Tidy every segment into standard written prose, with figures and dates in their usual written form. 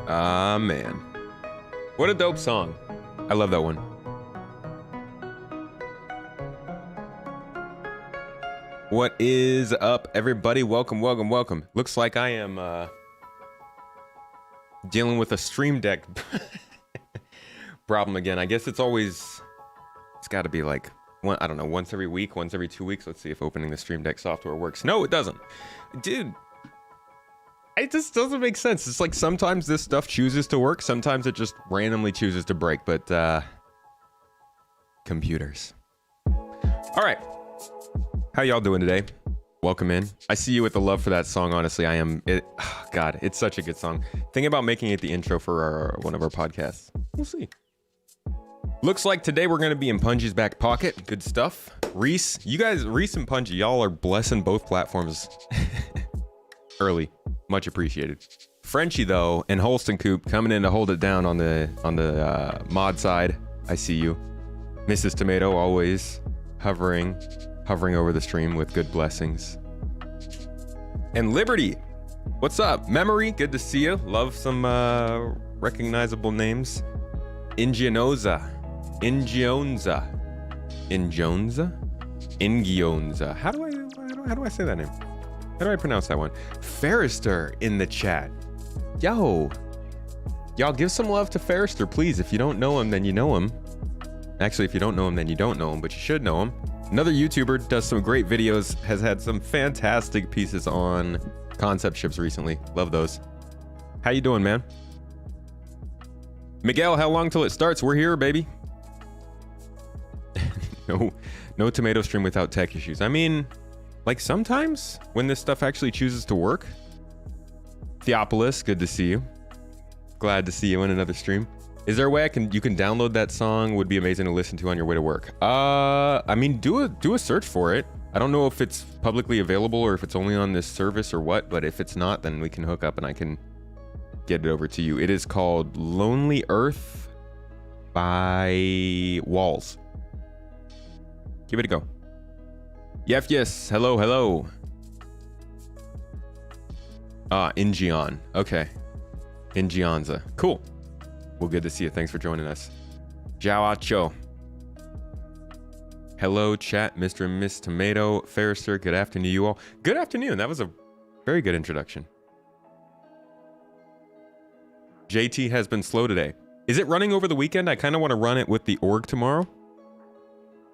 Ah, man. What a dope song. I love that one. What is up, everybody? Welcome, welcome, welcome. Looks like I am dealing with a Stream Deck problem again. I guess it's got to be like, I don't know, once every week, once every 2 weeks. Let's see if opening the Stream Deck software works. No, it doesn't. Dude, it just doesn't make sense. It's like sometimes this stuff chooses to work, sometimes it just randomly chooses to break, but computers. All right. How y'all doing today? Welcome in. I see you with the love for that song. Honestly, I am. God, it's such a good song. Thinking about making it the intro for one of our podcasts. We'll see. Looks like today we're going to be in Punji's back pocket. Good stuff. Reese, you guys, Reese and Punji, y'all are blessing both platforms early. Much appreciated. Frenchie though, and Holston Coop coming in to hold it down on the mod side. I see you. Mrs. Tomato always hovering over the stream with good blessings. And Liberty, what's up? Memory, good to see you. Love some recognizable names. Ingionza. How do I say that name? How do I pronounce that one? Ferrister in the chat. Yo, y'all give some love to Ferrister, please. If you don't know him, then you know him. Actually, if you don't know him, then you don't know him, but you should know him. Another YouTuber, does some great videos, has had some fantastic pieces on concept ships recently. Love those. How you doing, man? Miguel, how long till it starts? We're here, baby. No tomato stream without tech issues. I mean, like sometimes when this stuff actually chooses to work. Theopolis, good to see you. Glad to see you in another stream. Is there a way you can download that song? Would be amazing to listen to on your way to work. I mean, do a search for it. I don't know if it's publicly available or if it's only on this service or what, but if it's not, then we can hook up and I can get it over to you. It is called Lonely Earth by Walls. Give it a go. Yes. Hello. Ingion. Okay. Ingionza. Cool. Well, good to see you. Thanks for joining us. Jiaoacho. Hello, chat, Mr. and Miss Tomato. Ferrister, good afternoon to you all. Good afternoon. That was a very good introduction. JT has been slow today. Is it running over the weekend? I kind of want to run it with the org tomorrow,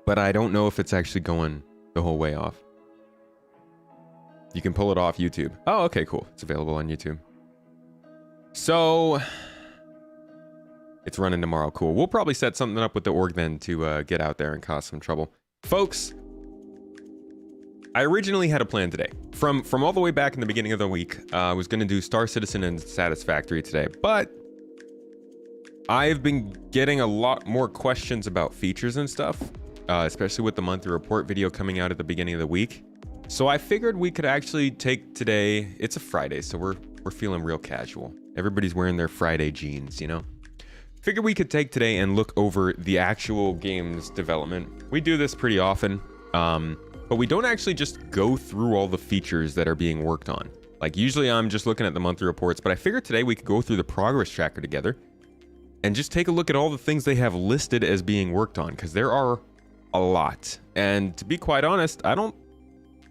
but I don't know if it's actually going the whole way off. You can pull it off YouTube. Oh, okay, cool. It's available on YouTube. So it's running tomorrow. Cool. We'll probably set something up with the org then to get out there and cause some trouble. Folks, I originally had a plan today. From all the way back in the beginning of the week, I was going to do Star Citizen and Satisfactory today, but I've been getting a lot more questions about features and stuff, especially with the monthly report video coming out at the beginning of the week. So I figured we could actually take today. It's a Friday, so we're feeling real casual. Everybody's wearing their Friday jeans, you know? Figured we could take today and look over the actual game's development. We do this pretty often, but we don't actually just go through all the features that are being worked on. Like usually I'm just looking at the monthly reports, but I figured today we could go through the progress tracker together and just take a look at all the things they have listed as being worked on, because there are a lot. And to be quite honest,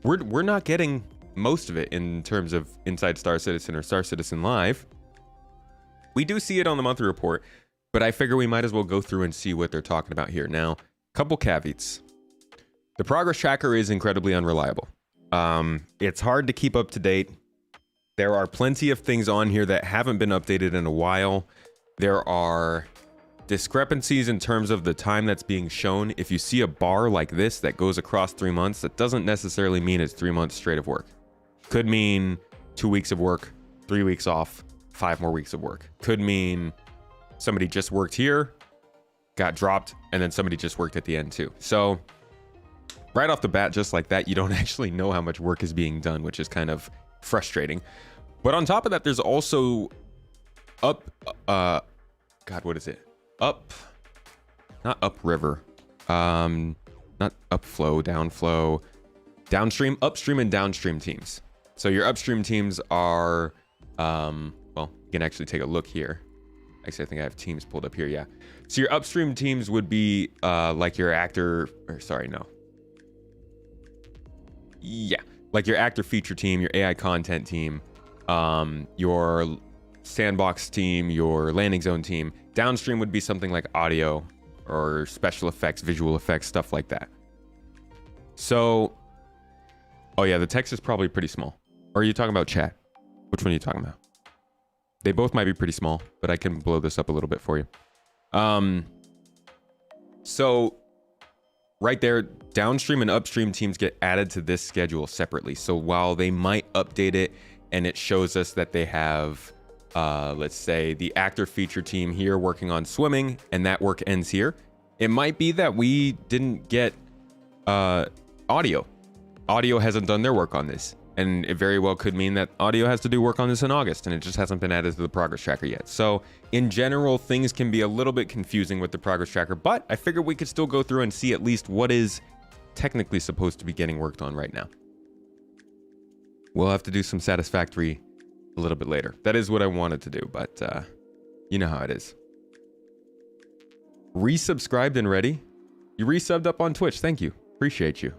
we're not getting most of it in terms of Inside Star Citizen or Star Citizen Live. We do see it on the monthly report, but I figure we might as well go through and see what they're talking about here. Now, couple caveats. The progress tracker is incredibly unreliable. It's hard to keep up to date. There are plenty of things on here that haven't been updated in a while. There are discrepancies in terms of the time that's being shown. If you see a bar like this that goes across 3 months, that doesn't necessarily mean it's 3 months straight of work. Could mean 2 weeks of work, 3 weeks off, 5 more weeks of work. Could mean somebody just worked here, got dropped, and then somebody just worked at the end too. So right off the bat, just like that, you don't actually know how much work is being done, which is kind of frustrating. But on top of that, there's also not upriver, not upflow, downflow, downstream, upstream and downstream teams. So your upstream teams are, well, You can actually take a look here. Actually, I think I have teams pulled up here. Yeah. So your upstream teams would be like your actor, or sorry, no. Yeah, like your actor feature team, your AI content team, your sandbox team, your landing zone team. Downstream would be something like audio or special effects, visual effects, stuff like that. So, oh yeah, the text is probably pretty small. Or are you talking about chat? Which one are you talking about? They both might be pretty small, but I can blow this up a little bit for you. So right there, downstream and upstream teams get added to this schedule separately. So while they might update it and it shows us that they have, let's say, the actor feature team here working on swimming, and that work ends here, it might be that we didn't get audio. Audio hasn't done their work on this. And it very well could mean that audio has to do work on this in August, and it just hasn't been added to the progress tracker yet. So in general, things can be a little bit confusing with the progress tracker, but I figured we could still go through and see at least what is technically supposed to be getting worked on right now. We'll have to do some satisfactory a little bit later. That is what I wanted to do, but you know how it is. Resubscribed and ready? You resubbed up on Twitch. Thank you. Appreciate you.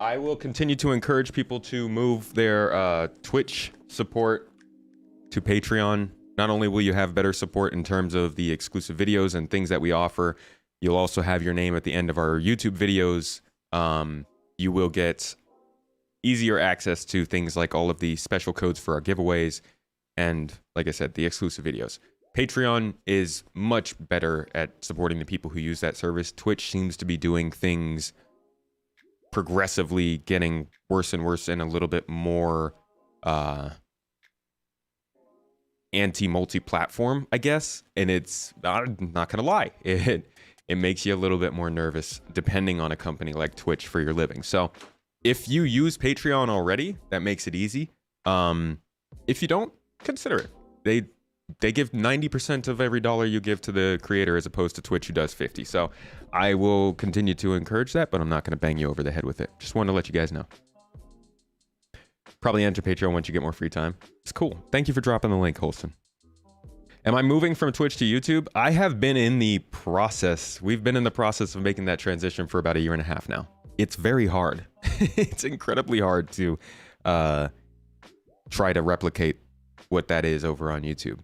I will continue to encourage people to move their Twitch support to Patreon. Not only will you have better support in terms of the exclusive videos and things that we offer, you'll also have your name at the end of our YouTube videos. You will get easier access to things like all of the special codes for our giveaways and, like I said, the exclusive videos. Patreon is much better at supporting the people who use that service. Twitch seems to be doing things progressively getting worse and worse and a little bit more anti-multi-platform, I guess. And it's I'm not gonna lie, it makes you a little bit more nervous depending on a company like Twitch for your living. So if you use Patreon already, that makes it easy. If you don't, consider it. They give 90% of every dollar you give to the creator as opposed to Twitch, who does 50. So I will continue to encourage that, but I'm not going to bang you over the head with it. Just wanted to let you guys know. Probably enter Patreon once you get more free time. It's cool. Thank you for dropping the link, Holston. Am I moving from Twitch to YouTube? I have been in the process. We've been in the process of making that transition for about 1.5 years now. It's very hard. It's incredibly hard to try to replicate what that is over on YouTube.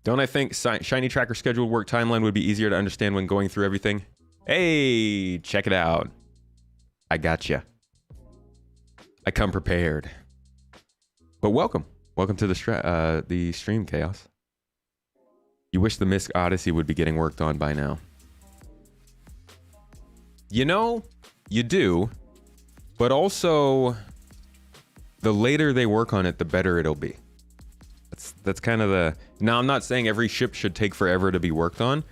Don't I think Shiny Tracker scheduled work timeline would be easier to understand when going through everything? Hey, check it out. I gotcha. I come prepared. But welcome. Welcome to the stream, Chaos. You wish the Mist Odyssey would be getting worked on by now. You know, you do. But the later they work on it, the better it'll be. That's kind of the... Now, I'm not saying every ship should take forever to be worked on,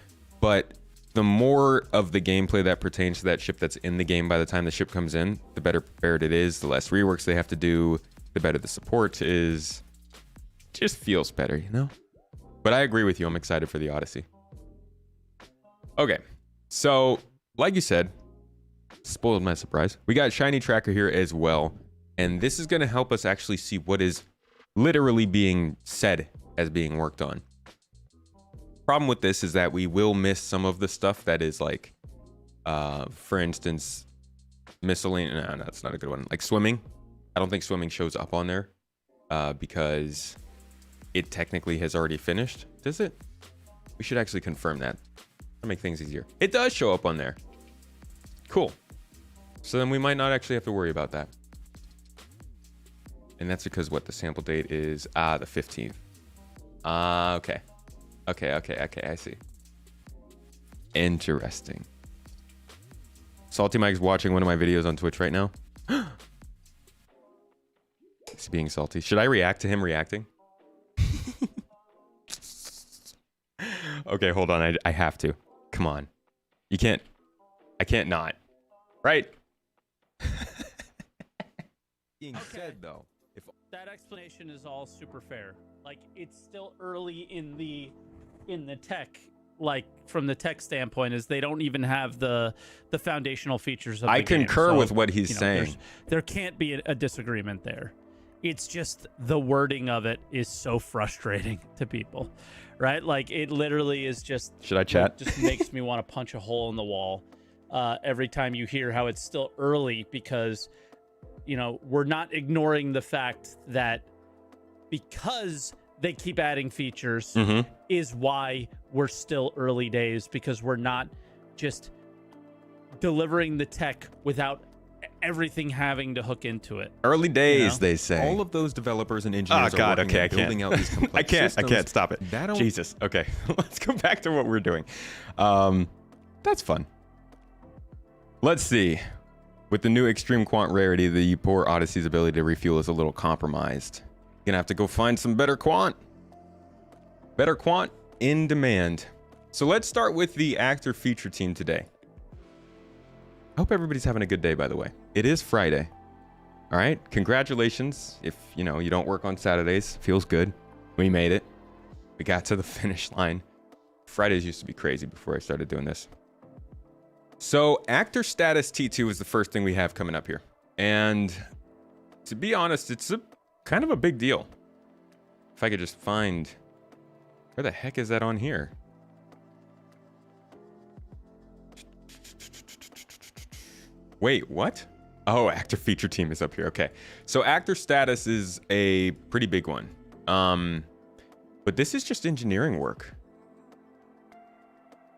but the more of the gameplay that pertains to that ship that's in the game by the time the ship comes in, the better prepared it is, the less reworks they have to do, the better the support is. Just feels better, you know? But I agree with you. I'm excited for the Odyssey. Okay, so like you said, spoiled my surprise. We got Shiny Tracker here as well, and this is going to help us actually see what is literally being said as being worked on. Problem with this is that we will miss some of the stuff that is like, for instance, miscellaneous. No, that's not a good one. Like swimming. I don't think swimming shows up on there because it technically has already finished. Does it? We should actually confirm that. That'll make things easier. It does show up on there. Cool. So then we might not actually have to worry about that. And that's because what the sample date is, the 15th. Okay. Okay, I see. Interesting. Salty Mike's watching one of my videos on Twitch right now. He's being salty. Should I react to him reacting? Okay, hold on. I have to. Come on. You can't. I can't not. Right? Being said, though. That explanation is all super fair. Like, it's still early in the tech, like from the tech standpoint, is they don't even have the foundational features of the I game. concur so, with what he's saying. There can't be a disagreement there. It's just the wording of it is so frustrating to people, right? Like it literally is just. Should I chat? It just makes me want to punch a hole in the wall every time you hear how it's still early, because we're not ignoring the fact that because they keep adding features is why we're still early days, because we're not just delivering the tech without everything having to hook into it. Early days, they say. All of those developers and engineers Oh God, are working okay, on building out these complex I systems. can't stop it. Jesus. Okay, let's go back to what we're doing. That's fun. Let's see. With the new extreme quant rarity, the poor Odyssey's ability to refuel is a little compromised. You're gonna have to go find some better quant. Better quant in demand. So let's start with the actor feature team today. I hope everybody's having a good day, by the way. It is Friday. All right, congratulations. If you don't work on Saturdays, feels good. We made it. We got to the finish line. Fridays used to be crazy before I started doing this. So actor status T2 is the first thing we have coming up here. And to be honest, it's a kind of a big deal. If I could just find, where the heck is that on here? Wait, what? Oh, actor feature team is up here. Okay. So actor status is a pretty big one. But this is just engineering work.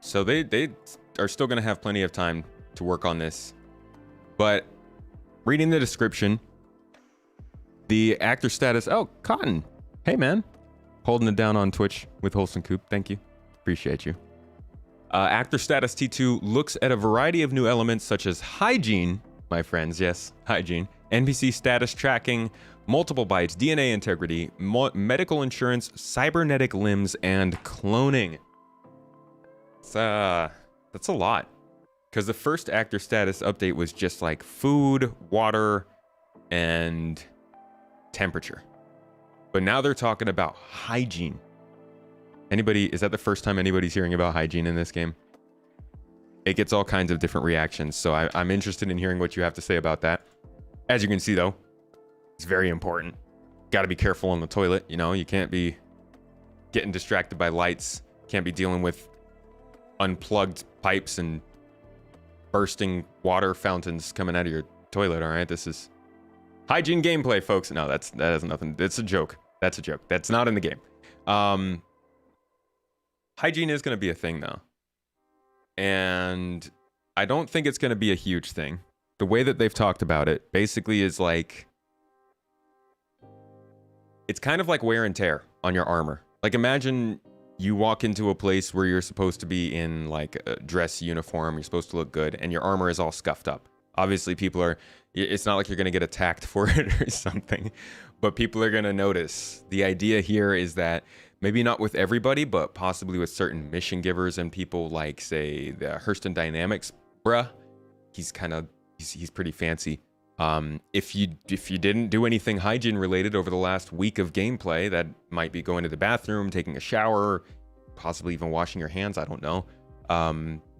So they are still going to have plenty of time to work on this. But reading the description, the actor status, oh, Cotton. Hey, man. Holding it down on Twitch with Wholesome Coop. Thank you. Appreciate you. Actor status T2 looks at a variety of new elements such as hygiene, my friends, yes, hygiene, NPC status tracking, multiple bytes, DNA integrity, medical insurance, cybernetic limbs, and cloning. That's a lot. Because the first actor status update was just like food, water, and temperature. But now they're talking about hygiene. Is that the first time anybody's hearing about hygiene in this game? It gets all kinds of different reactions, so I'm interested in hearing what you have to say about that. As you can see, though, it's very important. Got to be careful on the toilet, you can't be getting distracted by lights. Can't be dealing with unplugged pipes and bursting water fountains coming out of your toilet, all right? This is hygiene gameplay, folks. No, that has nothing. It's a joke. That's a joke. That's not in the game. Hygiene is going to be a thing, though. And I don't think it's going to be a huge thing. The way that they've talked about it basically is like, it's kind of like wear and tear on your armor. Like imagine you walk into a place where you're supposed to be in like a dress uniform, you're supposed to look good, and your armor is all scuffed up. Obviously it's not like you're going to get attacked for it or something, but people are going to notice. The idea here is that maybe not with everybody, but possibly with certain mission givers and people like, say, the Hurston Dynamics, bruh. He's pretty fancy. If you didn't do anything hygiene related over the last week of gameplay, that might be going to the bathroom, taking a shower, possibly even washing your hands, I don't know.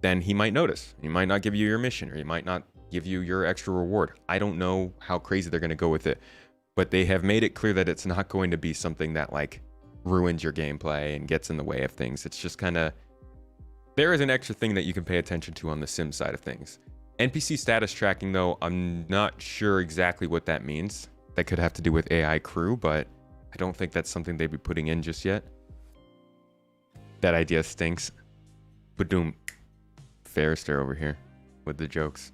Then he might notice. He might not give you your mission, or he might not give you your extra reward. I don't know how crazy they're going to go with it, but they have made it clear that it's not going to be something that like ruins your gameplay and gets in the way of things. It's just kind of, there is an extra thing that you can pay attention to on the sim side of things. NPC status tracking, though, I'm not sure exactly what that means. That could have to do with AI crew, but I don't think that's something they'd be putting in just yet. That idea stinks. Badoom. Fairster over here with the jokes.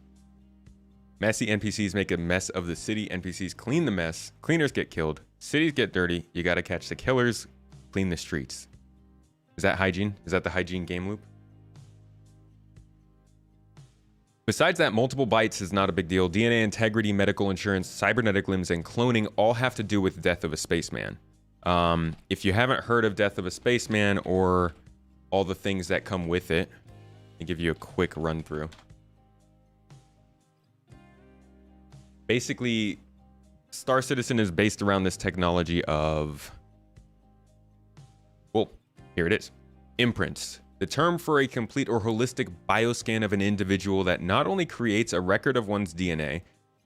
Messy NPCs make a mess of the city. NPCs clean the mess. Cleaners get killed. Cities get dirty. You gotta catch the killers. Clean the streets. Is that hygiene? Is that the hygiene game loop? Besides that, multiple bytes is not a big deal. DNA integrity, medical insurance, cybernetic limbs, and cloning all have to do with Death of a Spaceman. If you haven't heard of Death of a Spaceman or all the things that come with it, I'll give you a quick run through. Basically, Star Citizen is based around this technology of, well, here it is. Imprints. The term for a complete or holistic bioscan of an individual that not only creates a record of one's DNA,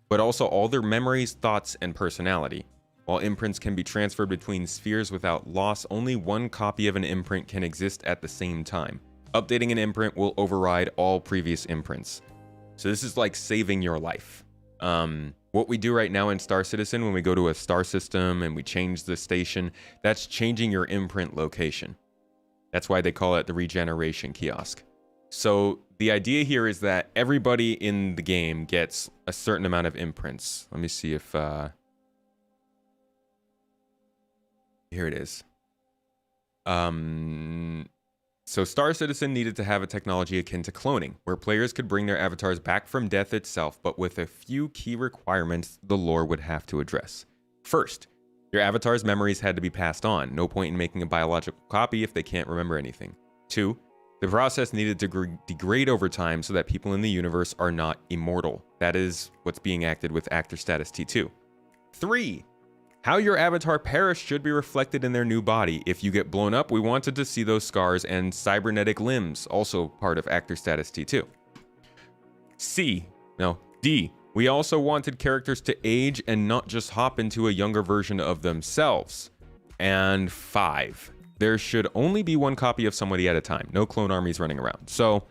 but also all their memories, thoughts, and personality. While imprints can be transferred between spheres without loss, only one copy of an imprint can exist at the same time. Updating an imprint will override all previous imprints. So this is like saving your life. What we do right now in Star Citizen, when we go to a star system and we change the station, that's changing your imprint location. That's why they call it the regeneration kiosk. So the idea here is that everybody in the game gets a certain amount of imprints. Let me see if... Here it is. So Star Citizen needed to have a technology akin to cloning, where players could bring their avatars back from death itself, but with a few key requirements the lore would have to address. First, your avatar's memories had to be passed on. No point in making a biological copy if they can't remember anything. 2, the process needed to degrade over time so that people in the universe are not immortal. That is what's being acted with actor status T2. 3, how your avatar perished should be reflected in their new body. If you get blown up, we wanted to see those scars and cybernetic limbs, also part of actor status T2. D, we also wanted characters to age and not just hop into a younger version of themselves. And 5, there should only be one copy of somebody at a time. No clone armies running around. So,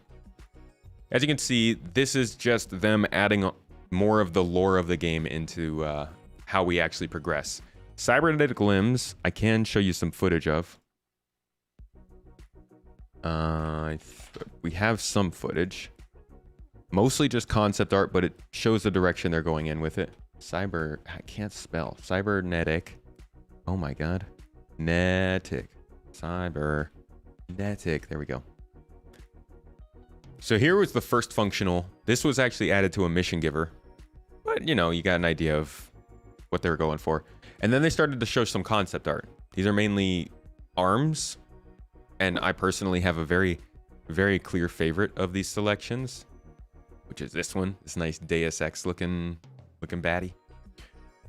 as you can see, this is just them adding more of the lore of the game into how we actually progress. Cybernetic limbs, I can show you some footage of. We have some footage. Mostly just concept art, but it shows the direction they're going in with it. I can't spell. Cybernetic. Oh my god. Cybernetic. There we go. So here was the first functional. This was actually added to a mission giver. But, you know, you got an idea of what they were going for. And then they started to show some concept art. These are mainly arms. And I personally have a very, very clear favorite of these selections, which is this one. This nice Deus Ex looking baddie.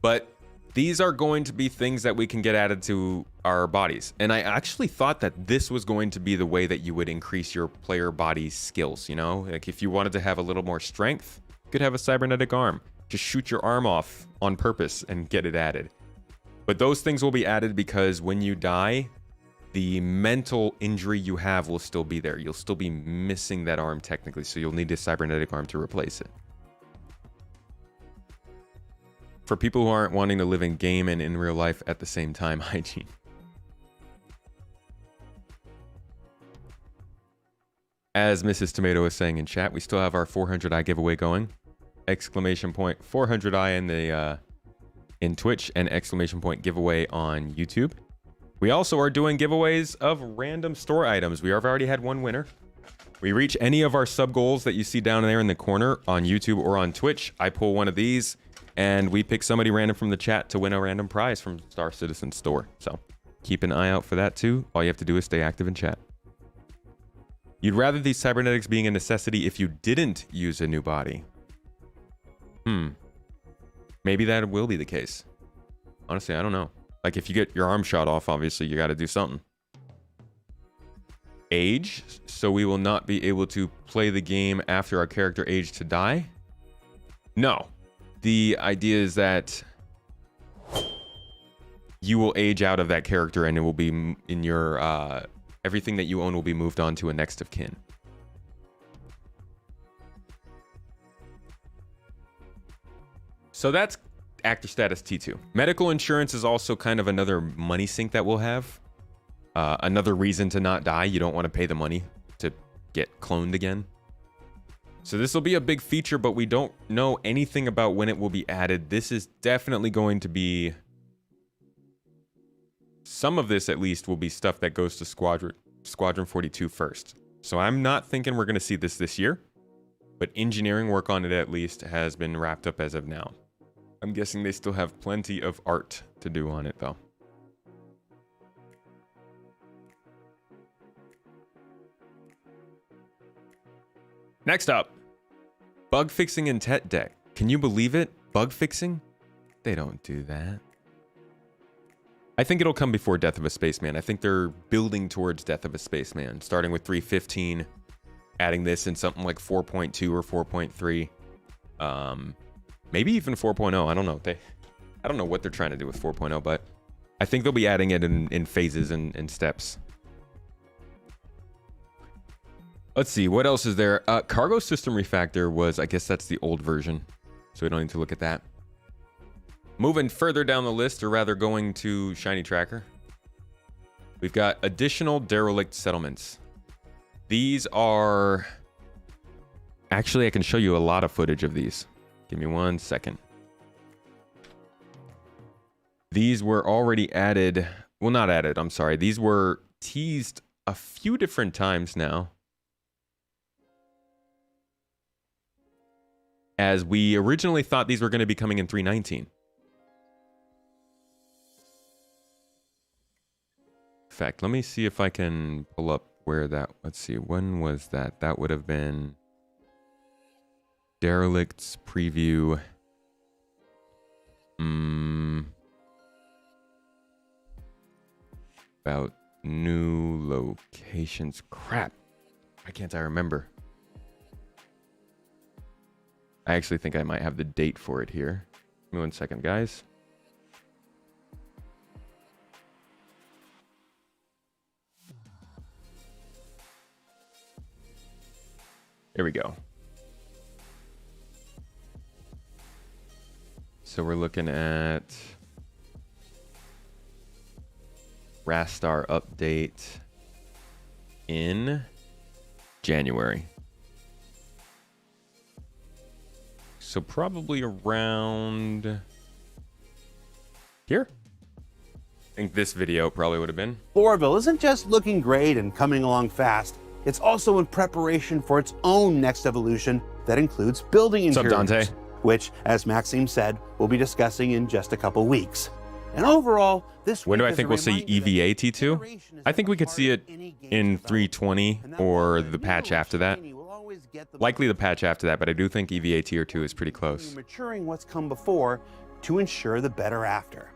But these are going to be things that we can get added to our bodies. And I actually thought that this was going to be the way that you would increase your player body's skills, you know? Like if you wanted to have a little more strength, you could have a cybernetic arm. Just shoot your arm off on purpose and get it added. But those things will be added because when you die, the mental injury you have will still be there. You'll still be missing that arm technically, so you'll need a cybernetic arm to replace it. For people who aren't wanting to live in game and in real life at the same time, hygiene. As Mrs. Tomato is saying in chat, we still have our 400i giveaway going. Exclamation point 400i in the in Twitch and exclamation point giveaway on YouTube. We also are doing giveaways of random store items. We have already had one winner. We reach any of our sub goals that you see down there in the corner on YouTube or on Twitch. I pull one of these and we pick somebody random from the chat to win a random prize from Star Citizen Store. So keep an eye out for that too. All you have to do is stay active in chat. You'd rather these cybernetics being a necessity if you didn't use a new body. Maybe that will be the case. Honestly, I don't know. Like if you get your arm shot off, obviously you got to do something. Age, so we will not be able to play the game after our character aged to die? No. The idea is that you will age out of that character and it will be in your everything that you own will be moved on to a next of kin. So that's actor status T2. Medical insurance is also kind of another money sink that we'll have. Another reason to not die. You don't want to pay the money to get cloned again. So this will be a big feature, but we don't know anything about when it will be added. This is definitely going to be... Some of this, at least, will be stuff that goes to Squadron 42 first. So I'm not thinking we're going to see this year. But engineering work on it, at least, has been wrapped up as of now. I'm guessing they still have plenty of art to do on it, though. Next up, bug fixing in Tet Deck. Can you believe it? Bug fixing? They don't do that. I think it'll come before Death of a Spaceman. I think they're building towards Death of a Spaceman, starting with 3.15, adding this in something like 4.2 or 4.3. Maybe even 4.0. I don't know. I don't know what they're trying to do with 4.0, but I think they'll be adding it in phases and steps. Let's see, what else is there? Cargo system refactor was, I guess that's the old version, so we don't need to look at that. Moving further down the list, or rather going to Shiny Tracker, we've got additional derelict settlements. These are... Actually, I can show you a lot of footage of these. Give me 1 second. These were already added. Well, not added, I'm sorry. These were teased a few different times now, as we originally thought these were going to be coming in 3.19. In fact, let me see if I can pull up where that... Let's see, when was that? That would have been... Derelict's preview. About new locations. Crap. Why can't I remember? I actually think I might have the date for it here. Give me 1 second, guys. Here we go. So we're looking at Rastar update in January. So probably around here. I think this video probably would have been. Floraville isn't just looking great and coming along fast. It's also in preparation for its own next evolution that includes building interiors. What's up, Dante? Which, as Maxime said, we'll be discussing in just a couple weeks. And overall, this When do week I is think a we'll see reminder that EVA T2? iteration is I at think the we could heart see of it any game's in development. 320 And that or while the new patch and after that. shiny will always get the Likely the most patch after that, but I do think EVA Tier 2 is pretty close. maturing what's come before to ensure the better after.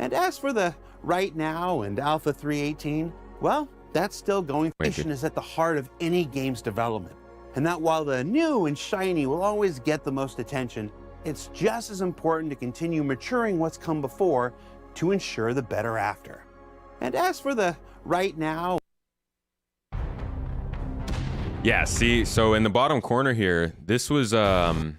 And as for the right now and Alpha 3.18, well, that's still going. Iteration is at the heart of any game's development. And that while the new and shiny will always get the most attention, it's just as important to continue maturing what's come before to ensure the better after. And as for the right now... Yeah, see, so in the bottom corner here, this was all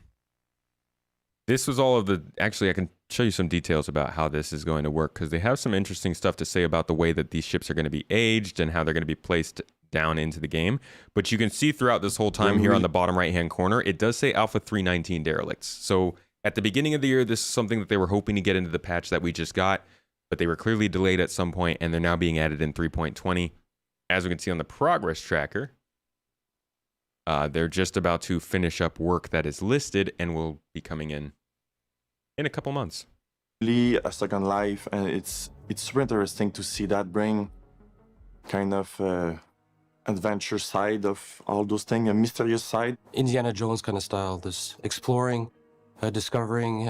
of the... Actually, I can show you some details about how this is going to work, because they have some interesting stuff to say about the way that these ships are going to be aged and how they're going to be placed down into the game. But you can see throughout this whole time here on the bottom right hand corner, it does say Alpha 3.19 derelicts. So at the beginning of the year, this is something that they were hoping to get into the patch that we just got, but they were clearly delayed at some point, and they're now being added in 3.20. As we can see on the progress tracker, they're just about to finish up work that is listed and will be coming in a couple months. Really a second life, and it's super interesting to see that bring kind of adventure side of all those things, a mysterious side. Indiana Jones kind of style, this exploring, discovering.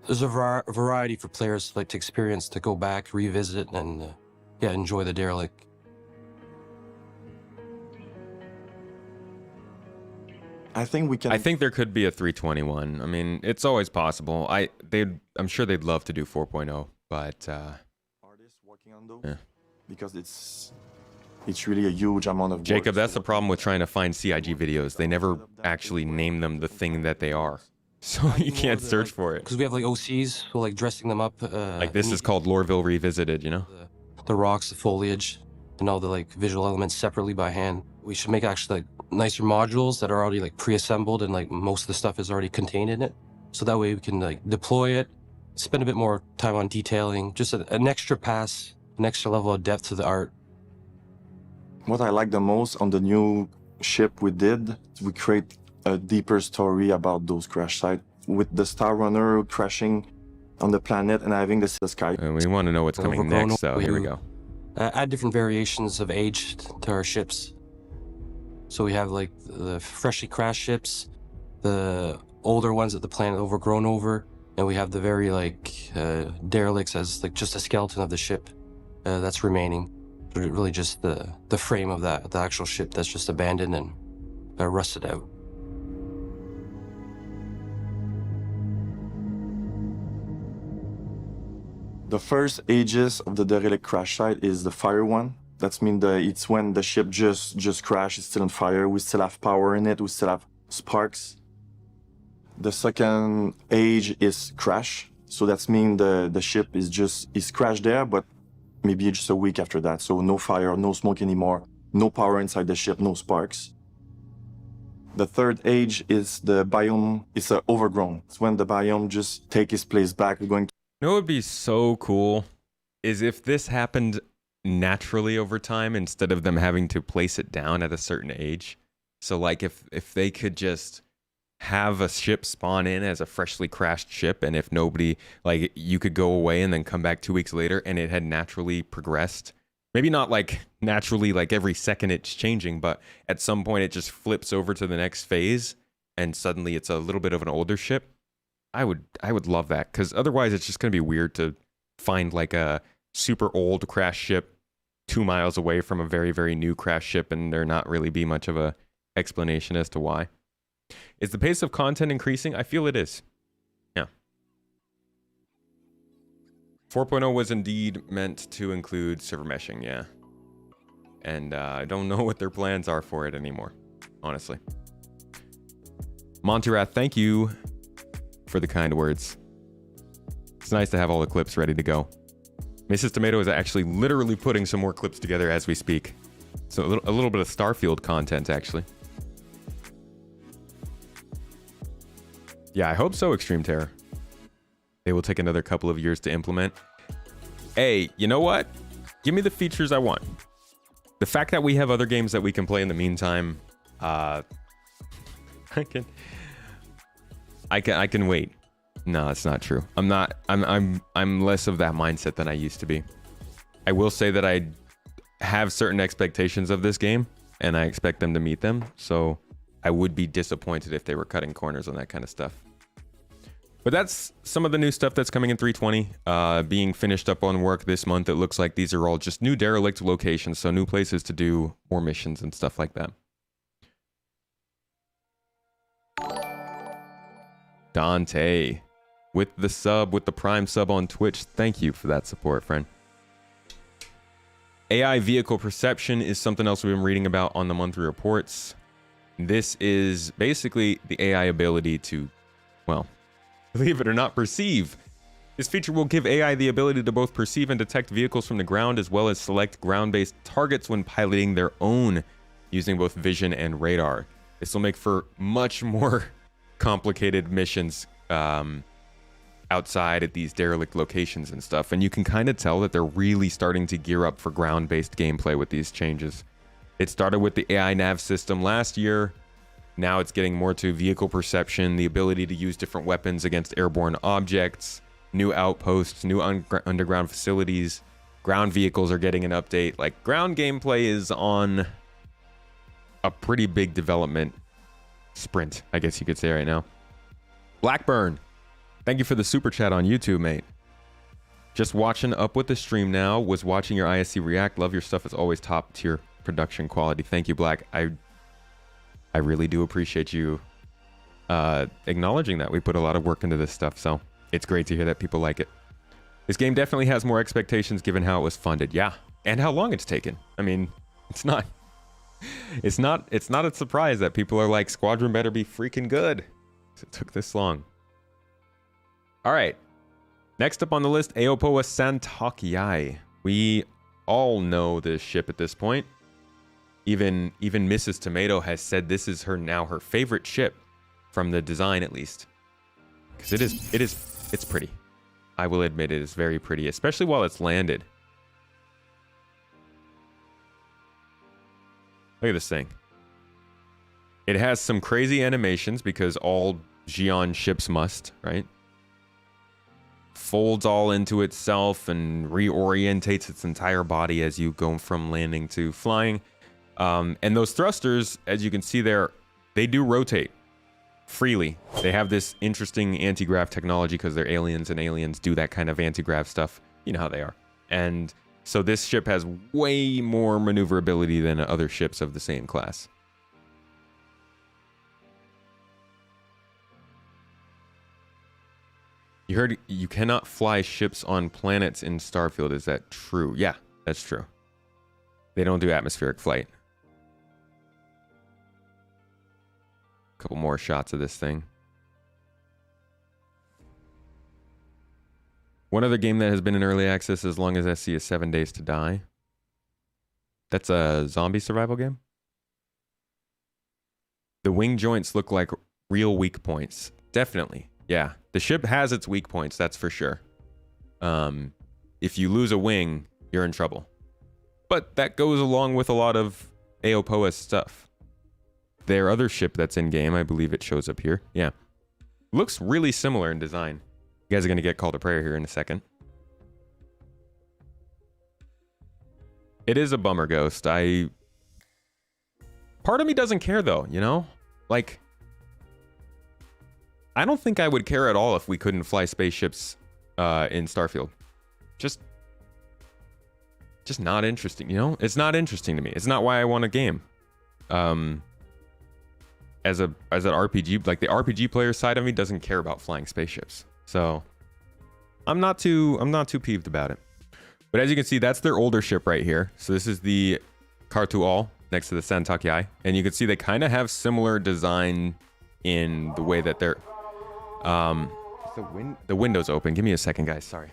There's a variety for players like to experience, to go back, revisit, and yeah, enjoy the Derelict. I think we can. I think there could be a 321. I mean, it's always possible. I'm sure they'd love to do 4.0, but artists working on those, yeah. Because it's really a huge amount of work. Jacob, that's the problem with trying to find CIG videos. They never actually name them the thing that they are. So you can't search for it. Because we have like OCs, so like dressing them up. Like this is called Loreville Revisited, you know? The rocks, the foliage, and all the like visual elements separately by hand. We should make actually like nicer modules that are already like pre-assembled, and like most of the stuff is already contained in it. So that way we can like deploy it, spend a bit more time on detailing, just an extra pass, an extra level of depth to the art. What I like the most on the new ship we did, we create a deeper story about those crash sites. With the Star Runner crashing on the planet and having the sky. We want to know what's coming next, so here we go. Add different variations of age to our ships. So we have like the freshly crashed ships, the older ones that the planet overgrown over, and we have the very like derelicts as like just a skeleton of the ship that's remaining. Really just the frame of the actual ship that's just abandoned and rusted out. The first aegis of the Derelict crash site is the fire one. That's mean it's when the ship just crashed, it's still on fire. We still have power in it, we still have sparks. The second age is crash. So that's mean the ship is crashed there, but maybe just a week after that. So no fire, no smoke anymore, no power inside the ship, no sparks. The third age is the biome, it's overgrown. It's when the biome just take its place back. We're going to You know what would be so cool is if this happened naturally over time instead of them having to place it down at a certain age. So like if they could just have a ship spawn in as a freshly crashed ship, and if nobody, like, you could go away and then come back 2 weeks later and it had naturally progressed. Maybe not like naturally, like every second it's changing, but at some point it just flips over to the next phase and suddenly it's a little bit of an older ship. I would love that, because otherwise it's just going to be weird to find like a super old crash ship 2 miles away from a very, very new crash ship and there not really be much of a explanation as to why. Is the pace of content increasing? I feel it is. Yeah. 4.0 was indeed meant to include server meshing, yeah. And I don't know what their plans are for it anymore, honestly. Monterath, thank you for the kind words. It's nice to have all the clips ready to go. Mrs. Tomato is actually literally putting some more clips together as we speak. So a little bit of Starfield content, actually. Yeah, I hope so, Extreme Terror. They will take another couple of years to implement. Hey, you know what? Give me the features I want. The fact that we have other games that we can play in the meantime, I can wait. No, it's not true. I'm less of that mindset than I used to be. I will say that I have certain expectations of this game, and I expect them to meet them. So I would be disappointed if they were cutting corners on that kind of stuff. But that's some of the new stuff that's coming in 3.20. Being finished up on work this month, it looks like these are all just new Derelict locations, so new places to do more missions and stuff like that. Dante, with the Prime sub on Twitch. Thank you for that support, friend. AI vehicle perception is something else we've been reading about on the monthly reports. This is basically the AI ability to, well, believe it or not, perceive. This feature will give AI the ability to both perceive and detect vehicles from the ground, as well as select ground-based targets when piloting their own, using both vision and radar. This will make for much more complicated missions outside at these Derelict locations and stuff, and you can kind of tell that they're really starting to gear up for ground-based gameplay with these changes. It started with the AI nav system last year. Now it's getting more to vehicle perception, the ability to use different weapons against airborne objects, new outposts, new underground facilities. Ground vehicles are getting an update. Like, ground gameplay is on a pretty big development sprint, I guess you could say right now. Blackburn, thank you for the super chat on YouTube, mate. Just watching up with the stream now. Was watching your ISC react. Love your stuff. It's always top tier production quality. Thank you, Black. I really do appreciate you acknowledging that. We put a lot of work into this stuff, so it's great to hear that people like it. This game definitely has more expectations given how it was funded. Yeah, and how long it's taken. I mean, it's not a surprise that people are like, Squadron better be freaking good. It took this long. All right. Next up on the list, Aopoa Santakiai. We all know this ship at this point. Even Mrs. Tomato has said this is her favorite ship, from the design at least. Because it's pretty. I will admit it is very pretty, especially while it's landed. Look at this thing. It has some crazy animations because all Xi'an ships must, right? Folds all into itself and reorientates its entire body as you go from landing to flying. And those thrusters, as you can see there, they do rotate freely. They have this interesting anti-grav technology because they're aliens, and aliens do that kind of anti-grav stuff. You know how they are. And so this ship has way more maneuverability than other ships of the same class. You You heard you cannot fly ships on planets in Starfield. Is that true? Yeah, that's true. They don't do atmospheric flight. A couple more shots of this thing. One other game that has been in early access as long as SC is 7 Days to Die. That's a zombie survival game. The wing joints look like real weak points. Definitely. Yeah. The ship has its weak points, that's for sure. If you lose a wing, you're in trouble. But that goes along with a lot of Outposts stuff. Their other ship that's in game, I believe it shows up here. Yeah. Looks really similar in design. You guys are going to get called to prayer here in a second. It is a bummer, Ghost. Part of me doesn't care though, you know? Like, I don't think I would care at all if we couldn't fly spaceships in Starfield. Just not interesting, you know? It's not interesting to me. It's not why I want a game. As an RPG, like the RPG player side of me doesn't care about flying spaceships. So I'm not too peeved about it. But as you can see, that's their older ship right here. So this is the Kartual next to the Santakiai. And you can see they kind of have similar design in the way that they're... the window's open. Give me a second, guys. Sorry.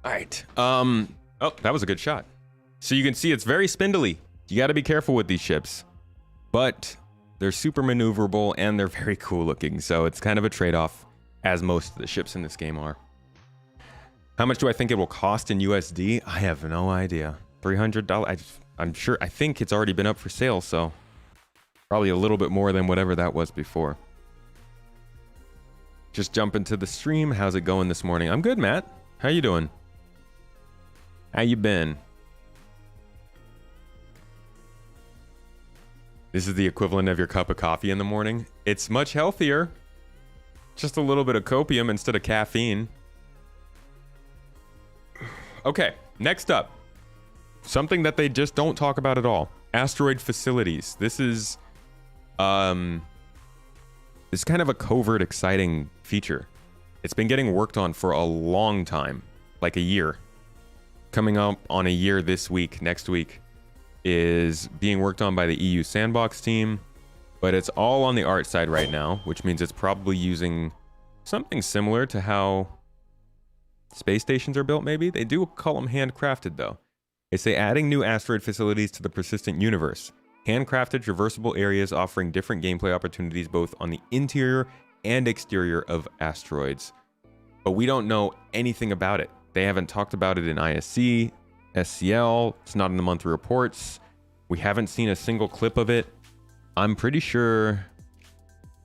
All right. Oh, that was a good shot. So you can see it's very spindly. You got to be careful with these ships. But they're super maneuverable and they're very cool looking. So it's kind of a trade-off, as most of the ships in this game are. How much do I think it will cost in USD? I have no idea. $300? I'm sure. I think it's already been up for sale, so probably a little bit more than whatever that was before. Just jump into the stream. How's it going this morning? I'm good, Matt. How you doing? How you been? This is the equivalent of your cup of coffee in the morning. It's much healthier. Just a little bit of copium instead of caffeine. Okay, next up. Something that they just don't talk about at all. Asteroid facilities. This is kind of a covert, exciting feature. It's been getting worked on for a long time, like a year. Coming up on a year this week, next week, is being worked on by the EU Sandbox team, but it's all on the art side right now, which means it's probably using something similar to how space stations are built, maybe? They do call them handcrafted, though. They say adding new asteroid facilities to the persistent universe. Handcrafted, traversable areas offering different gameplay opportunities both on the interior and exterior of asteroids. But we don't know anything about it. They haven't talked about it in ISC, SCL, it's not in the monthly reports. We haven't seen a single clip of it. I'm pretty sure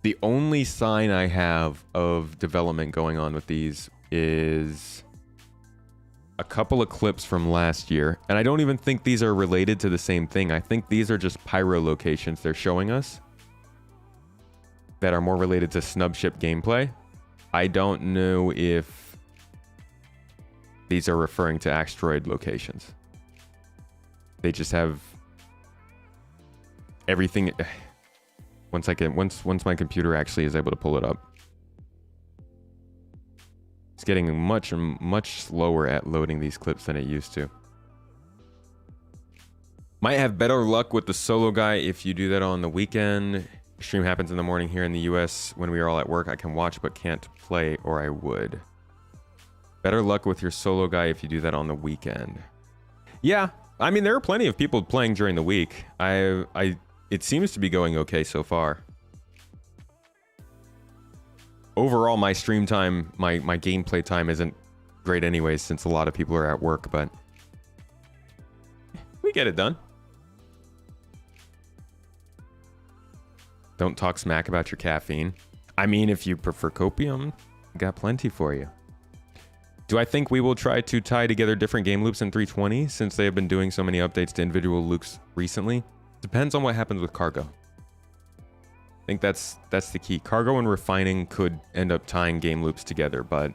the only sign I have of development going on with these is a couple of clips from last year. And I don't even think these are related to the same thing. I think these are just pyro locations they're showing us that are more related to snub ship gameplay. I don't know if these are referring to asteroid locations. They just have everything. Once my computer actually is able to pull it up. It's getting much slower at loading these clips than it used to. Might have better luck with the solo guy if you do that on the weekend. Stream happens in the morning here in the US when we are all at work. I can watch but can't play, or I would. Better luck with your solo guy if you do that on the weekend. Yeah, I mean, there are plenty of people playing during the week. It seems to be going okay so far. Overall, my stream time, my gameplay time isn't great anyways, since a lot of people are at work, but we get it done. Don't talk smack about your caffeine. I mean, if you prefer copium, I got plenty for you. Do I think we will try to tie together different game loops in 320 since they have been doing so many updates to individual loops recently? Depends on what happens with cargo. I think that's the key. Cargo and refining could end up tying game loops together, but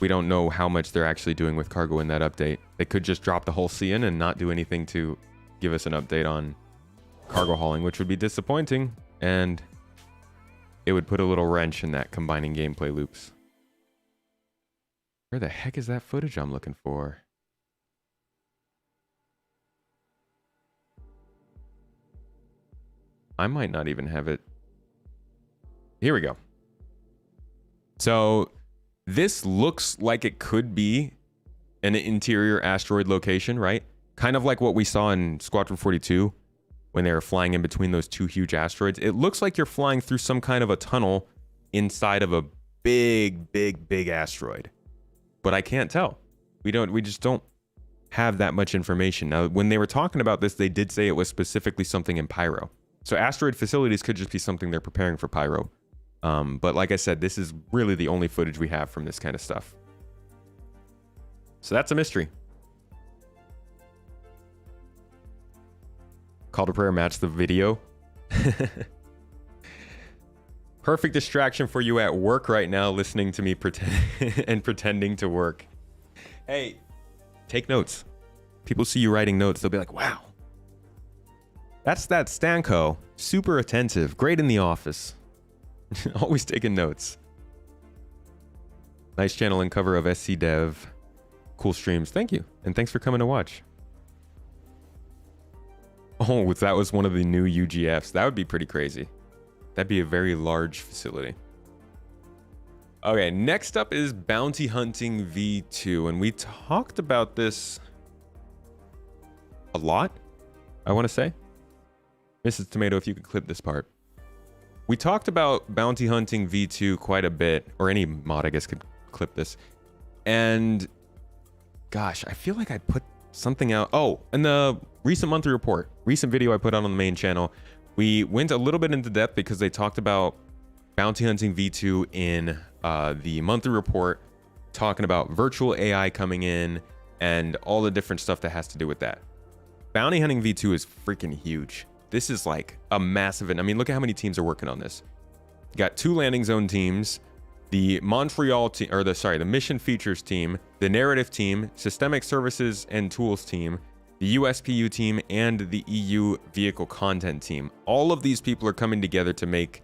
we don't know how much they're actually doing with cargo in that update. They could just drop the whole sea in and not do anything to give us an update on cargo hauling, which would be disappointing, and it would put a little wrench in that combining gameplay loops. Where the heck is that footage I'm looking for? I might not even have it. Here we go. So this looks like it could be an interior asteroid location, right? Kind of like what we saw in Squadron 42 when they were flying in between those two huge asteroids. It looks like you're flying through some kind of a tunnel inside of a big asteroid. But I can't tell. We just don't have that much information. Now, when they were talking about this, they did say it was specifically something in Pyro. So asteroid facilities could just be something they're preparing for Pyro. But like I said, this is really the only footage we have from this kind of stuff. So that's a mystery. Call to prayer match the video. Perfect distraction for you at work right now, listening to me pretending to work. Hey, take notes. People see you writing notes, they'll be like, wow. That's that Stanko. Super attentive. Great in the office. Always taking notes. Nice channel and cover of SC Dev. Cool streams. Thank you. And thanks for coming to watch. Oh, that was one of the new UGFs. That would be pretty crazy. That'd be a very large facility. Okay, next up is Bounty Hunting V2. And we talked about this a lot, I want to say. Mrs. Tomato, if you could clip this part. We talked about Bounty Hunting V2 quite a bit, or any mod, I guess, could clip this. And gosh, I feel like I put something out. Oh, in the recent monthly report, recent video I put out on the main channel, we went a little bit into depth because they talked about Bounty Hunting V2 in the monthly report, talking about virtual AI coming in and all the different stuff that has to do with that. Bounty Hunting V2 is freaking huge. This is like a massive, I mean, look at how many teams are working on this. You got 2 landing zone teams, the Montreal team, or the mission features team, the narrative team, systemic services and tools team, the USPU team, and the EU vehicle content team. All of these people are coming together to make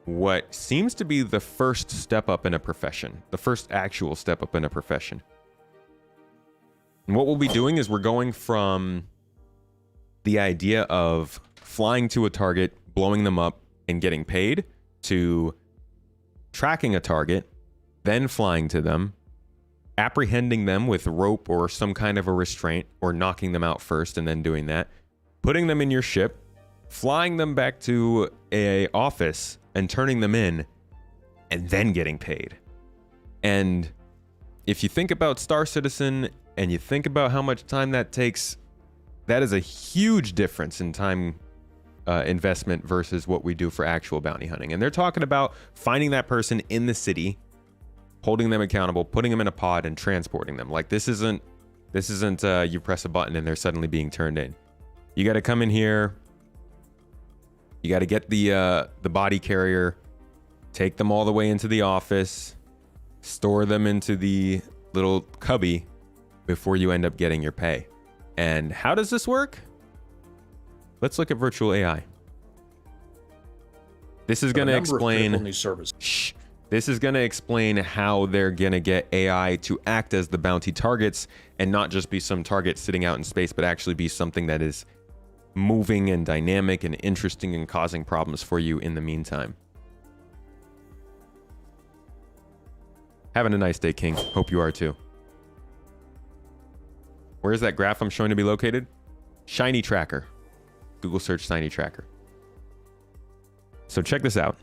what seems to be the first step up in a profession, the first actual step up in a profession. And what we'll be doing is we're going from the idea of flying to a target, blowing them up, and getting paid, to tracking a target, then flying to them, apprehending them with rope or some kind of a restraint, or knocking them out first and then doing that, putting them in your ship, flying them back to a office and turning them in, and then getting paid. And if you think about Star Citizen and you think about how much time that takes, that is a huge difference in time investment versus what we do for actual bounty hunting. And they're talking about finding that person in the city, holding them accountable, putting them in a pod, and transporting them. Like, this isn't you press a button and they're suddenly being turned in. You got to come in here. You got to get the body carrier, take them all the way into the office, store them into the little cubby before you end up getting your pay. And how does this work? Let's look at virtual AI. This is going to explain. Shh. This is going to explain how they're going to get AI to act as the bounty targets and not just be some target sitting out in space, but actually be something that is moving and dynamic and interesting and causing problems for you in the meantime. Having a nice day, King. Hope you are too. Where is that graph I'm showing to be located? Shiny Tracker. Google search Shiny Tracker. So check this out.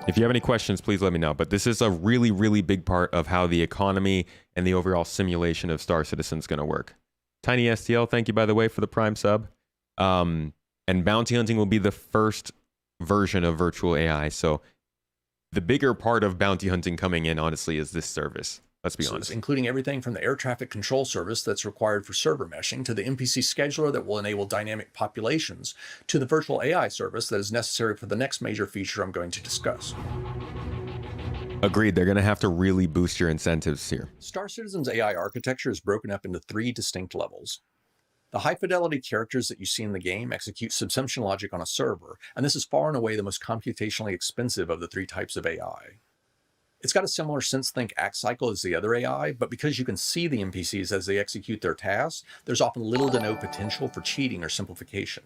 If you have any questions, please let me know. But this is a really, really big part of how the economy and the overall simulation of Star Citizen is going to work. Tiny STL, thank you, by the way, for the Prime sub. And bounty hunting will be the first version of virtual AI. So the bigger part of bounty hunting coming in, honestly, is this service. Let's be honest. Including everything from the air traffic control service that's required for server meshing, to the NPC scheduler that will enable dynamic populations, to the virtual AI service that is necessary for the next major feature I'm going to discuss. Agreed. They're going to have to really boost your incentives here. Star Citizen's AI architecture is broken up into 3 distinct levels. The high-fidelity characters that you see in the game execute subsumption logic on a server, and this is far and away the most computationally expensive of the 3 types of AI. It's got a similar sense-think act cycle as the other AI, but because you can see the NPCs as they execute their tasks, there's often little to no potential for cheating or simplification.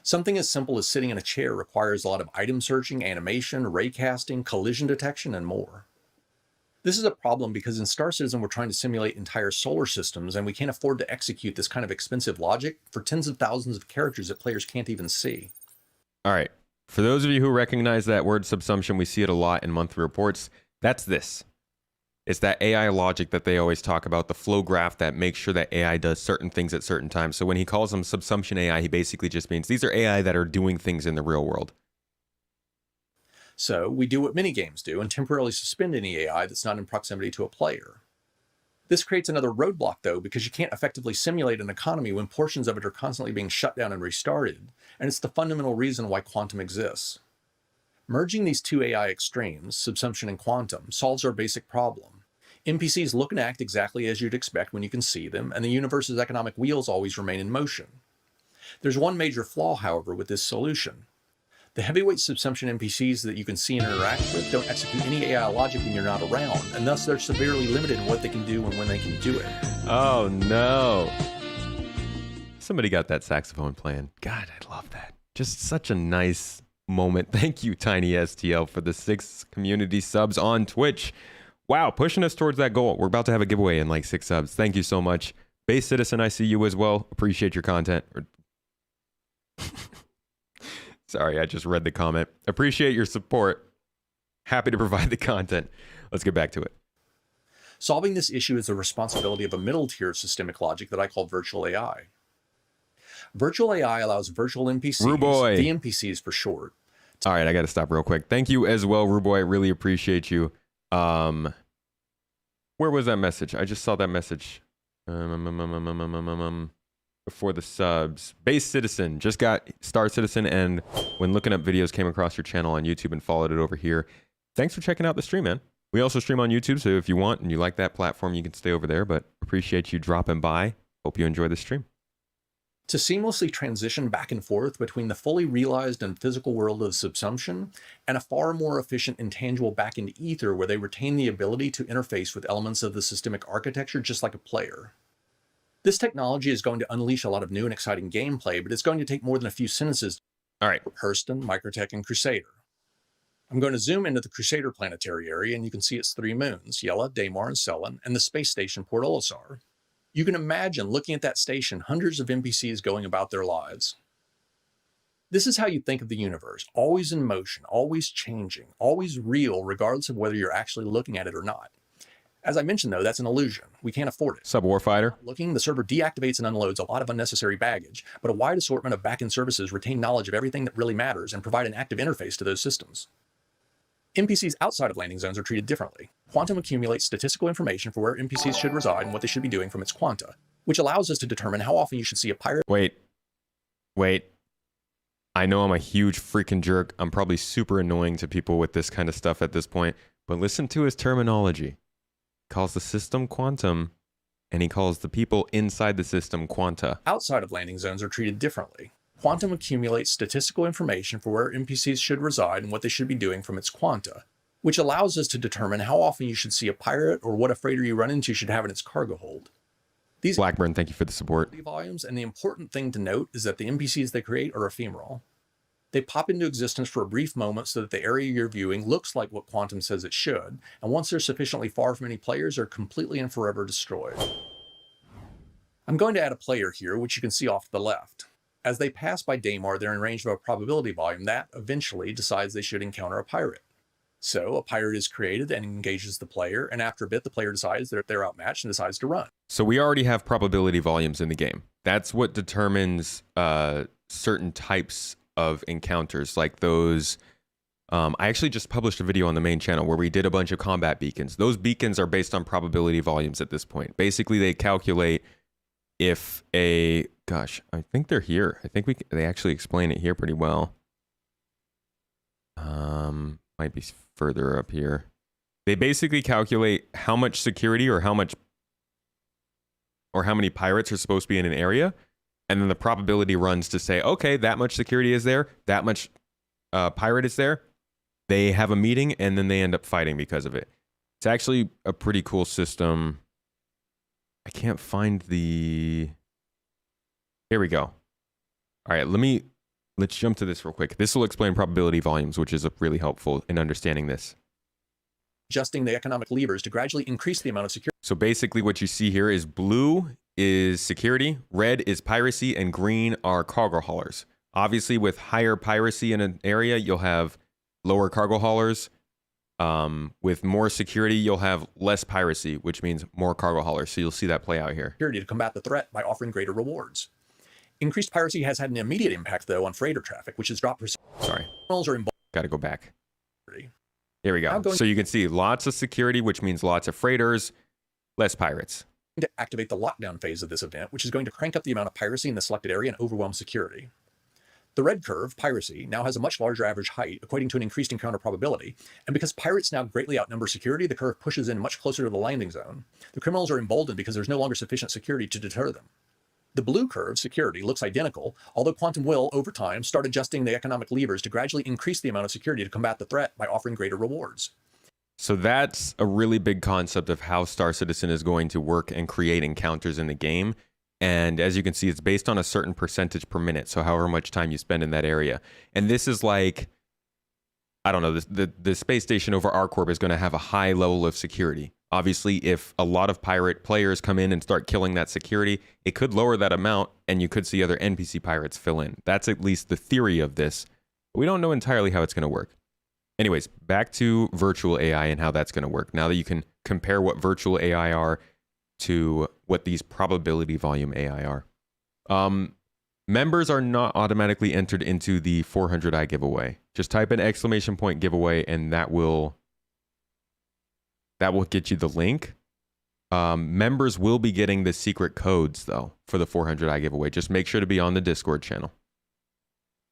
Something as simple as sitting in a chair requires a lot of item searching, animation, raycasting, collision detection, and more. This is a problem because in Star Citizen we're trying to simulate entire solar systems, and we can't afford to execute this kind of expensive logic for tens of thousands of characters that players can't even see. All right. For those of you who recognize that word subsumption, we see it a lot in monthly reports. That's this. It's that AI logic that they always talk about, the flow graph that makes sure that AI does certain things at certain times. So when he calls them subsumption AI, he basically just means these are AI that are doing things in the real world. So we do what many games do and temporarily suspend any AI that's not in proximity to a player. This creates another roadblock though, because you can't effectively simulate an economy when portions of it are constantly being shut down and restarted, and it's the fundamental reason why quantum exists. Merging these 2 AI extremes, subsumption and quantum, solves our basic problem. NPCs look and act exactly as you'd expect when you can see them, and the universe's economic wheels always remain in motion. There's one major flaw, however, with this solution. The heavyweight subsumption NPCs that you can see and interact with don't execute any AI logic when you're not around, and thus they're severely limited in what they can do and when they can do it. Oh, no. Somebody got that saxophone playing. God, I love that. Just such a nice moment. Thank you, TinySTL, for the 6 community subs on Twitch. Wow, pushing us towards that goal. We're about to have a giveaway in like 6 subs. Thank you so much. Base Citizen, I see you as well. Appreciate your content. Sorry, I just read the comment. Appreciate your support. Happy to provide the content. Let's get back to it. Solving this issue is the responsibility of a middle tier of systemic logic that I call virtual AI. Virtual AI allows virtual NPCs, Ruboy. the NPCs for short. All right, I got to stop real quick. Thank you as well, Ruboy. I really appreciate you. Where was that message? I just saw that message. Before the subs. Base Citizen just got Star Citizen, and when looking up videos came across your channel on YouTube and followed it over here. Thanks for checking out the stream, man. We also stream on YouTube, so if you want and you like that platform, you can stay over there, but appreciate you dropping by. Hope you enjoy the stream. To seamlessly transition back and forth between the fully realized and physical world of subsumption and a far more efficient intangible back-end ether where they retain the ability to interface with elements of the systemic architecture just like a player. This technology is going to unleash a lot of new and exciting gameplay, but it's going to take more than a few sentences. All right. Hurston, Microtech, and Crusader. I'm going to zoom into the Crusader planetary area, and you can see its 3 moons, Yela, Daymar, and Selen, and the space station Port Olisar. You can imagine looking at that station, hundreds of NPCs going about their lives. This is how you think of the universe, always in motion, always changing, always real, regardless of whether you're actually looking at it or not. As I mentioned, though, that's an illusion. We can't afford it. Sub Warfighter. Looking, the server deactivates and unloads a lot of unnecessary baggage, but a wide assortment of backend services retain knowledge of everything that really matters and provide an active interface to those systems. NPCs outside of landing zones are treated differently. Quantum accumulates statistical information for where NPCs should reside and what they should be doing from its quanta, which allows us to determine how often you should see a pirate. Wait. I know I'm a huge freaking jerk. I'm probably super annoying to people with this kind of stuff at this point, but listen to his terminology. He calls the system quantum, and he calls the people inside the system quanta. Outside of landing zones are treated differently. Quantum accumulates statistical information for where NPCs should reside and what they should be doing from its quanta, which allows us to determine how often you should see a pirate or what a freighter you run into should have in its cargo hold. These Blackburn, thank you for the support. volumes, and the important thing to note is that the NPCs they create are ephemeral. They pop into existence for a brief moment so that the area you're viewing looks like what Quantum says it should, and once they're sufficiently far from any players, they're completely and forever destroyed. I'm going to add a player here, which you can see off to the left. As they pass by Daymar, they're in range of a probability volume that eventually decides they should encounter a pirate. So a pirate is created and engages the player, and after a bit, the player decides that they're outmatched and decides to run. So we already have probability volumes in the game. That's what determines certain types of encounters, like those I actually just published a video on the main channel where we did a bunch of combat beacons. Those beacons are based on probability volumes at this point. Basically, they calculate if a... Gosh, I think they're here. I think they actually explain it here pretty well. Might be further up here. They basically calculate how much security or how many pirates are supposed to be in an area, and then the probability runs to say, okay, that much security is there, that much pirate is there. They have a meeting, and then they end up fighting because of it. It's actually a pretty cool system. I can't find the... Here we go. All right, let's jump to this real quick. This will explain probability volumes, which is really helpful in understanding this. Adjusting the economic levers to gradually increase the amount of security. So basically what you see here is blue is security, red is piracy, and green are cargo haulers. Obviously, with higher piracy in an area, you'll have lower cargo haulers. With more security, you'll have less piracy, which means more cargo haulers. So you'll see that play out here. Security to combat the threat by offering greater rewards. Increased piracy has had an immediate impact, though, on freighter traffic, which has dropped. Sorry. Are Got to go back. Here we go. So you can see lots of security, which means lots of freighters, less pirates. To activate the lockdown phase of this event, which is going to crank up the amount of piracy in the selected area and overwhelm security. The red curve, piracy, now has a much larger average height, equating to an increased encounter probability. And because pirates now greatly outnumber security, the curve pushes in much closer to the landing zone. The criminals are emboldened because there's no longer sufficient security to deter them. The blue curve, security, looks identical, although Quantum will, over time, start adjusting the economic levers to gradually increase the amount of security to combat the threat by offering greater rewards. So that's a really big concept of how Star Citizen is going to work and create encounters in the game. And as you can see, it's based on a certain percentage per minute, so however much time you spend in that area. And this is like, I don't know, the space station over ArcCorp is going to have a high level of security. Obviously, if a lot of pirate players come in and start killing that security, it could lower that amount, and you could see other NPC pirates fill in. That's at least the theory of this. But we don't know entirely how it's going to work. Anyways, back to virtual AI and how that's going to work. Now that you can compare what virtual AI are to what these probability volume AI are. Members are not automatically entered into the 400i giveaway. Just type in ! giveaway, and that will get you the link. Members will be getting the secret codes, though, for the 400i giveaway. Just make sure to be on the Discord channel.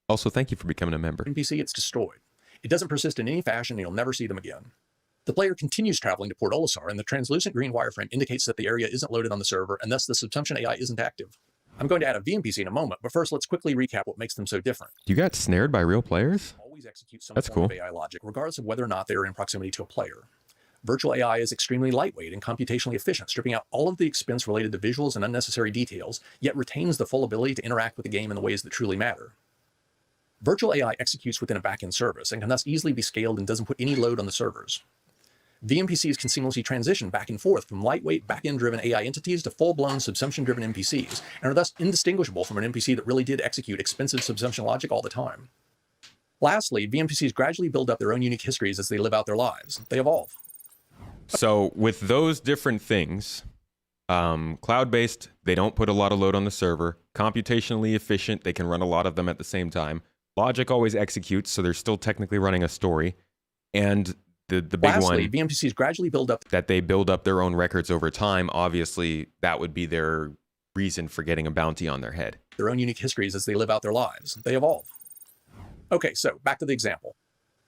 Also, thank you for becoming a member. NPC gets destroyed. It doesn't persist in any fashion, and you'll never see them again. The player continues traveling to Port Olisar, and the translucent green wireframe indicates that the area isn't loaded on the server, and thus the subsumption AI isn't active. I'm going to add a VNPC in a moment, but first let's quickly recap what makes them so different. You got snared by real players? Always execute some That's form cool. of AI logic, regardless of whether or not they are in proximity to a player. Virtual AI is extremely lightweight and computationally efficient, stripping out all of the expense related to visuals and unnecessary details, yet retains the full ability to interact with the game in the ways that truly matter. Virtual AI executes within a backend service and can thus easily be scaled and doesn't put any load on the servers. VNPCs can seamlessly transition back and forth from lightweight backend-driven AI entities to full-blown subsumption-driven NPCs, and are thus indistinguishable from an NPC that really did execute expensive subsumption logic all the time. Lastly, VNPCs gradually build up their own unique histories as they live out their lives. They evolve. So with those different things, cloud-based, they don't put a lot of load on the server. Computationally efficient, they can run a lot of them at the same time. Logic always executes, so they're still technically running a story. And the big Lastly, one, VNPCs gradually build up that they build up their own records over time. Obviously, that would be their reason for getting a bounty on their head. their own unique histories as they live out their lives. They evolve. Okay, so back to the example.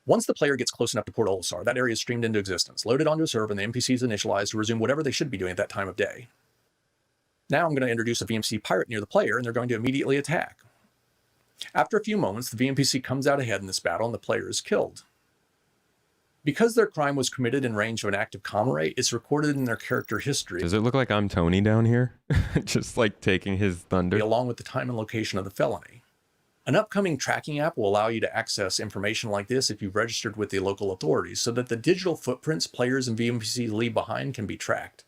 Once the player gets close enough to Port Olisar, that area is streamed into existence, loaded onto a server, and the NPCs initialized to resume whatever they should be doing at that time of day. Now I'm going to introduce a VMC pirate near the player, and they're going to immediately attack. After a few moments, the VMPC comes out ahead in this battle, and the player is killed. Because their crime was committed in range of an active comrade, it's recorded in their character history. Does it look like I'm Tony down here? Just like taking his thunder? Along with the time and location of the felony. An upcoming tracking app will allow you to access information like this if you've registered with the local authorities, so that the digital footprints players and VMPCs leave behind can be tracked.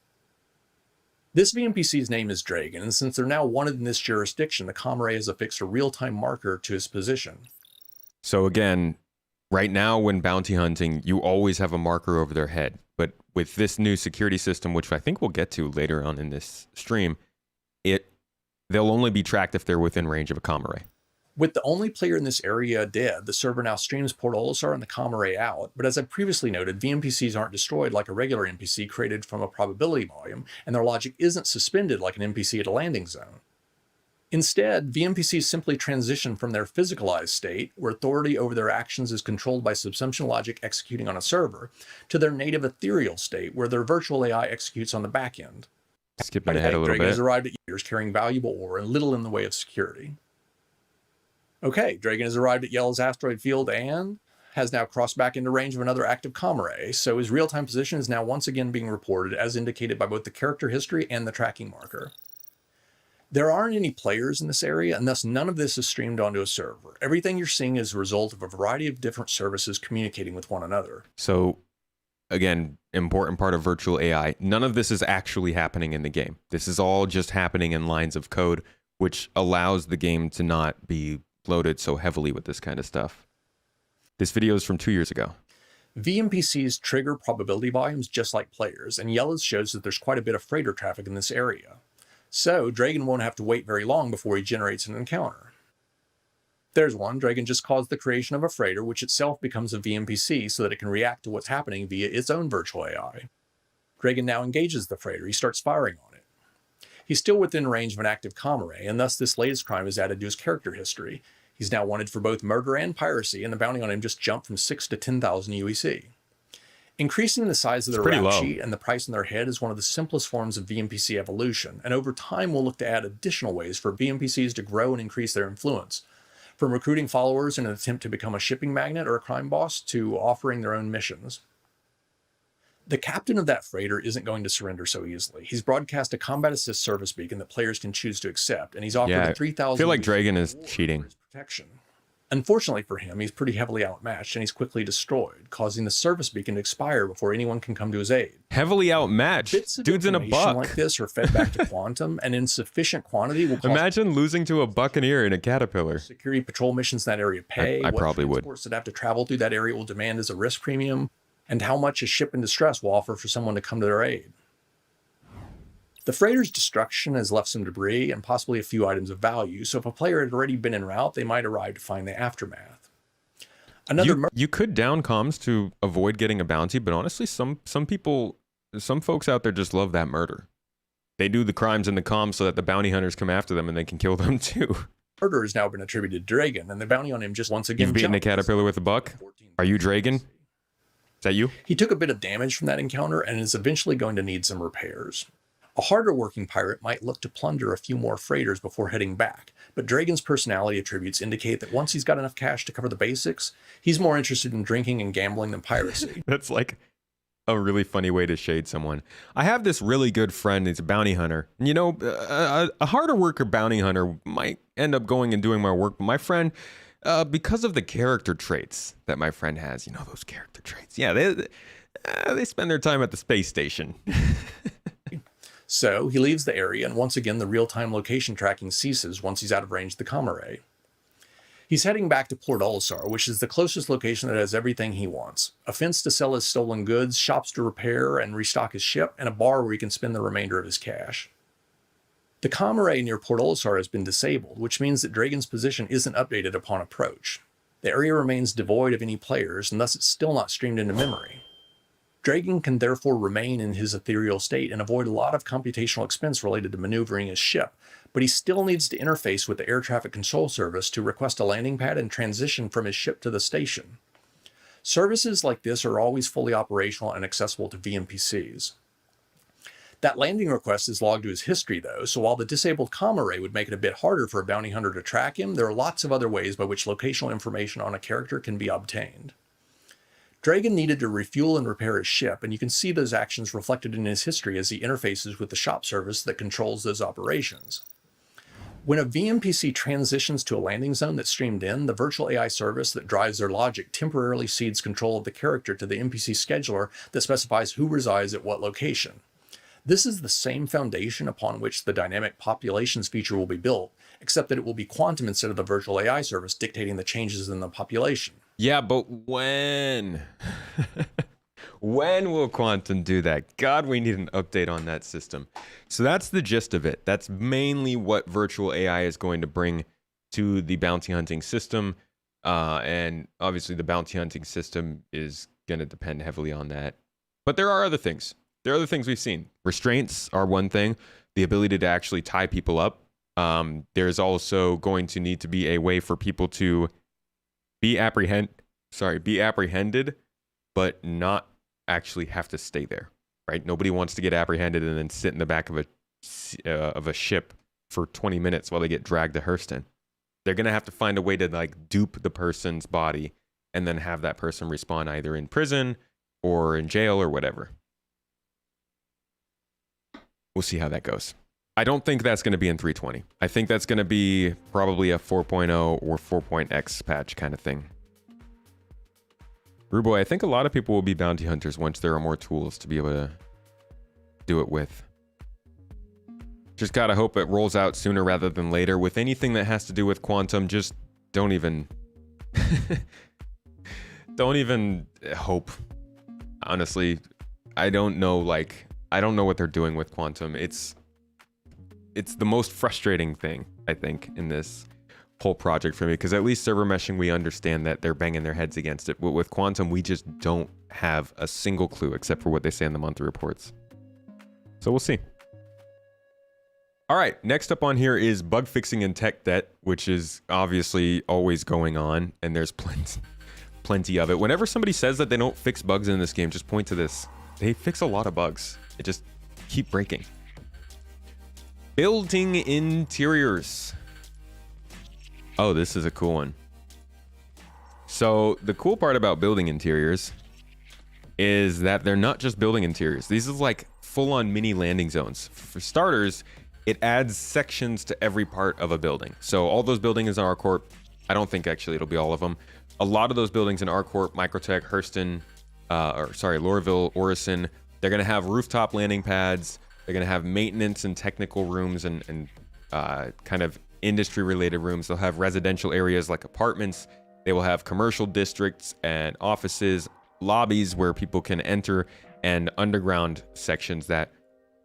This VMPC's name is Dragon, and since they're now wanted in this jurisdiction, the comrade has affixed a real-time marker to his position. So again, right now when bounty hunting, you always have a marker over their head. But with this new security system, which I think we'll get to later on in this stream, they'll only be tracked if they're within range of a comrade. With the only player in this area dead, the server now streams Port Olisar and the comm array out, but as I previously noted, VNPCs aren't destroyed like a regular NPC created from a probability volume, and their logic isn't suspended like an NPC at a landing zone. Instead, VNPCs simply transition from their physicalized state, where authority over their actions is controlled by subsumption logic executing on a server, to their native ethereal state, where their virtual AI executes on the back end. Skipping ahead a little Dragon bit. has arrived at years carrying valuable ore and little in the way of security. Okay, Dragon has arrived at Yellow's asteroid field and has now crossed back into range of another active comm array, so his real-time position is now once again being reported as indicated by both the character history and the tracking marker. There aren't any players in this area, and thus none of this is streamed onto a server. Everything you're seeing is a result of a variety of different services communicating with one another. So, again, important part of virtual AI. None of this is actually happening in the game. This is all just happening in lines of code, which allows the game to not be loaded so heavily with this kind of stuff. This video is from 2 years ago. VNPCs trigger probability volumes just like players, and Yellow's shows that there's quite a bit of freighter traffic in this area. So, Dragon won't have to wait very long before he generates an encounter. There's one. Dragon just caused the creation of a freighter, which itself becomes a VNPC so that it can react to what's happening via its own virtual AI. Dragon now engages the freighter. He starts firing on it. He's still within range of an active comm array, and thus this latest crime is added to his character history. He's now wanted for both murder and piracy, and the bounty on him just jumped from 6 to 10,000 UEC. Increasing the size of their rap sheet and the price on their head is one of the simplest forms of VNPC evolution, and over time we'll look to add additional ways for VNPCs to grow and increase their influence, from recruiting followers in an attempt to become a shipping magnate or a crime boss to offering their own missions. The captain of that freighter isn't going to surrender so easily. He's broadcast a combat assist service beacon that players can choose to accept, and he's offered a 3,000. I feel like Dragon is cheating. Protection. Unfortunately for him, he's pretty heavily outmatched, and he's quickly destroyed, causing the service beacon to expire before anyone can come to his aid. Heavily outmatched? Dude's in a buck. Like this are fed back to Quantum, and in sufficient quantity will imagine losing to a buccaneer in a caterpillar. Security patrol missions in that area pay. I probably would. Transports that have to travel through that area will demand as a risk premium, and how much a ship in distress will offer for someone to come to their aid. The freighter's destruction has left some debris and possibly a few items of value, so if a player had already been en route, they might arrive to find the aftermath. You could down comms to avoid getting a bounty, but honestly, some folks out there just love that murder. They do the crimes in the comms so that the bounty hunters come after them and they can kill them too. Murder has now been attributed to Dragon, and the bounty on him just once again You've beaten a caterpillar with a buck? Are you Dragon? Is that you? He took a bit of damage from that encounter and is eventually going to need some repairs. A harder working pirate might look to plunder a few more freighters before heading back, but Dragon's personality attributes indicate that once he's got enough cash to cover the basics, he's more interested in drinking and gambling than piracy. That's like a really funny way to shade someone. I have this really good friend, he's a bounty hunter. And you know, a harder worker bounty hunter might end up going and doing my work, but my friend, because of the character traits that my friend has, you know, those character traits. Yeah, they spend their time at the space station. So he leaves the area, and once again the real-time location tracking ceases once he's out of range of the comm array. He's heading back to Port Olisar, which is the closest location that has everything he wants. A fence to sell his stolen goods, shops to repair and restock his ship, and a bar where he can spend the remainder of his cash. The comm array near Port Olisar has been disabled, which means that Dragon's position isn't updated upon approach. The area remains devoid of any players, and thus it's still not streamed into memory. Dragon can therefore remain in his ethereal state and avoid a lot of computational expense related to maneuvering his ship, but he still needs to interface with the air traffic control service to request a landing pad and transition from his ship to the station. Services like this are always fully operational and accessible to VNPCs. That landing request is logged to his history though, so while the disabled comm array would make it a bit harder for a bounty hunter to track him, there are lots of other ways by which locational information on a character can be obtained. Dragon needed to refuel and repair his ship, and you can see those actions reflected in his history as he interfaces with the shop service that controls those operations. When a VNPC transitions to a landing zone that's streamed in, the virtual AI service that drives their logic temporarily cedes control of the character to the NPC scheduler that specifies who resides at what location. This is the same foundation upon which the dynamic populations feature will be built, except that it will be Quantum instead of the virtual AI service dictating the changes in the population. Yeah, but when? When will Quantum do that? God, we need an update on that system. So that's the gist of it. That's mainly what virtual AI is going to bring to the bounty hunting system. And obviously the bounty hunting system is going to depend heavily on that. But there are other things. There are other things we've seen. Restraints are one thing. The ability to actually tie people up. There's also going to need to be a way for people to be apprehended, but not actually have to stay there, right? Nobody wants to get apprehended and then sit in the back of a ship for 20 minutes while they get dragged to Hurston. They're going to have to find a way to like dupe the person's body and then have that person respawn either in prison or in jail or whatever. We'll see how that goes. I don't think that's going to be in 3.20. I think that's going to be probably a 4.0 or 4.x patch kind of thing. Ruboy, I think a lot of people will be bounty hunters once there are more tools to be able to do it with. Just gotta hope it rolls out sooner rather than later. With anything that has to do with quantum, just don't even... don't even hope. Honestly, I don't know, I don't know what they're doing with quantum. It's the most frustrating thing, I think, in this whole project for me, because at least server meshing, we understand that they're banging their heads against it. But with quantum, we just don't have a single clue except for what they say in the monthly reports. So we'll see. All right, next up on here is bug fixing and tech debt, which is obviously always going on, and there's plenty of it. Whenever somebody says that they don't fix bugs in this game, just point to this. They fix a lot of bugs. It just keep breaking. Building interiors. Oh, this is a cool one. So the cool part about building interiors is that they're not just building interiors. These is like full-on mini landing zones. For starters, it adds sections to every part of a building. So all those buildings in RCorp, I don't think actually it'll be all of them. A lot of those buildings in RCorp, Microtech, Hurston, Lorville, Orison, they're going to have rooftop landing pads. They're going to have maintenance and technical rooms and kind of industry-related rooms. They'll have residential areas like apartments. They will have commercial districts and offices, lobbies where people can enter, and underground sections that,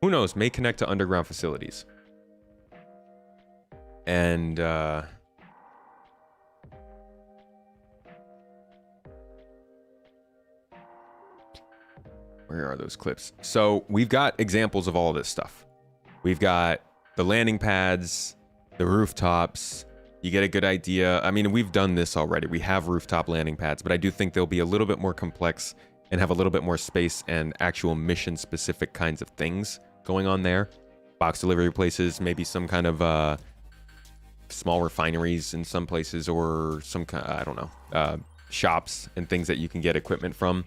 who knows, may connect to underground facilities. And where are those clips? So we've got examples of all of this stuff. We've got the landing pads, the rooftops. You get a good idea. I mean, we've done this already. We have rooftop landing pads, but I do think they'll be a little bit more complex and have a little bit more space and actual mission specific kinds of things going on there. Box delivery places, maybe some kind of small refineries in some places, or some kind, I don't know, shops and things that you can get equipment from.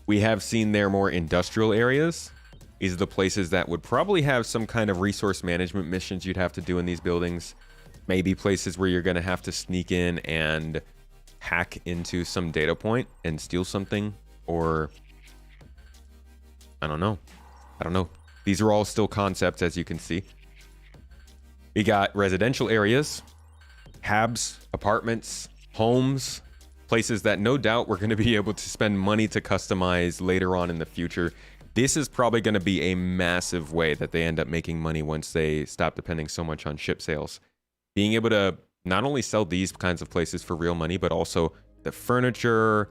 We have seen there more industrial areas. These are the places that would probably have some kind of resource management missions you'd have to do in these buildings. Maybe places where you're going to have to sneak in and hack into some data point and steal something, or I don't know. These are all still concepts, as you can see. We got residential areas, habs, apartments, homes, places that no doubt we're going to be able to spend money to customize later on in the future. This is probably going to be a massive way that they end up making money once they stop depending so much on ship sales. Being able to not only sell these kinds of places for real money, but also the furniture,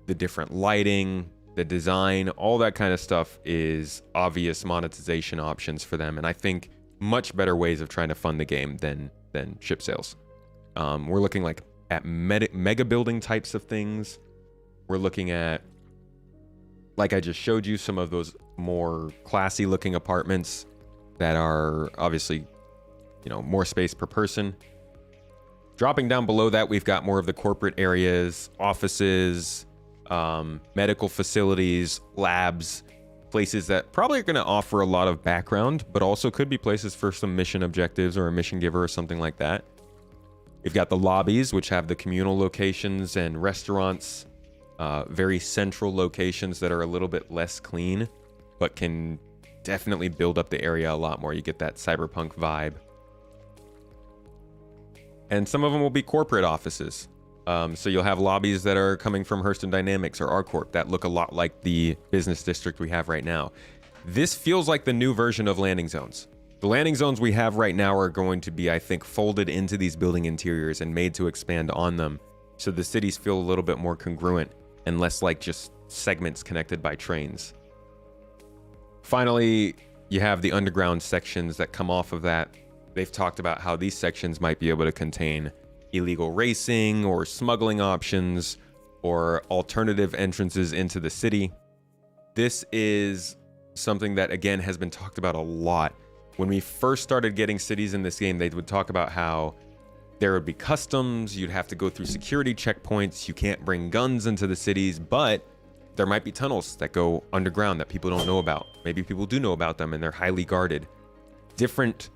the different lighting, the design, all that kind of stuff is obvious monetization options for them. And I think much better ways of trying to fund the game than ship sales. We're looking at mega building types of things. We're looking at, like I just showed you, some of those more classy looking apartments that are obviously, you know, more space per person. Dropping down below that, we've got more of the corporate areas, offices, medical facilities, labs, places that probably are going to offer a lot of background, but also could be places for some mission objectives or a mission giver or something like that. We've got the lobbies, which have the communal locations and restaurants, very central locations that are a little bit less clean, but can definitely build up the area a lot more. You get that cyberpunk vibe. And some of them will be corporate offices. So you'll have lobbies that are coming from Hurston Dynamics or RCorp that look a lot like the business district we have right now. This feels like the new version of landing zones. The landing zones we have right now are going to be, I think, folded into these building interiors and made to expand on them, so the cities feel a little bit more congruent and less like just segments connected by trains. Finally, you have the underground sections that come off of that. They've talked about how these sections might be able to contain illegal racing or smuggling options or alternative entrances into the city. This is something that, again, has been talked about a lot. When we first started getting cities in this game, they would talk about how there would be customs, you'd have to go through security checkpoints, you can't bring guns into the cities, but there might be tunnels that go underground that people don't know about. Maybe people do know about them and they're highly guarded. Different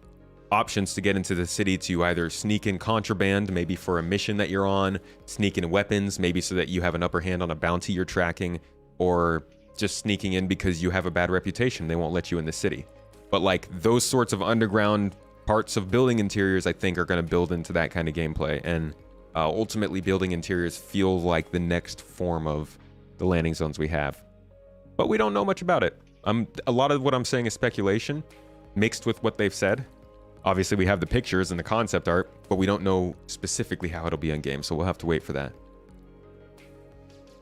options to get into the city to either sneak in contraband, maybe for a mission that you're on, sneak in weapons, maybe so that you have an upper hand on a bounty you're tracking, or just sneaking in because you have a bad reputation. They won't let you in the city. But like those sorts of underground parts of building interiors, I think, are going to build into that kind of gameplay. And ultimately, building interiors feel like the next form of the landing zones we have. But we don't know much about it. A lot of what I'm saying is speculation mixed with what they've said. Obviously, we have the pictures and the concept art, but we don't know specifically how it'll be in game, so we'll have to wait for that.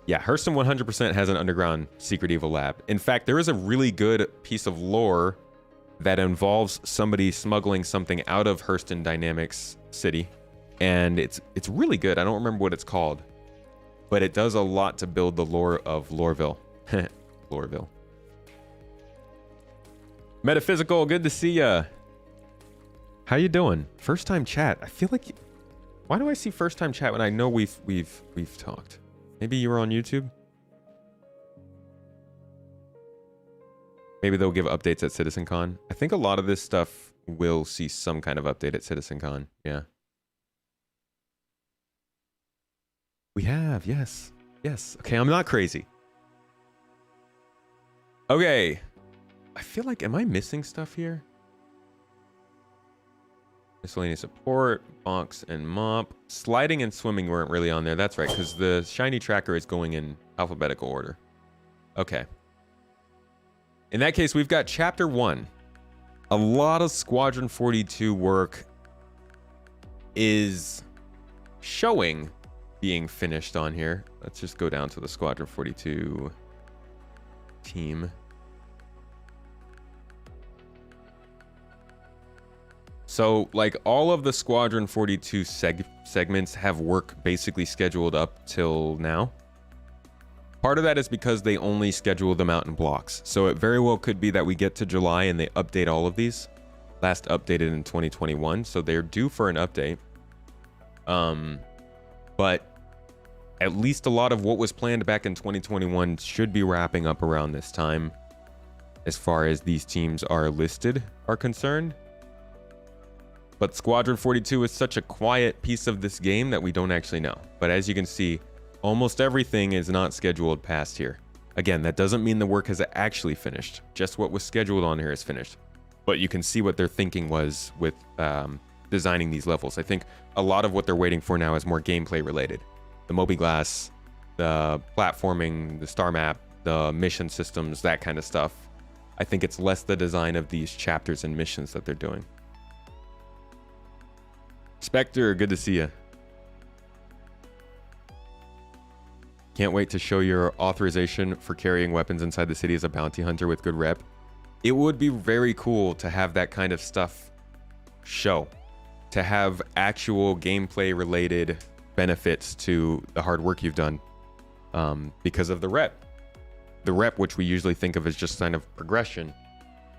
Yeah, Hurston 100% has an underground secret evil lab. In fact, there is a really good piece of lore that involves somebody smuggling something out of Hurston Dynamics City, and it's really good. I don't remember what it's called, but it does a lot to build the lore of Loreville. Loreville. Metaphysical, good to see ya. How you doing? First time chat. I feel like why do I see first time chat when I know we've talked? Maybe you were on YouTube? Maybe they'll give updates at CitizenCon. I think a lot of this stuff will see some kind of update at CitizenCon. Yeah. We have, yes. Yes. Okay, I'm not crazy. Okay. I feel like, am I missing stuff here? Miscellaneous support, box and mop. Sliding and swimming weren't really on there. That's right, because the shiny tracker is going in alphabetical order. Okay. In that case, we've got Chapter 1. A lot of Squadron 42 work is showing being finished on here. Let's just go down to the Squadron 42 team. So, like, all of the Squadron 42 segments have work basically scheduled up till now. Part of that is because they only schedule them out in blocks. So it very well could be that we get to July and they update all of these. Last updated in 2021, so they're due for an update. But at least a lot of what was planned back in 2021 should be wrapping up around this time, as far as these teams are listed are concerned. But Squadron 42 is such a quiet piece of this game that we don't actually know. But as you can see, almost everything is not scheduled past here. Again, that doesn't mean the work has actually finished. Just what was scheduled on here is finished. But you can see what their thinking was with designing these levels. I think a lot of what they're waiting for now is more gameplay related. The MobyGlass, the platforming, the star map, the mission systems, that kind of stuff. I think it's less the design of these chapters and missions that they're doing. Spectre, good to see you. Can't wait to show your authorization for carrying weapons inside the city as a bounty hunter with good rep. It would be very cool to have that kind of stuff show. To have actual gameplay related benefits to the hard work you've done. Because of the rep. The rep, which we usually think of as just kind of progression,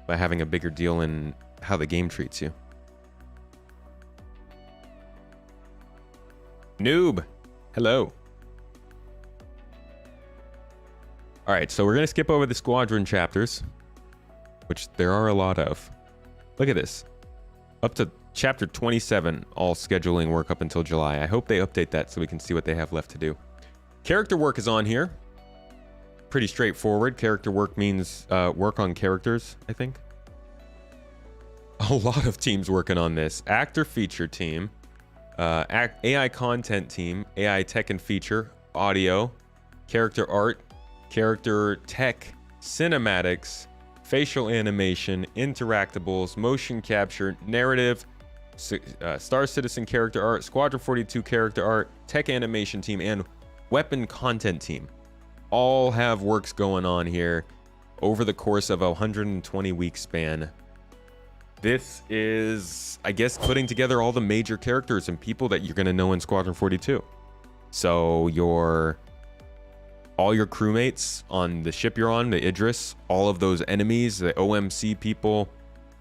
by having a bigger deal in how the game treats you. Noob, hello. All right, so we're going to skip over the Squadron chapters, which there are a lot of. Look at this. Up to chapter 27, all scheduling work up until July. I hope they update that so we can see what they have left to do. Character work is on here. Pretty straightforward. Character work means work on characters, I think. A lot of teams working on this. Actor feature team. AI content team, AI tech and feature, audio, character art, character tech, cinematics, facial animation, interactables, motion capture, narrative, Star Citizen character art, Squadron 42 character art, tech animation team, and weapon content team. All have works going on here over the course of a 120-week span. This is, I guess, putting together all the major characters and people that you're going to know in Squadron 42. So all your crewmates on the ship you're on, the Idris, all of those enemies, the OMC people,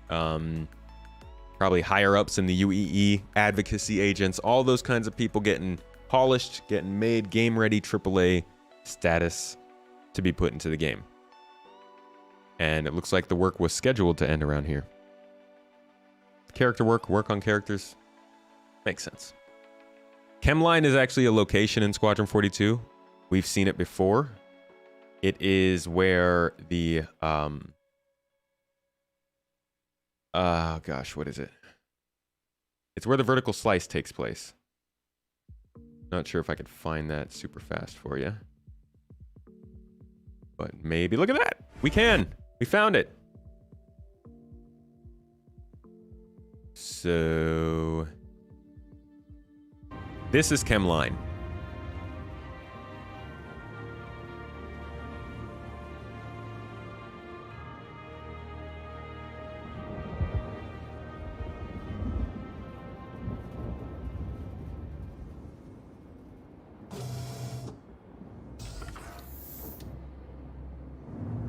probably higher ups in the UEE, advocacy agents, all those kinds of people getting polished, getting made game ready, AAA status to be put into the game. And it looks like the work was scheduled to end around here. Character work on characters. Makes sense. Chemline is actually a location in Squadron 42. We've seen it before. It is where the gosh, what is it? It's where the vertical slice takes place. Not sure if I could find that super fast for you. But maybe, look at that. We can. We found it. So this is Chemline.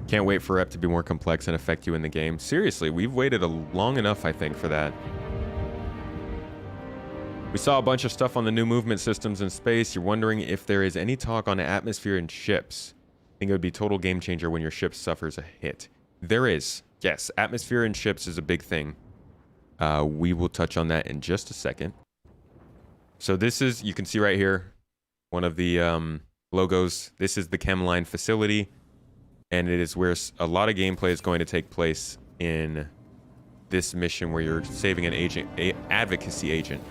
Can't wait for Rep to be more complex and affect you in the game. Seriously, we've waited long enough, I think, for that. We saw a bunch of stuff on the new movement systems in space. You're wondering if there is any talk on atmosphere and ships. I think it would be a total game changer when your ship suffers a hit. There is. Yes, atmosphere and ships is a big thing. We will touch on that in just a second. So this is, you can see right here, one of the logos. This is the Chemline facility. And it is where a lot of gameplay is going to take place in this mission where you're saving an agent, advocacy agent.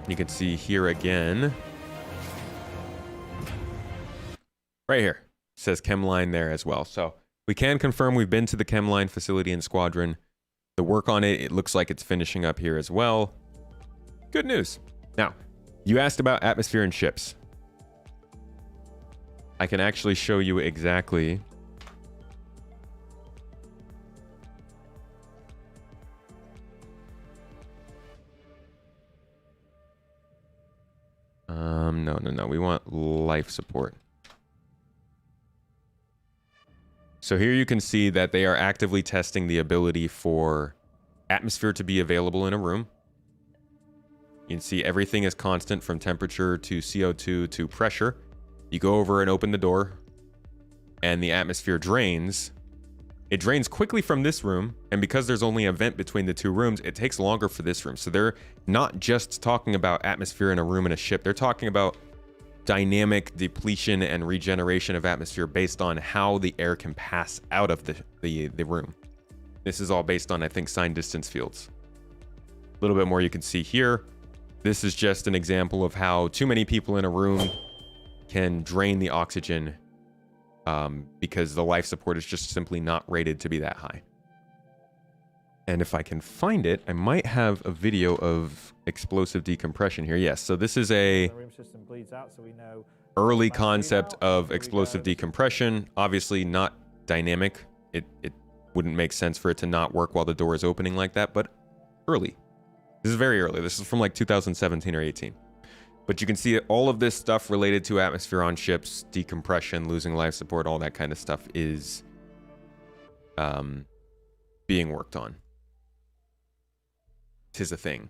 You can see here again. Right here. It says Chemline there as well. So we can confirm we've been to the Chemline facility in Squadron. The work on it, it looks like it's finishing up here as well. Good news. Now, you asked about atmosphere and ships. I can actually show you exactly. No. We want life support. So here you can see that they are actively testing the ability for atmosphere to be available in a room. You can see everything is constant from temperature to CO2 to pressure. You go over and open the door, and the atmosphere drains. It drains quickly from this room, and because there's only a vent between the two rooms, it takes longer for this room. So they're not just talking about atmosphere in a room in a ship. They're talking about dynamic depletion and regeneration of atmosphere based on how the air can pass out of the room. This is all based on, I think, signed distance fields. A little bit more you can see here. This is just an example of how too many people in a room can drain the oxygen because the life support is just simply not rated to be that high. And if I can find it, I might have a video of explosive decompression here. Yes, so this is a early concept of explosive decompression. Obviously not dynamic. It wouldn't make sense for it to not work while the door is opening like that, but early. This is very early. This is from like 2017 or 18. But you can see all of this stuff related to atmosphere on ships, decompression, losing life support, all that kind of stuff is being worked on. 'Tis a thing.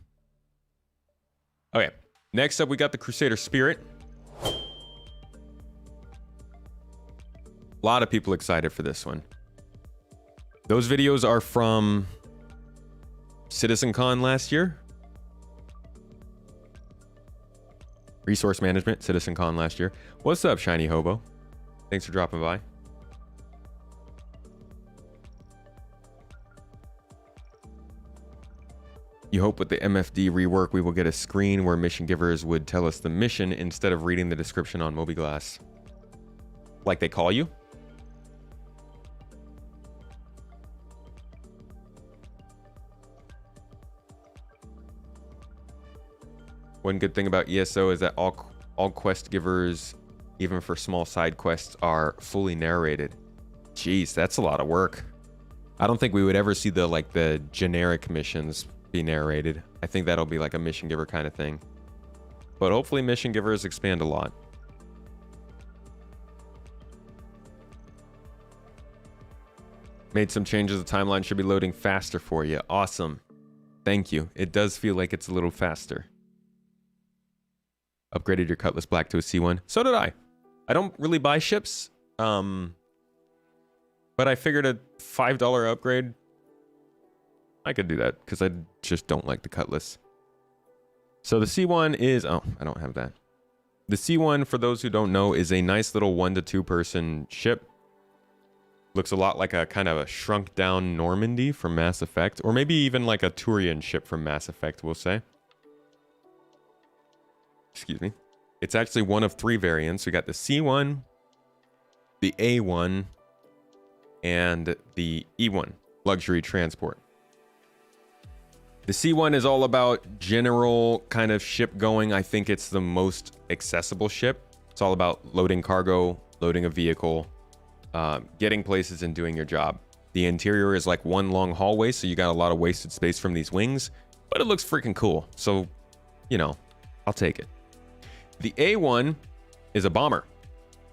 Okay, next up we got the Crusader Spirit. A lot of people excited for this one. Those videos are from CitizenCon last year. Resource Management, CitizenCon last year. What's up, Shiny Hobo? Thanks for dropping by. You hope with the MFD rework we will get a screen where mission givers would tell us the mission instead of reading the description on MobyGlass. Like they call you? One good thing about ESO is that all quest givers, even for small side quests, are fully narrated. Jeez, that's a lot of work. I don't think we would ever see the generic missions be narrated. I think that'll be like a mission giver kind of thing. But hopefully mission givers expand a lot. Made some changes. The timeline should be loading faster for you. Awesome. Thank you. It does feel like it's a little faster. Upgraded your Cutlass Black to a C1. So did I. I don't really buy ships. But I figured a $5 upgrade, I could do that because I just don't like the Cutlass. So the C1 is... Oh, I don't have that. The C1, for those who don't know, is a nice little 1 to 2 person ship. Looks a lot like a kind of a shrunk down Normandy from Mass Effect, or maybe even like a Turian ship from Mass Effect, we'll say. Excuse me. It's actually one of 3 variants. We got the C1, the A1, and the E1, luxury transport. The C1 is all about general kind of ship going. I think it's the most accessible ship. It's all about loading cargo, loading a vehicle, getting places and doing your job. The interior is like one long hallway, so you got a lot of wasted space from these wings, but it looks freaking cool. So, you know, I'll take it. The A1 is a bomber.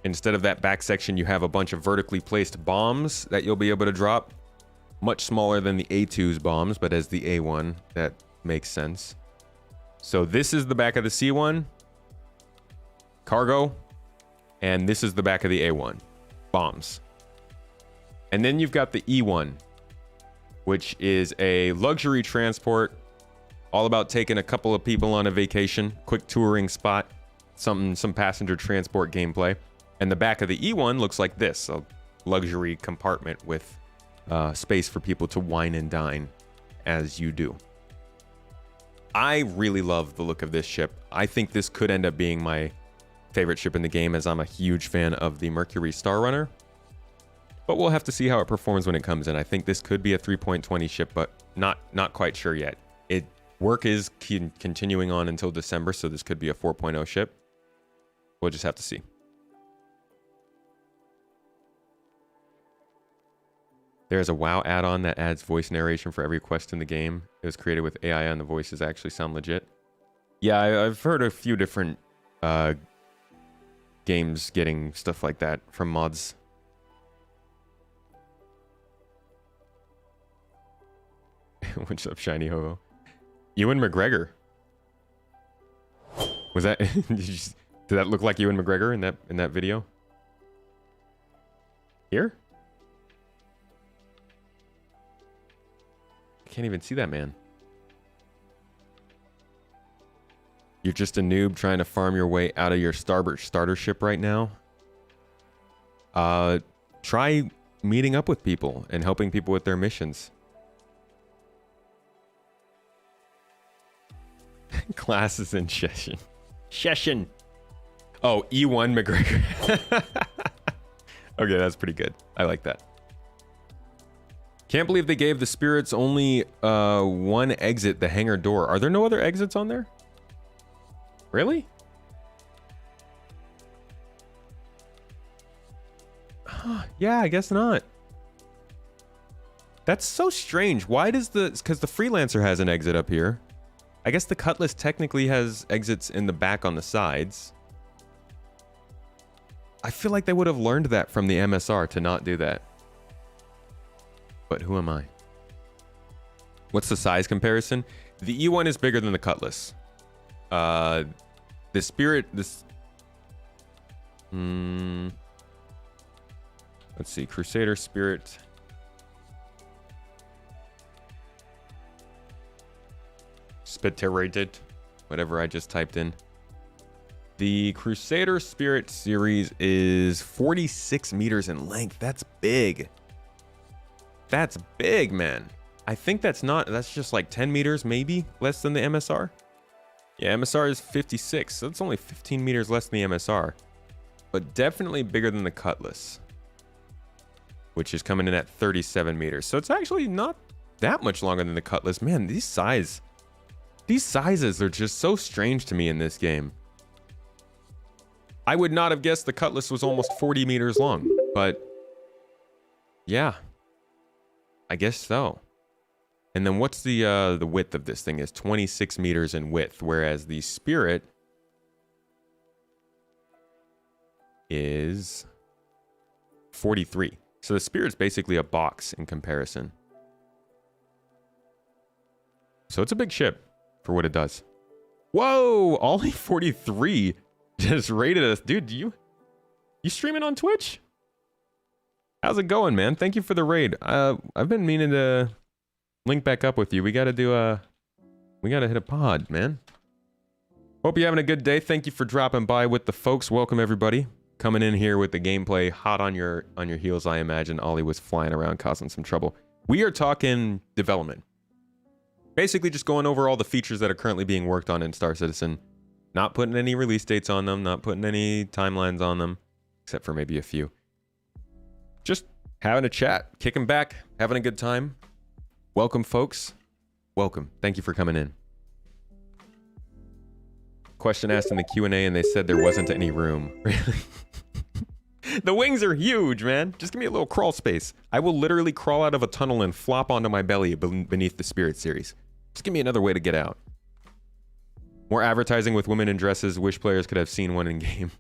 Instead of that back section, you have a bunch of vertically placed bombs that you'll be able to drop. Much smaller than the A2's bombs, but as the A1, that makes sense. So this is the back of the C1, cargo, and this is the back of the A1. Bombs. And then you've got the E1, which is a luxury transport, all about taking a couple of people on a vacation, quick touring spot, some passenger transport gameplay. And the back of the E1 looks like this, a luxury compartment with space for people to wine and dine as you do. I really love the look of this ship. I think this could end up being my favorite ship in the game, as I'm a huge fan of the Mercury Star Runner. But we'll have to see how it performs when it comes in. I think this could be a 3.20 ship, but not quite sure yet. Work is continuing on until December, so this could be a 4.0 ship. We'll just have to see. There's a WoW add-on that adds voice narration for every quest in the game. It was created with AI, and the voices actually sound legit. Yeah, I've heard a few different games getting stuff like that from mods. What's up, Shiny Ho? Ewan McGregor. Was that... did that look like Ewan McGregor in that video? Here? I can't even see that man. You're just a noob trying to farm your way out of your starter ship right now. Try meeting up with people and helping people with their missions. Classes in session. Session. Oh, E1 McGregor. Okay, that's pretty good. I like that. Can't believe they gave the spirits only one exit, the hangar door. Are there no other exits on there? Really? Yeah, I guess not. That's so strange. Why does because the Freelancer has an exit up here. I guess the Cutlass technically has exits in the back on the sides. I feel like they would have learned that from the MSR to not do that. But who am I? What's the size comparison? The E1 is bigger than the Cutlass. The Spirit, let's see, Crusader, Spirit. Spiterated, whatever I just typed in. The Crusader Spirit series is 46 meters in length. That's big. That's big, man. I think that's just like 10 meters, maybe less than the MSR. Yeah, MSR is 56, so it's only 15 meters less than the MSR. But definitely bigger than the Cutlass, which is coming in at 37 meters. So it's actually not that much longer than the Cutlass. Man, these These sizes are just so strange to me in this game. I would not have guessed the Cutlass was almost 40 meters long, but yeah, I guess so. And then what's the width of this thing is 26 meters in width, whereas the Spirit is 43. So the Spirit's basically a box in comparison. So it's a big ship for what it does. Whoa, Ollie 43 just rated us. Dude, you streaming on Twitch? How's it going, man? Thank you for the raid. I've been meaning to link back up with you. We gotta hit a pod, man. Hope you're having a good day. Thank you for dropping by with the folks. Welcome everybody. Coming in here with the gameplay hot on your heels, I imagine. Ollie was flying around causing some trouble. We are talking development. Basically just going over all the features that are currently being worked on in Star Citizen. Not putting any release dates on them, not putting any timelines on them, except for maybe a few. Just having a chat, kicking back, having a good time. Welcome, folks. Welcome. Thank you for coming in. Question asked in the Q&A and they said there wasn't any room. Really? The wings are huge, man. Just give me a little crawl space. I will literally crawl out of a tunnel and flop onto my belly beneath the Spirit series. Just give me another way to get out. More advertising with women in dresses. Wish players could have seen one in game.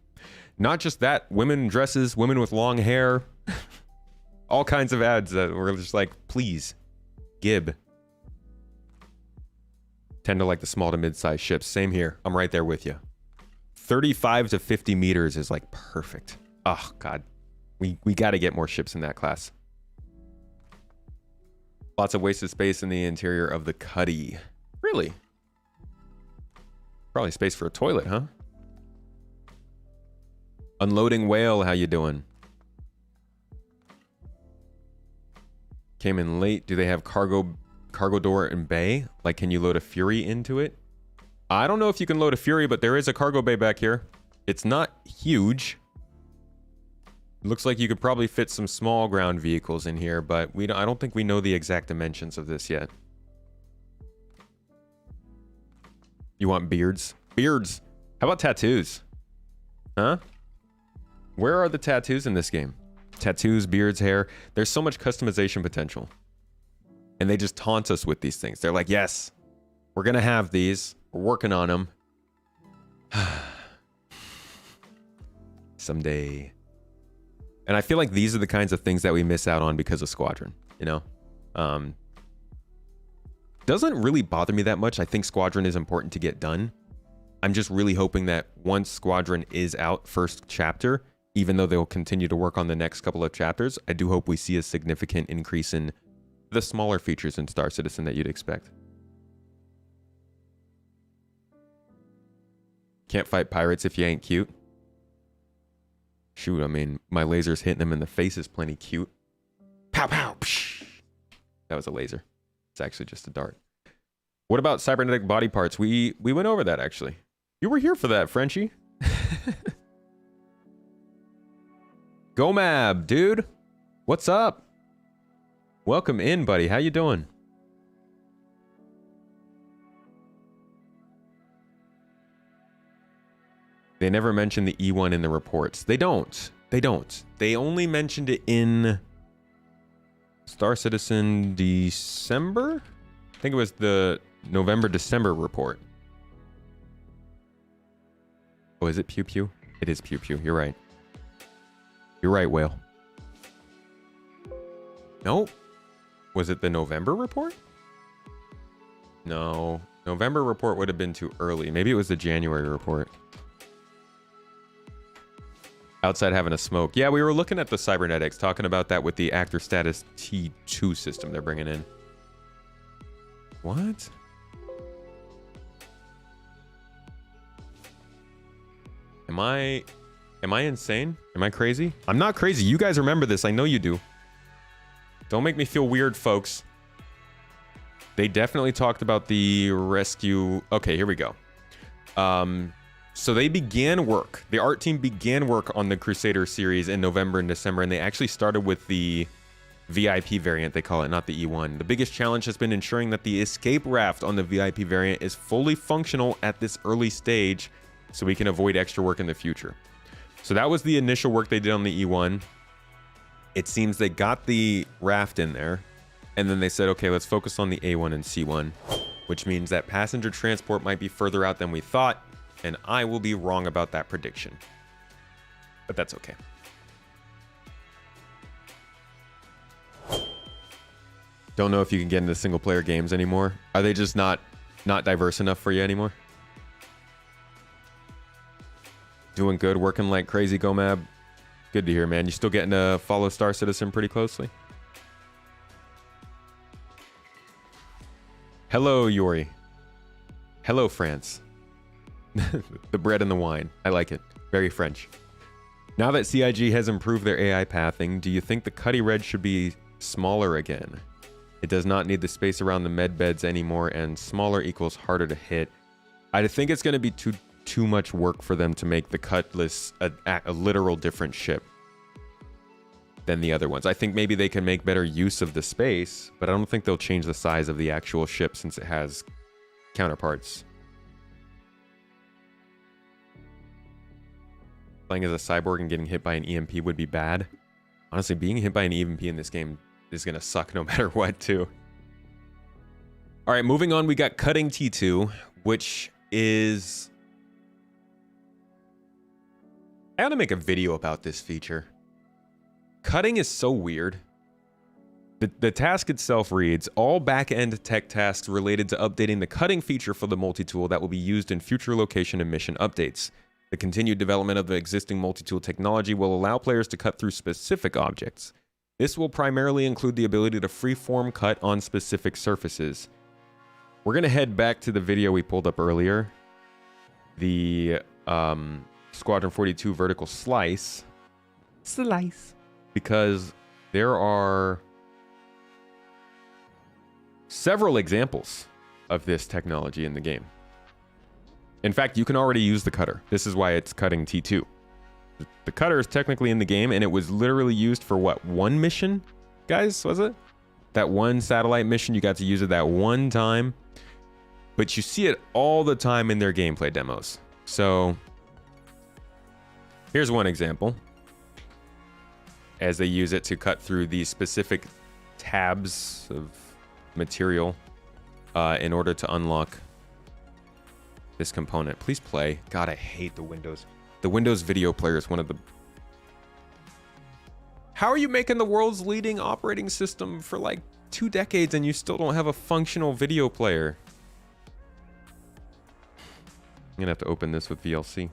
Not just that. Women in dresses, women with long hair. All kinds of ads that were just like, please, Gib. Tend to like the small to mid-sized ships. Same here. I'm right there with you. 35 to 50 meters is like perfect. Oh, God. We got to get more ships in that class. Lots of wasted space in the interior of the Cuddy. Really? Probably space for a toilet, huh? Unloading Whale, how you doing? Came in late. Do they have cargo door and bay? Like, can you load a Fury into it? I don't know if you can load a Fury, but there is a cargo bay back here. It's not huge. Looks like you could probably fit some small ground vehicles in here, but I don't think we know the exact dimensions of this yet. You want beards? Beards! How about tattoos? Huh? Where are the tattoos in this game? Tattoos, beards, hair. There's so much customization potential. And they just taunt us with these things. They're like, yes, we're gonna have these. We're working on them. Someday. And I feel like these are the kinds of things that we miss out on because of Squadron, you know? Doesn't really bother me that much. I think Squadron is important to get done. I'm just really hoping that once Squadron is out, first chapter, even though they'll continue to work on the next couple of chapters, I do hope we see a significant increase in the smaller features in Star Citizen that you'd expect. Can't fight pirates if you ain't cute. Shoot, I mean, my laser's hitting them in the face is plenty cute. Pow, pow, psh. That was a laser. It's actually just a dart. What about cybernetic body parts? We went over that, actually. You were here for that, Frenchie. Gomab, dude. What's up? Welcome in, buddy. How you doing? They never mentioned the E1 in the reports. They don't. They don't. They only mentioned it in Star Citizen December? I think it was the November-December report. Oh, is it Pew Pew? It is Pew Pew. You're right. You're right, Whale. Nope. Was it the November report? No. November report would have been too early. Maybe it was the January report. Outside having a smoke. Yeah, we were looking at the cybernetics, talking about that with the actor status T2 system they're bringing in. What? Am I insane? Am I crazy? I'm not crazy. You guys remember this. I know you do. Don't make me feel weird, folks. They definitely talked about the rescue. Okay, here we go. So they began work. The art team began work on the Crusader series in November and December, and they actually started with the VIP variant, they call it, not the E1. The biggest challenge has been ensuring that the escape raft on the VIP variant is fully functional at this early stage so we can avoid extra work in the future. So that was the initial work they did on the E1. It seems they got the raft in there, and then they said, okay, let's focus on the A1 and C1, which means that passenger transport might be further out than we thought, and I will be wrong about that prediction. But that's okay. Don't know if you can get into single player games anymore. Are they just not diverse enough for you anymore? Doing good, working like crazy, Gomab. Good to hear, man. You still getting to follow Star Citizen pretty closely? Hello, Yuri. Hello, France. The bread and the wine. I like it. Very French. Now that CIG has improved their AI pathing, do you think the Cuddy Red should be smaller again? It does not need the space around the med beds anymore, and smaller equals harder to hit. I think it's going to be too much work for them to make the Cutlass a literal different ship than the other ones. I think maybe they can make better use of the space, but I don't think they'll change the size of the actual ship since it has counterparts. Playing as a cyborg and getting hit by an EMP would be bad. Honestly, being hit by an EMP in this game is going to suck no matter what, too. All right, moving on, we got Cutting T2, which is... I ought to make a video about this feature. Cutting is so weird. The task itself reads, all back-end tech tasks related to updating the cutting feature for the multi-tool that will be used in future location and mission updates. The continued development of the existing multi-tool technology will allow players to cut through specific objects. This will primarily include the ability to freeform cut on specific surfaces. We're going to head back to the video we pulled up earlier. The Squadron 42 vertical slice. Because there are several examples of this technology in the game. In fact, you can already use the cutter. This is why it's Cutting T2. The cutter is technically in the game, and it was literally used for what, one mission, guys, was it? That one satellite mission, you got to use it that one time. But you see it all the time in their gameplay demos. So here's one example. As they use it to cut through these specific tabs of material in order to unlock this component. Please play. God, I hate the Windows. The Windows video player is one of the... How are you making the world's leading operating system for like 2 decades and you still don't have a functional video player? I'm gonna have to open this with VLC.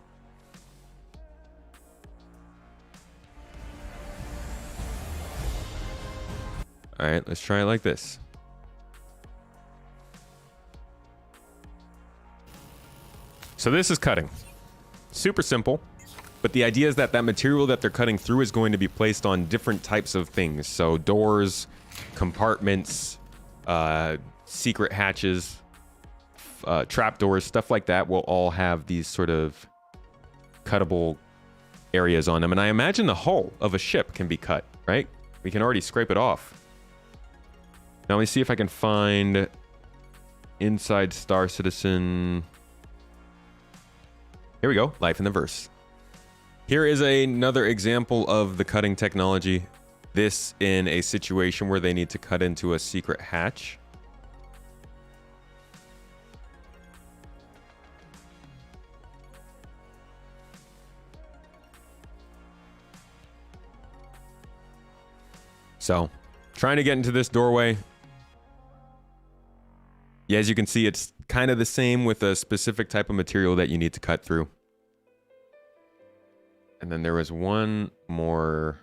All right, let's try it like this. So this is cutting. Super simple, but the idea is that that material that they're cutting through is going to be placed on different types of things. So doors, compartments, secret hatches, trapdoors, stuff like that will all have these sort of cuttable areas on them. And I imagine the hull of a ship can be cut, right? We can already scrape it off. Now let me see if I can find inside Star Citizen. Here we go, Life in the Verse. Here is another example of the cutting technology. This in a situation where they need to cut into a secret hatch. So, trying to get into this doorway. Yeah, as you can see, it's kind of the same with a specific type of material that you need to cut through. And then there was one more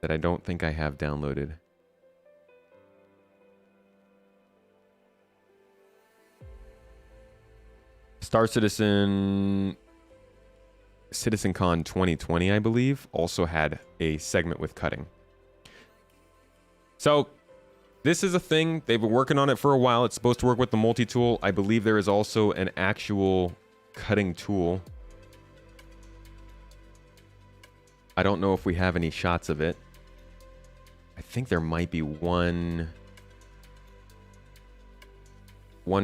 that I don't think I have downloaded. Star Citizen... CitizenCon 2020, I believe, also had a segment with cutting. So... this is a thing. They've been working on it for a while. It's supposed to work with the multi-tool. I believe there is also an actual cutting tool. I don't know if we have any shots of it. I think there might be one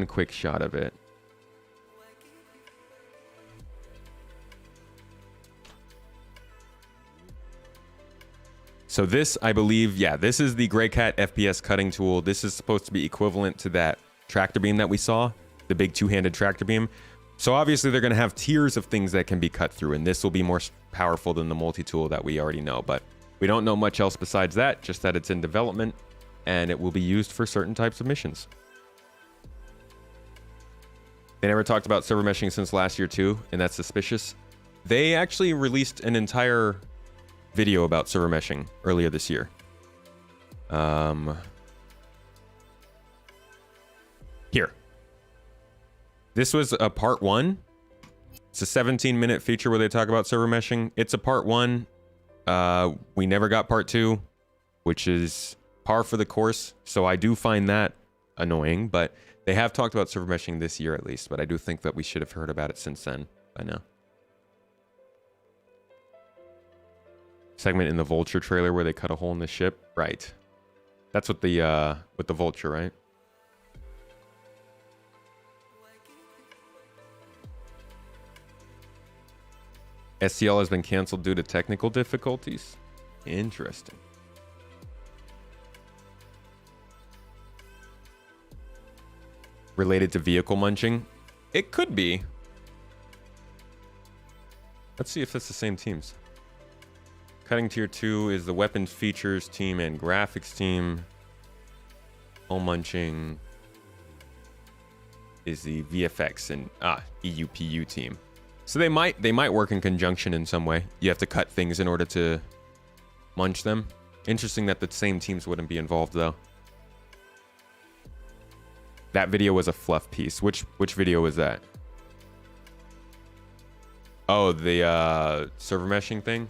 quick shot of it. So this, I believe, yeah, this is the Grey Cat FPS cutting tool. This is supposed to be equivalent to that tractor beam that we saw, the big two-handed tractor beam. So obviously they're going to have tiers of things that can be cut through, and this will be more powerful than the multi-tool that we already know. But we don't know much else besides that, just that it's in development, and it will be used for certain types of missions. They never talked about server meshing since last year too, and that's suspicious. They actually released an entire video about server meshing earlier this year. Here. This was a part 1. It's a 17-minute feature where they talk about server meshing. It's a part 1. We never got part 2, which is par for the course. So I do find that annoying, but they have talked about server meshing this year at least, but I do think that we should have heard about it since then by now. Segment in the Vulture trailer where they cut a hole in the ship. Right. That's with the Vulture, right? SCL has been canceled due to technical difficulties. Interesting. Related to vehicle munching? It could be. Let's see if it's the same teams. Cutting tier 2 is the weapons features team and graphics team. Hole munching is the VFX and EUPU team. So they might work in conjunction in some way. You have to cut things in order to munch them. Interesting that the same teams wouldn't be involved though. That video was a fluff piece. Which video was that? Oh, the server meshing thing.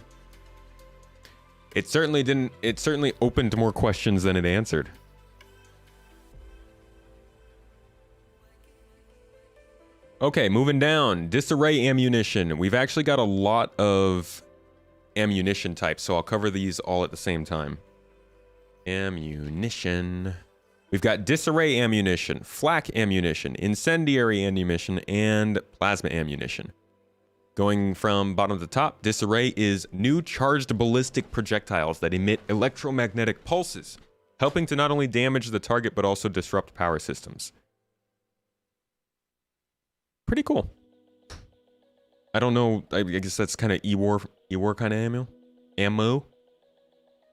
It certainly opened more questions than it answered. Okay, moving down. Disarray ammunition. We've actually got a lot of ammunition types, so I'll cover these all at the same time. Ammunition. We've got disarray ammunition, flak ammunition, incendiary ammunition, and plasma ammunition. Going from bottom to top, disarray is new charged ballistic projectiles that emit electromagnetic pulses, helping to not only damage the target but also disrupt power systems. Pretty cool. I don't know, I guess that's kind of E-War kind of ammo.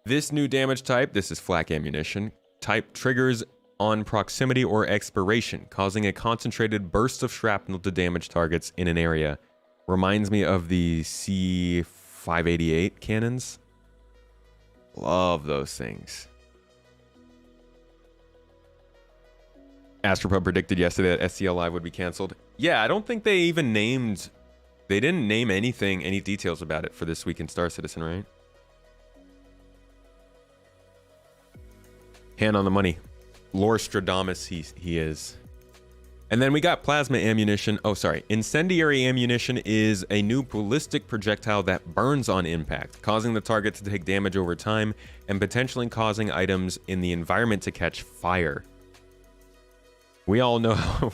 This new damage type, this is flak ammunition, type triggers on proximity or expiration, causing a concentrated burst of shrapnel to damage targets in an area. Reminds me of the C588 cannons. Love those things. Astropub predicted yesterday that SCL Live would be canceled. Yeah, I don't think they even named... They didn't name anything, any details about it for this week in Star Citizen, right? Hand on the money. Lord Stradamus, he is. And then we got plasma ammunition. Oh, sorry. Incendiary ammunition is a new ballistic projectile that burns on impact, causing the target to take damage over time and potentially causing items in the environment to catch fire. We all know how...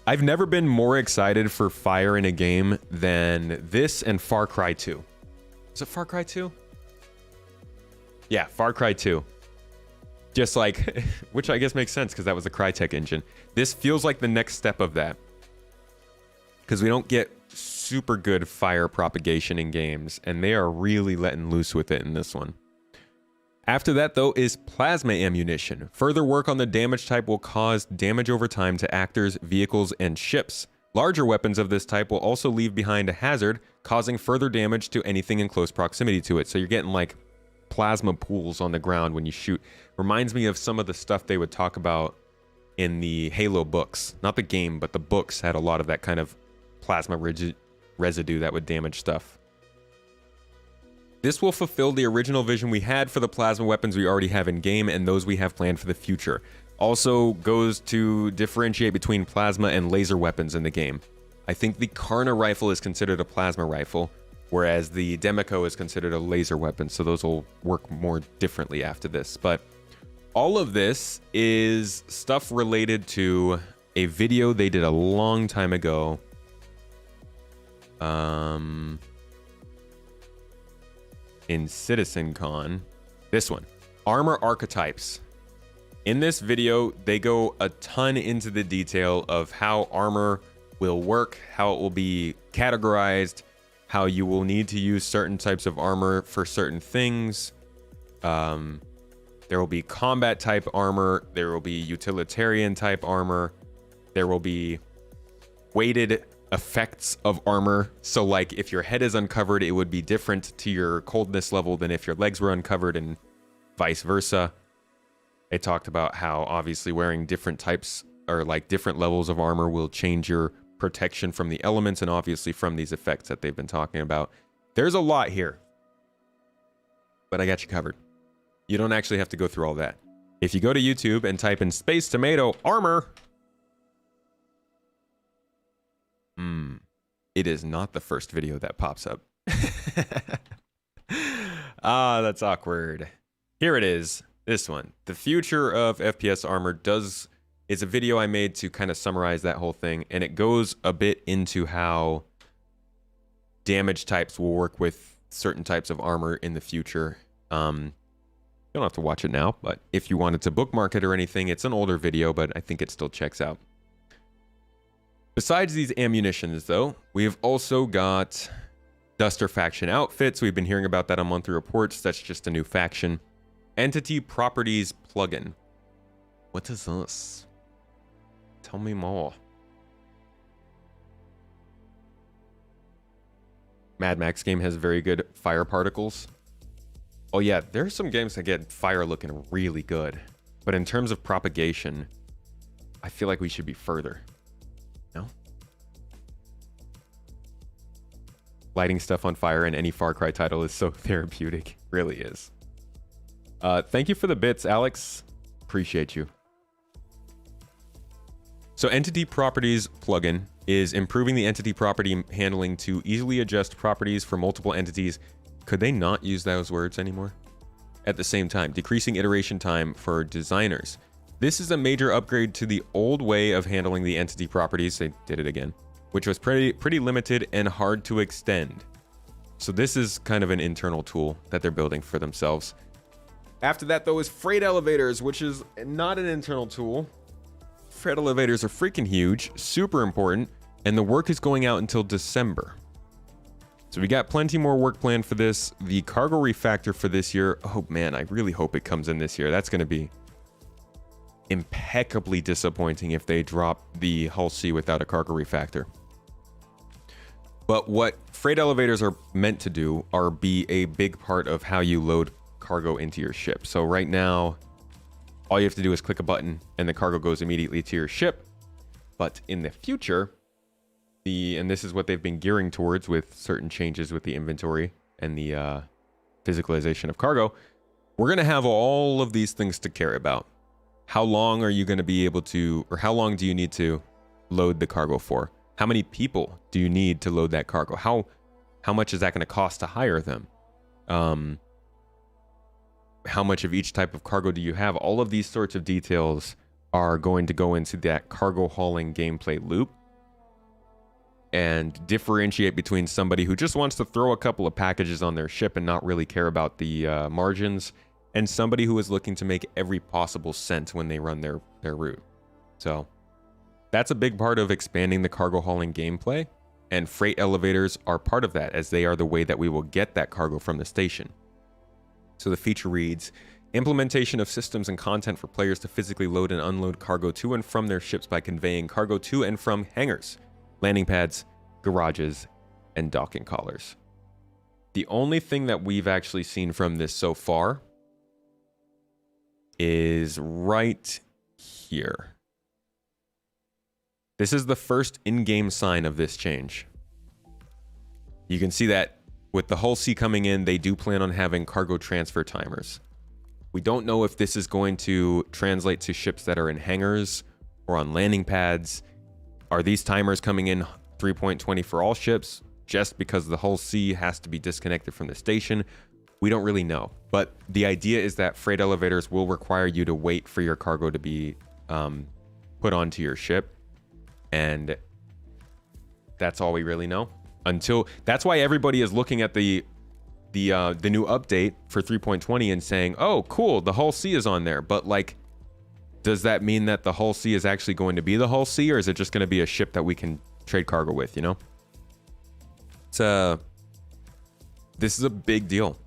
I've never been more excited for fire in a game than this and Far Cry 2. Is it Far Cry 2? Yeah, Far Cry 2. Just like, which I guess makes sense because that was the Crytek engine. This feels like the next step of that. Because we don't get super good fire propagation in games, and they are really letting loose with it in this one. After that, though, is plasma ammunition. Further work on the damage type will cause damage over time to actors, vehicles, and ships. Larger weapons of this type will also leave behind a hazard, causing further damage to anything in close proximity to it. So you're getting like plasma pools on the ground when you shoot. Reminds me of some of the stuff they would talk about in the Halo books. Not the game, but the books had a lot of that kind of plasma residue that would damage stuff. This will fulfill the original vision we had for the plasma weapons we already have in game and those we have planned for the future. Also goes to differentiate between plasma and laser weapons in the game. I think the Karna rifle is considered a plasma rifle. whereas the Demico is considered a laser weapon, so those will work more differently after this. But all of this is stuff related to a video they did a long time ago. In CitizenCon. This one. Armor archetypes. In this video, they go a ton into the detail of how armor will work, how it will be categorized, how you will need to use certain types of armor for certain things. There will be combat type armor. There will be utilitarian type armor. There will be weighted effects of armor. So like if your head is uncovered, it would be different to your coldness level than if your legs were uncovered, and vice versa. They talked about how obviously wearing different types or like different levels of armor will change your protection from the elements and obviously from these effects that they've been talking about. There's a lot here, but I got you covered. You don't actually have to go through all that. If you go to YouTube and type in Space Tomato armor, it is not the first video that pops up. Ah, that's awkward. Here it is. This one. The future of FPS armor is a video I made to kind of summarize that whole thing, and it goes a bit into how damage types will work with certain types of armor in the future. You don't have to watch it now, but if you wanted to bookmark it or anything, it's an older video, but I think it still checks out. Besides these ammunitions, though, we've also got Duster faction outfits. We've been hearing about that on monthly reports. That's just a new faction. Entity properties plugin. What is this? Tell me more. Mad Max game has very good fire particles. Oh yeah, there's some games that get fire looking really good. But in terms of propagation, I feel like we should be further. No? Lighting stuff on fire in any Far Cry title is so therapeutic. Really is. Thank you for the bits, Alex. Appreciate you. So Entity Properties plugin is improving the entity property handling to easily adjust properties for multiple entities. Could they not use those words anymore? At the same time, decreasing iteration time for designers. This is a major upgrade to the old way of handling the entity properties. They did it again, which was pretty limited and hard to extend. So this is kind of an internal tool that they're building for themselves. After that, though, is freight elevators, which is not an internal tool. Freight elevators are freaking huge, super important, and the work is going out until December. So we got plenty more work planned for this. The cargo refactor for this year, oh man, I really hope it comes in this year. That's going to be impeccably disappointing if they drop the Hull C without a cargo refactor. But what freight elevators are meant to do are be a big part of how you load cargo into your ship. So right now, all you have to do is click a button and the cargo goes immediately to your ship. But in the future, and this is what they've been gearing towards with certain changes with the inventory and the physicalization of cargo, we're going to have all of these things to care about. How long are you going to be able to, or how long do you need to load the cargo for? How many people do you need to load that cargo? How much is that going to cost to hire them? How much of each type of cargo do you have? All of these sorts of details are going to go into that cargo hauling gameplay loop and differentiate between somebody who just wants to throw a couple of packages on their ship and not really care about the margins, and somebody who is looking to make every possible cent when they run their route. So that's a big part of expanding the cargo hauling gameplay, and freight elevators are part of that, as they are the way that we will get that cargo from the station. So the feature reads, implementation of systems and content for players to physically load and unload cargo to and from their ships by conveying cargo to and from hangars, landing pads, garages, and docking collars. The only thing that we've actually seen from this so far is right here. This is the first in-game sign of this change. You can see that with the Hull C coming in, they do plan on having cargo transfer timers. We don't know if this is going to translate to ships that are in hangars or on landing pads. Are these timers coming in 3.20 for all ships? just because the hull C has to be disconnected from the station. We don't really know. But the idea is that freight elevators will require you to wait for your cargo to be put onto your ship. And that's all we really know. That's why everybody is looking at the new update for 3.20 and saying, oh, cool, the hull C is on there. But like, does that mean that the hull C is actually going to be the hull C, or is it just going to be a ship that we can trade cargo with, you know? This is a big deal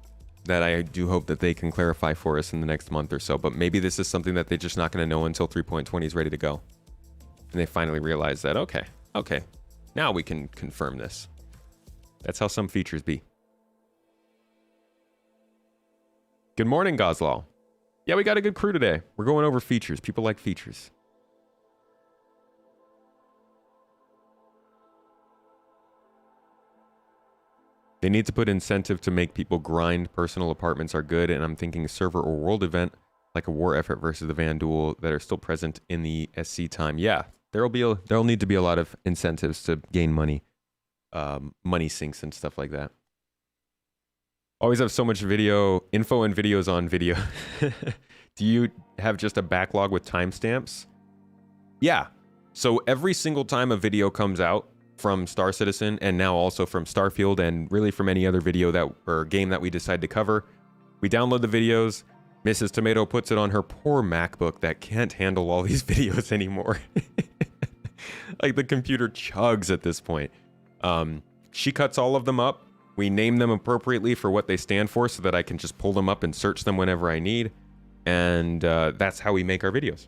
that I do hope that they can clarify for us in the next month or so. But maybe this is something that they're just not going to know until 3.20 is ready to go. And they finally realize that, okay, now we can confirm this. That's how some features be. Good morning, Goslau. Yeah, we got a good crew today. We're going over features. People like features. They need to put incentive to make people grind. Personal apartments are good, and I'm thinking server or world event, like a war effort versus the Van Duel, that are still present in the SC time. Yeah, there'll need to be a lot of incentives to gain money, money sinks and stuff like that. Always have so much video info and videos on video. Do you have just a backlog with timestamps? Yeah. So every single time a video comes out from Star Citizen, and now also from Starfield, and really from any other video or game that we decide to cover, we download the videos. Mrs. Tomato puts it on her poor MacBook that can't handle all these videos anymore. Like, the computer chugs at this point. She cuts all of them up. We name them appropriately for what they stand for so that I can just pull them up and search them whenever I need. And that's how we make our videos.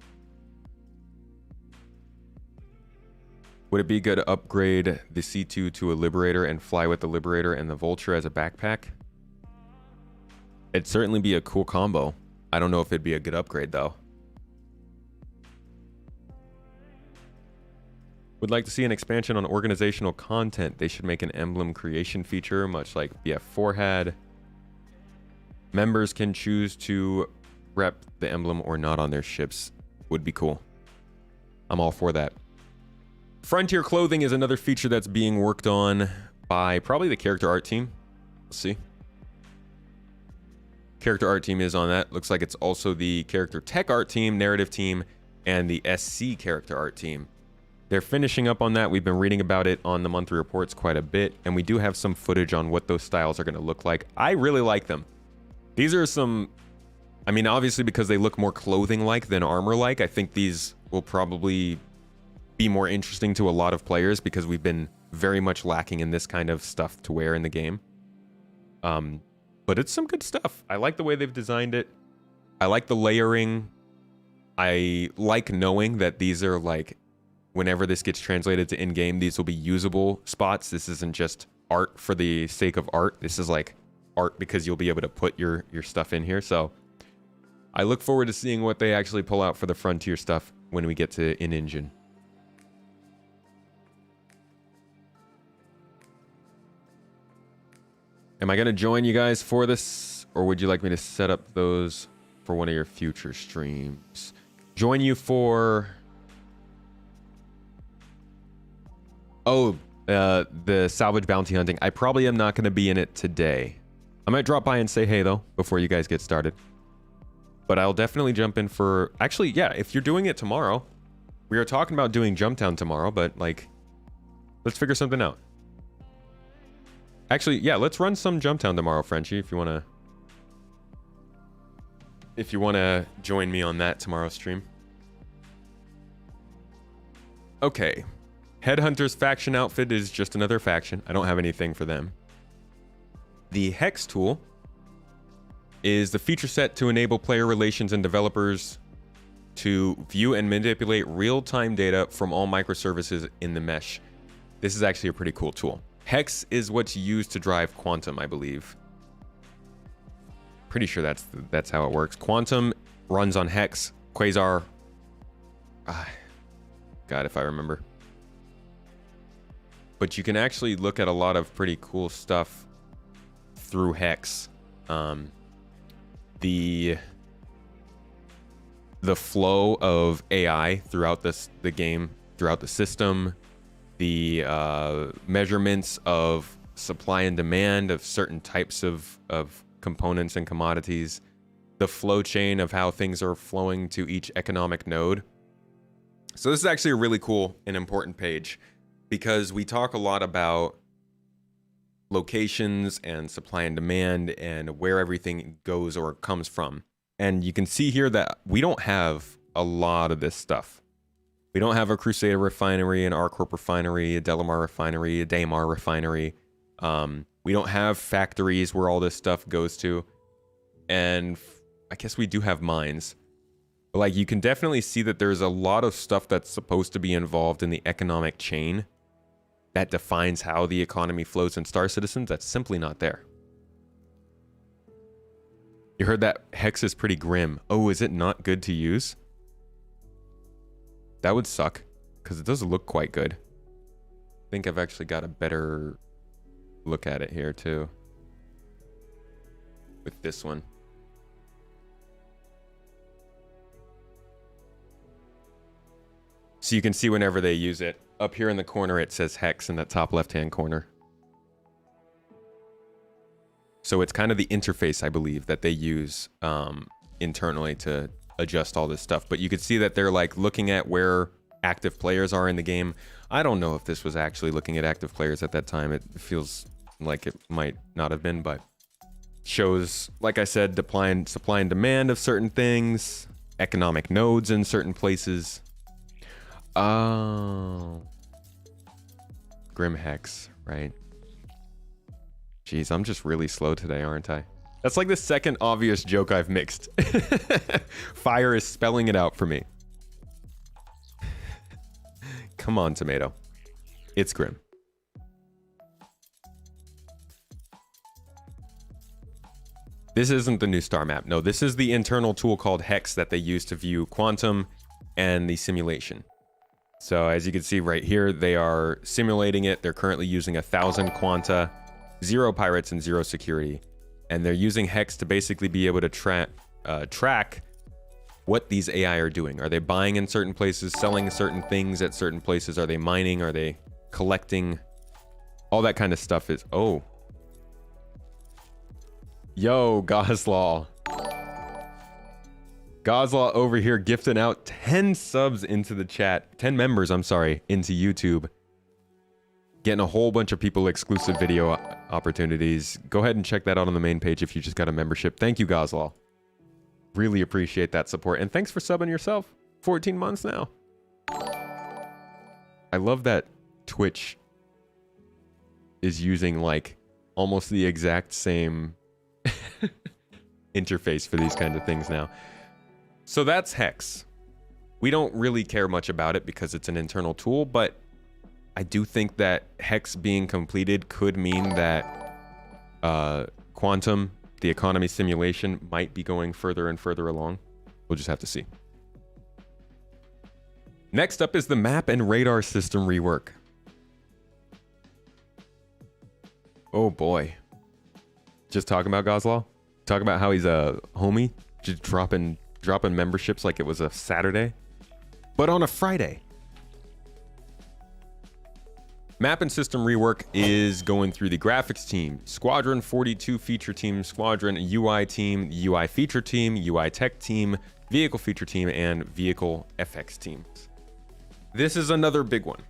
Would it be good to upgrade the C2 to a Liberator and fly with the Liberator and the Vulture as a backpack? It'd certainly be a cool combo. I don't know if it'd be a good upgrade, though. Would like to see an expansion on organizational content. They should make an emblem creation feature, much like BF4 had. Members can choose to rep the emblem or not on their ships. Would be cool. I'm all for that. Frontier clothing is another feature that's being worked on by probably the character art team. Let's see. Character art team is on that. Looks like it's also the character tech art team, narrative team, and the SC character art team. They're finishing up on that. We've been reading about it on the monthly reports quite a bit, and we do have some footage on what those styles are going to look like. I really like them. These are some, I mean, obviously because they look more clothing-like than armor-like, I think these will probably be more interesting to a lot of players because we've been very much lacking in this kind of stuff to wear in the game. But it's some good stuff. I like the way they've designed it. I like the layering. I like knowing that these are like, whenever this gets translated to in-game, these will be usable spots. This isn't just art for the sake of art. This is like art because you'll be able to put your stuff in here. So I look forward to seeing what they actually pull out for the Frontier stuff when we get to in-engine. Am I going to join you guys for this, or would you like me to set up those for one of your future streams? Join you for... Oh, the salvage bounty hunting. I probably am not going to be in it today. I might drop by and say hey, though, before you guys get started. But I'll definitely jump in for... Actually, yeah, if you're doing it tomorrow, we were talking about doing Jumptown tomorrow, but, like, let's figure something out. Actually, yeah, let's run some Jumptown tomorrow, Frenchie, if you want to join me on that tomorrow stream. Okay. Headhunter's faction outfit is just another faction. I don't have anything for them. The Hex tool is the feature set to enable player relations and developers to view and manipulate real-time data from all microservices in the mesh. This is actually a pretty cool tool. Hex is what's used to drive Quantum, I believe. Pretty sure that's how it works. Quantum runs on Hex. Quasar... God, if I remember. But you can actually look at a lot of pretty cool stuff through Hex. The flow of AI throughout the game, throughout the system, the measurements of supply and demand of certain types of components and commodities, the flow chain of how things are flowing to each economic node. So this is actually a really cool and important page because we talk a lot about locations and supply and demand and where everything goes or comes from. And you can see here that we don't have a lot of this stuff. We don't have a Crusader refinery, an R-Corp refinery, a Delamar refinery, a Daymar refinery. We don't have factories where all this stuff goes to. And I guess we do have mines. But like, you can definitely see that there's a lot of stuff that's supposed to be involved in the economic chain that defines how the economy flows in Star Citizen that's simply not there. You heard that Hex is pretty grim. Oh, is it not good to use? That would suck, because it does look quite good. I think I've actually got a better look at it here too. With this one. So you can see whenever they use it. Up here in the corner it says Hex in that top left-hand corner. So it's kind of the interface, I believe, that they use internally to adjust all this stuff. But you can see that they're like looking at where active players are in the game. I don't know if this was actually looking at active players at that time. It feels like it might not have been, but shows, like I said, supply and demand of certain things, economic nodes in certain places. Oh. Grim Hex, right? Jeez, I'm just really slow today, aren't I? That's like the second obvious joke I've mixed. Fire is spelling it out for me. Come on, tomato. It's grim. This isn't the new star map. No, this is the internal tool called Hex that they use to view quantum and the simulation. So as you can see right here, they are simulating it. They're currently using 1,000 quanta, 0 pirates, and 0 security. And they're using Hex to basically be able to track what these AI are doing. Are they buying in certain places, selling certain things at certain places? Are they mining? Are they collecting? All that kind of stuff is... Oh. Yo, Gozlaw. Gozlaw over here gifting out 10 subs into the chat. 10 members, I'm sorry, into YouTube. Getting a whole bunch of people exclusive video opportunities. Go ahead and check that out on the main page if you just got a membership. Thank you, Gozlaw. Really appreciate that support. And thanks for subbing yourself. 14 months now. I love that Twitch is using like almost the exact same interface for these kinds of things now. So that's Hex. We don't really care much about it because it's an internal tool, but I do think that Hex being completed could mean that Quantum, the economy simulation, might be going further and further along. We'll just have to see. Next up is the map and radar system rework. Oh boy. Just talking about Gozlaw? Talking about how he's a homie? Just dropping memberships like it was a Saturday? But on a Friday. Map and system rework is going through the graphics team, Squadron 42 feature team, Squadron UI team, UI feature team, UI tech team, vehicle feature team, and vehicle FX teams. This is another big one.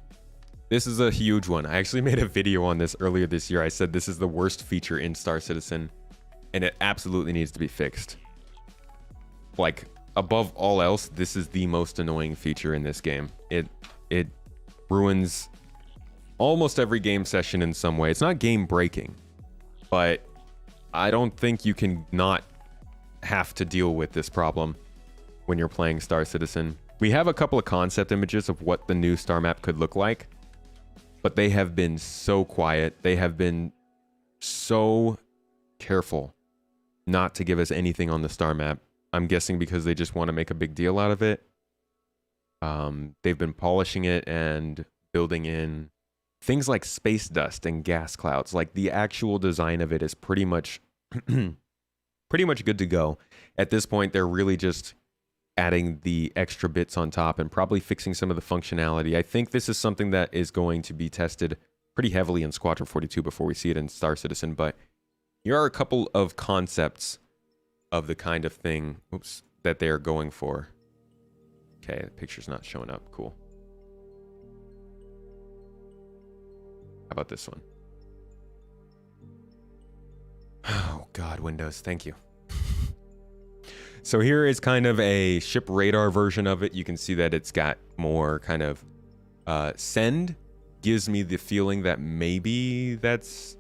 This is a huge one. I actually made a video on this earlier this year. I said this is the worst feature in Star Citizen, and it absolutely needs to be fixed. Like, above all else, this is the most annoying feature in this game. It ruins almost every game session in some way. It's not game breaking, but I don't think you can not have to deal with this problem when you're playing Star Citizen. We have a couple of concept images of what the new star map could look like, but they have been so quiet. They have been so careful not to give us anything on the star map. I'm guessing because they just want to make a big deal out of it. They've been polishing it and building in things like space dust and gas clouds. Like, the actual design of it is pretty much good to go. At this point, they're really just adding the extra bits on top and probably fixing some of the functionality. I think this is something that is going to be tested pretty heavily in Squadron 42 before we see it in Star Citizen, but here are a couple of concepts of the kind of thing, that they're going for. Okay, the picture's not showing up. Cool. How about this one? Oh God, Windows, thank you. So here is kind of a ship radar version of it. You can see that it's got more kind of send. Gives me the feeling that maybe that's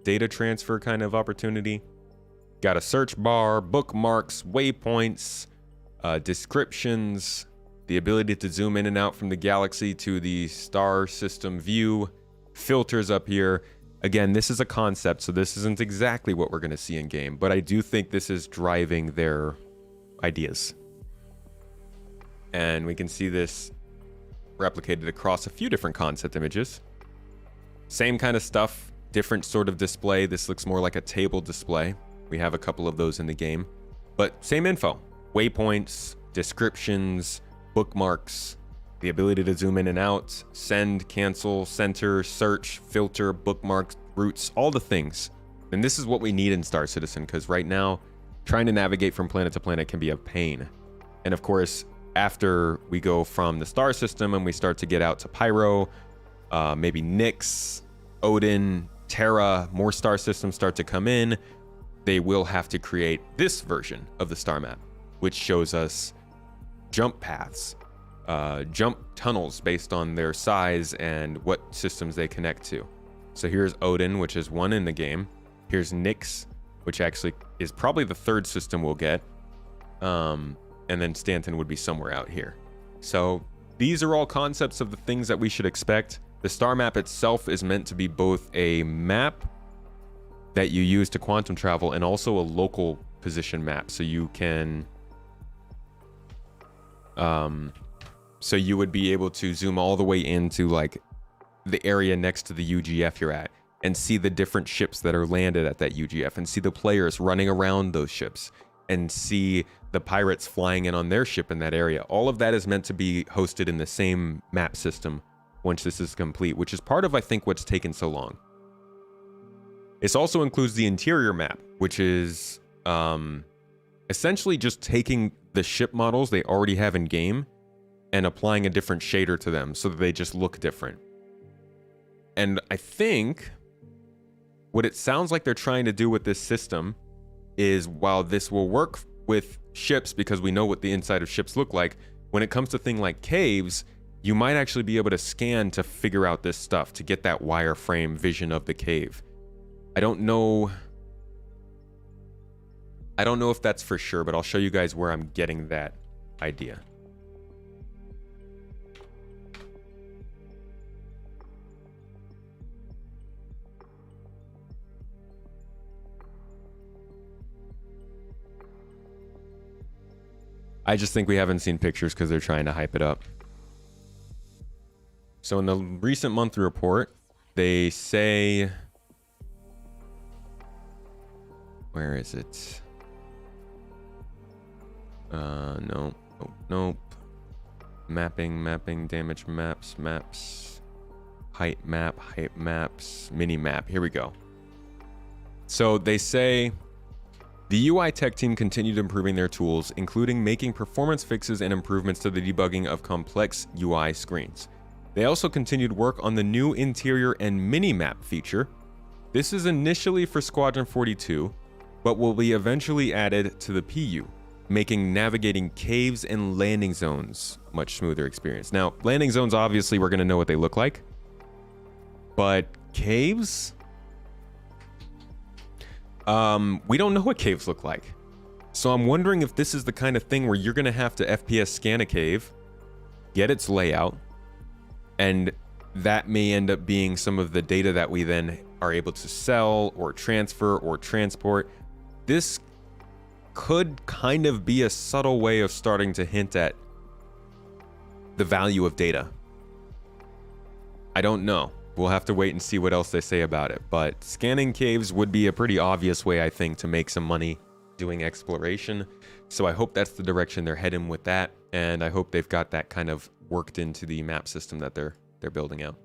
data transfer kind of opportunity. Got a search bar, bookmarks, waypoints, descriptions, the ability to zoom in and out from the galaxy to the star system view, filters up here. Again, this is a concept, so this isn't exactly what we're going to see in game, but I do think this is driving their ideas. And we can see this replicated across a few different concept images. Same kind of stuff, different sort of display. This looks more like a table display. We have a couple of those in the game, but same info. Waypoints, descriptions, bookmarks, the ability to zoom in and out, send, cancel, center, search, filter, bookmarks, routes, all the things. And this is what we need in Star Citizen, because right now, trying to navigate from planet to planet can be a pain. And of course, after we go from the star system and we start to get out to Pyro, maybe Nyx, Odin, Terra, more star systems start to come in, they will have to create this version of the star map, which shows us jump paths, jump tunnels based on their size and what systems they connect to. So here's Odin, which is one in the game. Here's Nyx, which actually is probably the third system we'll get. And then Stanton would be somewhere out here. So these are all concepts of the things that we should expect. The star map itself is meant to be both a map that you use to quantum travel and also a local position map. So you can, so you would be able to zoom all the way into like the area next to the UGF you're at and see the different ships that are landed at that UGF and see the players running around those ships and see the pirates flying in on their ship in that area. All of that is meant to be hosted in the same map system once this is complete, which is part of, I think, what's taken so long. This also includes the interior map, which is essentially just taking the ship models they already have in game and applying a different shader to them so that they just look different. And I think what it sounds like they're trying to do with this system is, while this will work with ships because we know what the inside of ships look like, when it comes to things like caves, you might actually be able to scan to figure out this stuff, to get that wireframe vision of the cave. I don't know if that's for sure, but I'll show you guys where I'm getting that idea. I just think we haven't seen pictures because they're trying to hype it up. So in the recent monthly report, they say, where is it? Nope. Mapping, damage maps, height maps, mini map. Here we go. So they say, the UI tech team continued improving their tools, including making performance fixes and improvements to the debugging of complex UI screens. They also continued work on the new interior and mini-map feature. This is initially for Squadron 42, but will be eventually added to the PU, making navigating caves and landing zones much smoother experience. Now, landing zones, obviously, we're going to know what they look like, but caves? We don't know what caves look like. So I'm wondering if this is the kind of thing where you're going to have to FPS scan a cave, get its layout, and that may end up being some of the data that we then are able to sell or transfer or transport. This could kind of be a subtle way of starting to hint at the value of data. I don't know. We'll have to wait and see what else they say about it. But scanning caves would be a pretty obvious way, I think, to make some money doing exploration. So I hope that's the direction they're heading with that. And I hope they've got that kind of worked into the map system that they're building out.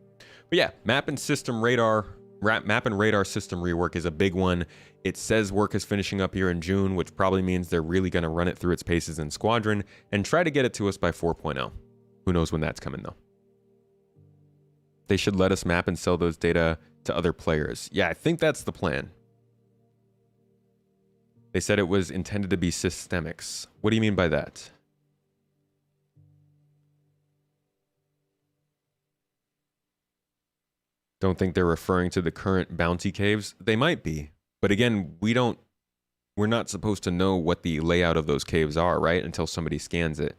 But yeah, map and radar system rework is a big one. It says work is finishing up here in June, which probably means they're really going to run it through its paces in Squadron and try to get it to us by 4.0. Who knows when that's coming, though. They should let us map and sell those data to other players. Yeah, I think that's the plan. They said it was intended to be systemics. What do you mean by that? Don't think they're referring to the current bounty caves. They might be. But again, we're not supposed to know what the layout of those caves are, right? Until somebody scans it.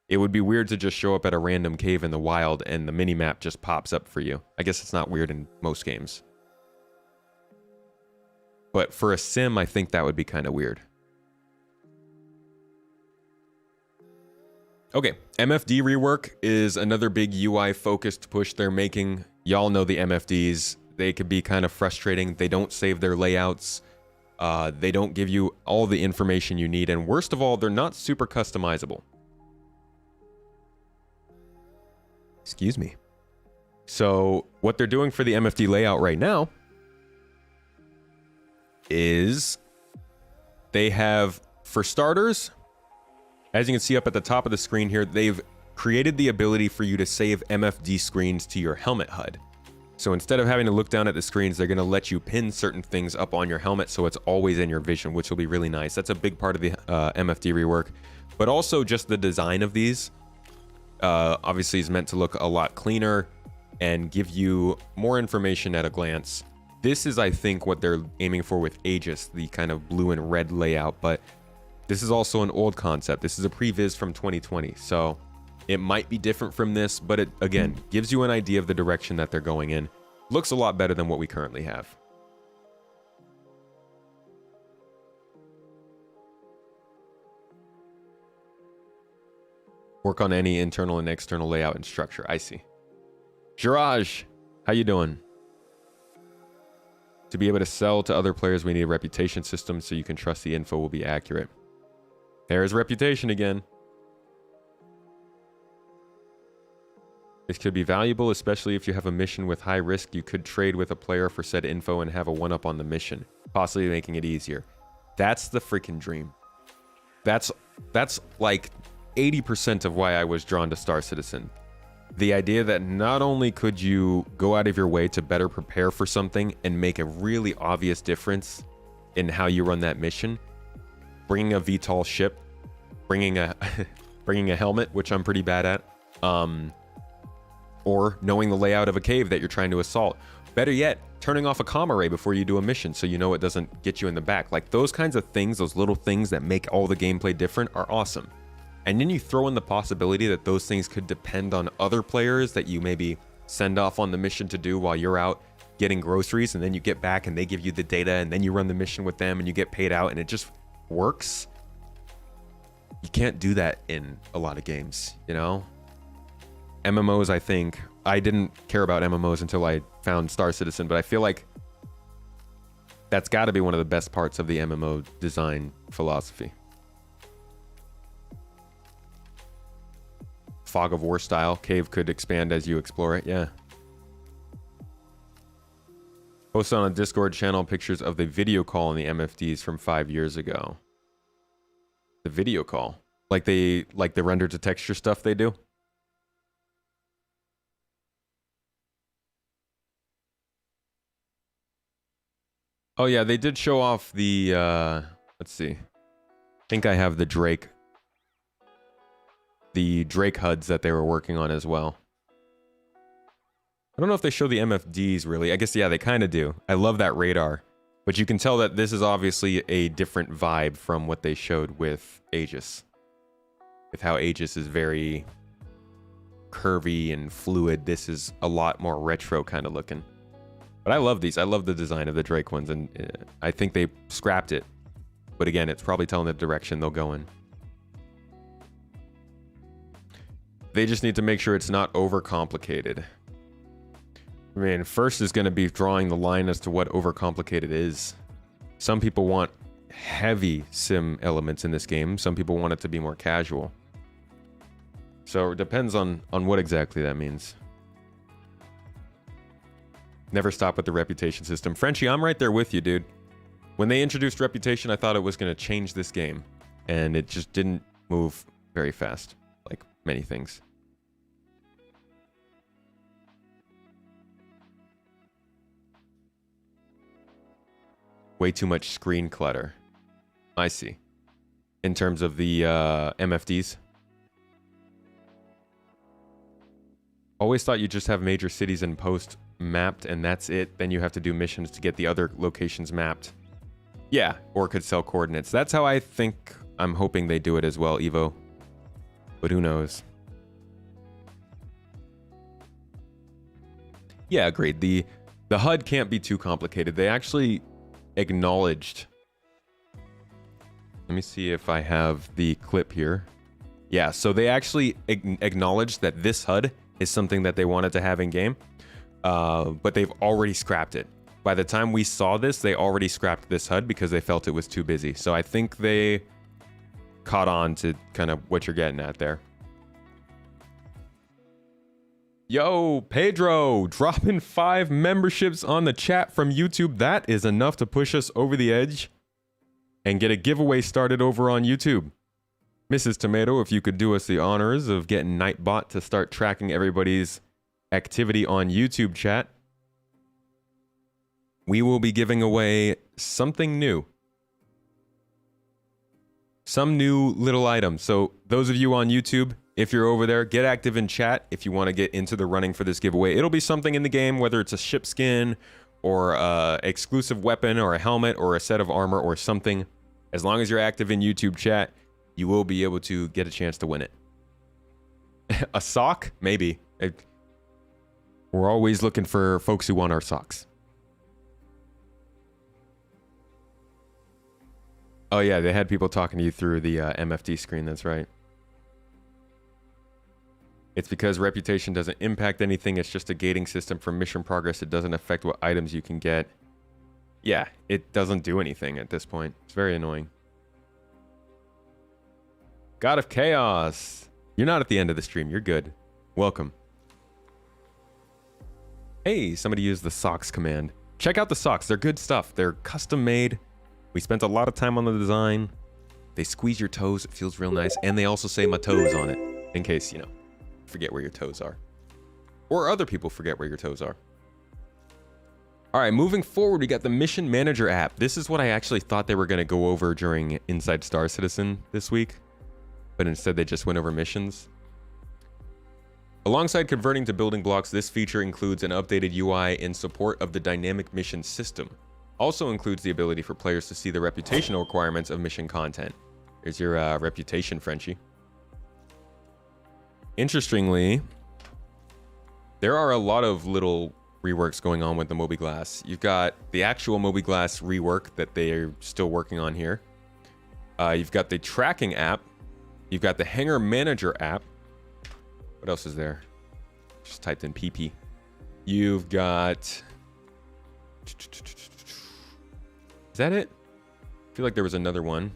It would be weird to just show up at a random cave in the wild and the minimap just pops up for you. I guess it's not weird in most games. But for a sim, I think that would be kind of weird. Okay, MFD rework is another big UI-focused push they're making. Y'all know the MFDs. They could be kind of frustrating. They don't save their layouts. They don't give you all the information you need. And worst of all, they're not super customizable. Excuse me. So what they're doing for the MFD layout right now is they have, for starters, as you can see up at the top of the screen here, they've created the ability for you to save MFD screens to your helmet HUD. So instead of having to look down at the screens, they're going to let you pin certain things up on your helmet so it's always in your vision, which will be really nice. That's a big part of the MFD rework. But also just the design of these, obviously is meant to look a lot cleaner and give you more information at a glance. This is, I think, what they're aiming for with Aegis, the kind of blue and red layout, but this is also an old concept. This is a previs from 2020, so it might be different from this, but it, again, gives you an idea of the direction that they're going in. Looks a lot better than what we currently have. Work on any internal and external layout and structure. I see. Jiraj, how you doing? To be able to sell to other players, we need a reputation system so you can trust the info will be accurate. There's reputation again. This could be valuable, especially if you have a mission with high risk. You could trade with a player for said info and have a one-up on the mission, possibly making it easier. That's the freaking dream. That's like 80% of why I was drawn to Star Citizen. The idea that not only could you go out of your way to better prepare for something and make a really obvious difference in how you run that mission, bringing a VTOL ship, bringing a helmet, which I'm pretty bad at, or knowing the layout of a cave that you're trying to assault. Better yet, turning off a comm array before you do a mission so you know it doesn't get you in the back. Like those kinds of things, those little things that make all the gameplay different are awesome. And then you throw in the possibility that those things could depend on other players that you maybe send off on the mission to do while you're out getting groceries, and then you get back and they give you the data, and then you run the mission with them and you get paid out, and it just works. You can't do that in a lot of games, you know? MMOs, I think, I didn't care about MMOs until I found Star Citizen, but I feel like that's got to be one of the best parts of the MMO design philosophy. Fog of War style. Cave could expand as you explore it. Yeah. Posted on a Discord channel pictures of the video call in the MFDs from 5 years ago. The video call. Like the render to texture stuff they do. Oh yeah, they did show off the let's see. I think I have the Drake HUDs that they were working on as well. I don't know if they show the MFDs really. I guess, yeah, they kind of do. I love that radar. But you can tell that this is obviously a different vibe from what they showed with Aegis. With how Aegis is very curvy and fluid, this is a lot more retro kind of looking. But I love these. I love the design of the Drake ones, and I think they scrapped it. But again, it's probably telling the direction they'll go in. They just need to make sure it's not overcomplicated. I mean, first is going to be drawing the line as to what overcomplicated is. Some people want heavy sim elements in this game. Some people want it to be more casual. So it depends on what exactly that means. Never stop with the reputation system. Frenchie, I'm right there with you, dude. When they introduced reputation, I thought it was going to change this game. And it just didn't move very fast, like many things. Way too much screen clutter. I see. In terms of the MFDs. Always thought you just have major cities and post mapped and that's it. Then you have to do missions to get the other locations mapped. Yeah, or could sell coordinates. That's how I think, I'm hoping they do it as well, Evo. But who knows? Yeah, agreed. The HUD can't be too complicated. They actually acknowledged. Let me see if I have the clip here. Yeah, so they actually acknowledged that this HUD is something that they wanted to have in game, but they've already scrapped it. By the time we saw this, they already scrapped this HUD because they felt it was too busy. So I think they caught on to kind of what you're getting at there. Yo, Pedro, dropping 5 memberships on the chat from YouTube. That is enough to push us over the edge and get a giveaway started over on YouTube. Mrs. Tomato, if you could do us the honors of getting Nightbot to start tracking everybody's activity on YouTube chat, we will be giving away something new. Some new little item. So those of you on YouTube, if you're over there, get active in chat if you want to get into the running for this giveaway. It'll be something in the game, whether it's a ship skin or a exclusive weapon or a helmet or a set of armor or something. As long as you're active in YouTube chat, you will be able to get a chance to win it. A sock? Maybe. We're always looking for folks who want our socks. Oh yeah, they had people talking to you through the MFD screen, that's right. It's because reputation doesn't impact anything, it's just a gating system for mission progress. It doesn't affect what items you can get. Yeah, it doesn't do anything at this point. It's very annoying. God of Chaos. You're not at the end of the stream, you're good. Welcome. Hey, somebody used the socks command. Check out the socks, they're good stuff. They're custom made. We spent a lot of time on the design. They squeeze your toes, it feels real nice. And they also say my toes on it, in case, you know, forget where your toes are. Or other people forget where your toes are. All right, moving forward, we got the Mission Manager app. This is what I actually thought they were going to go over during Inside Star Citizen this week. But instead they just went over missions. Alongside converting to building blocks, this feature includes an updated UI in support of the dynamic mission system. Also includes the ability for players to see the reputational requirements of mission content. Here's your reputation, Frenchie. Interestingly, there are a lot of little reworks going on with the MobyGlass. You've got the actual MobyGlass rework that they're still working on here. You've got the tracking app. You've got the Hangar Manager app. What else is there? Just typed in PP. You've got... Is that it? I feel like there was another one.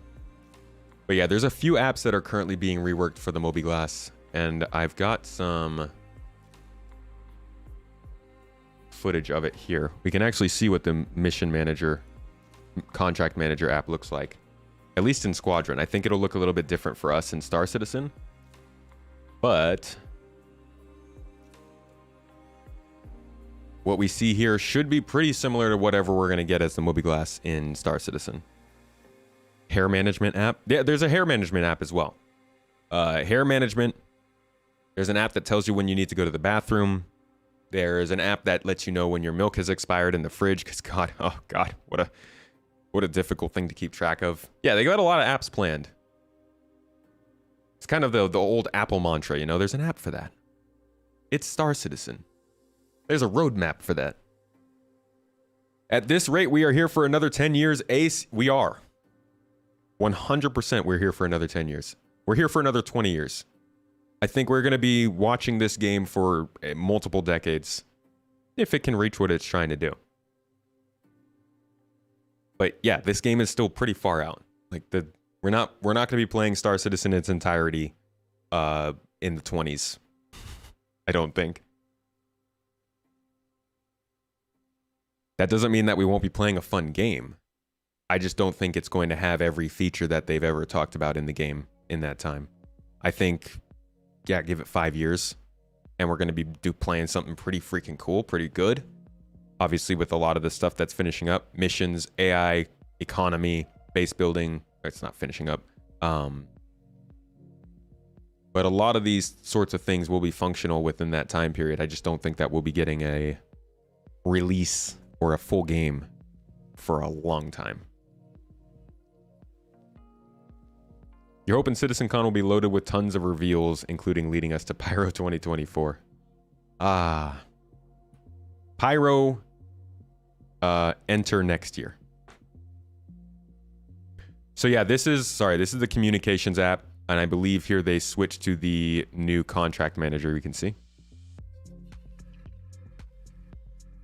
But yeah, there's a few apps that are currently being reworked for the MobyGlass. And I've got some footage of it here. We can actually see what the Mission Manager, Contract Manager app looks like. At least in Squadron. I think it'll look a little bit different for us in Star Citizen. But what we see here should be pretty similar to whatever we're going to get as the MobyGlass in Star Citizen. Hair management app. Yeah, there's a hair management app as well. Hair management. There's an app that tells you when you need to go to the bathroom. There's an app that lets you know when your milk has expired in the fridge. Because God, oh God, what a difficult thing to keep track of. Yeah, they got a lot of apps planned. It's kind of the old Apple mantra, you know. There's an app for that. It's Star Citizen. There's a roadmap for that. At this rate, we are here for another 10 years. Ace, we are. 100% we're here for another 10 years. We're here for another 20 years. I think we're going to be watching this game for multiple decades if it can reach what it's trying to do. But yeah, this game is still pretty far out. Like we're not going to be playing Star Citizen in its entirety in the 20s. I don't think. That doesn't mean that we won't be playing a fun game. I just don't think it's going to have every feature that they've ever talked about in the game in that time. I think, yeah, give it 5 years, and we're going to be playing something pretty freaking cool, pretty good. Obviously, with a lot of the stuff that's finishing up, missions, AI, economy, base building, it's not finishing up. But a lot of these sorts of things will be functional within that time period. I just don't think that we'll be getting a release or a full game for a long time. You're hoping CitizenCon will be loaded with tons of reveals, including leading us to Pyro 2024. Pyro, enter next year. So yeah, this is the communications app, and I believe here they switched to the new contract manager. You can see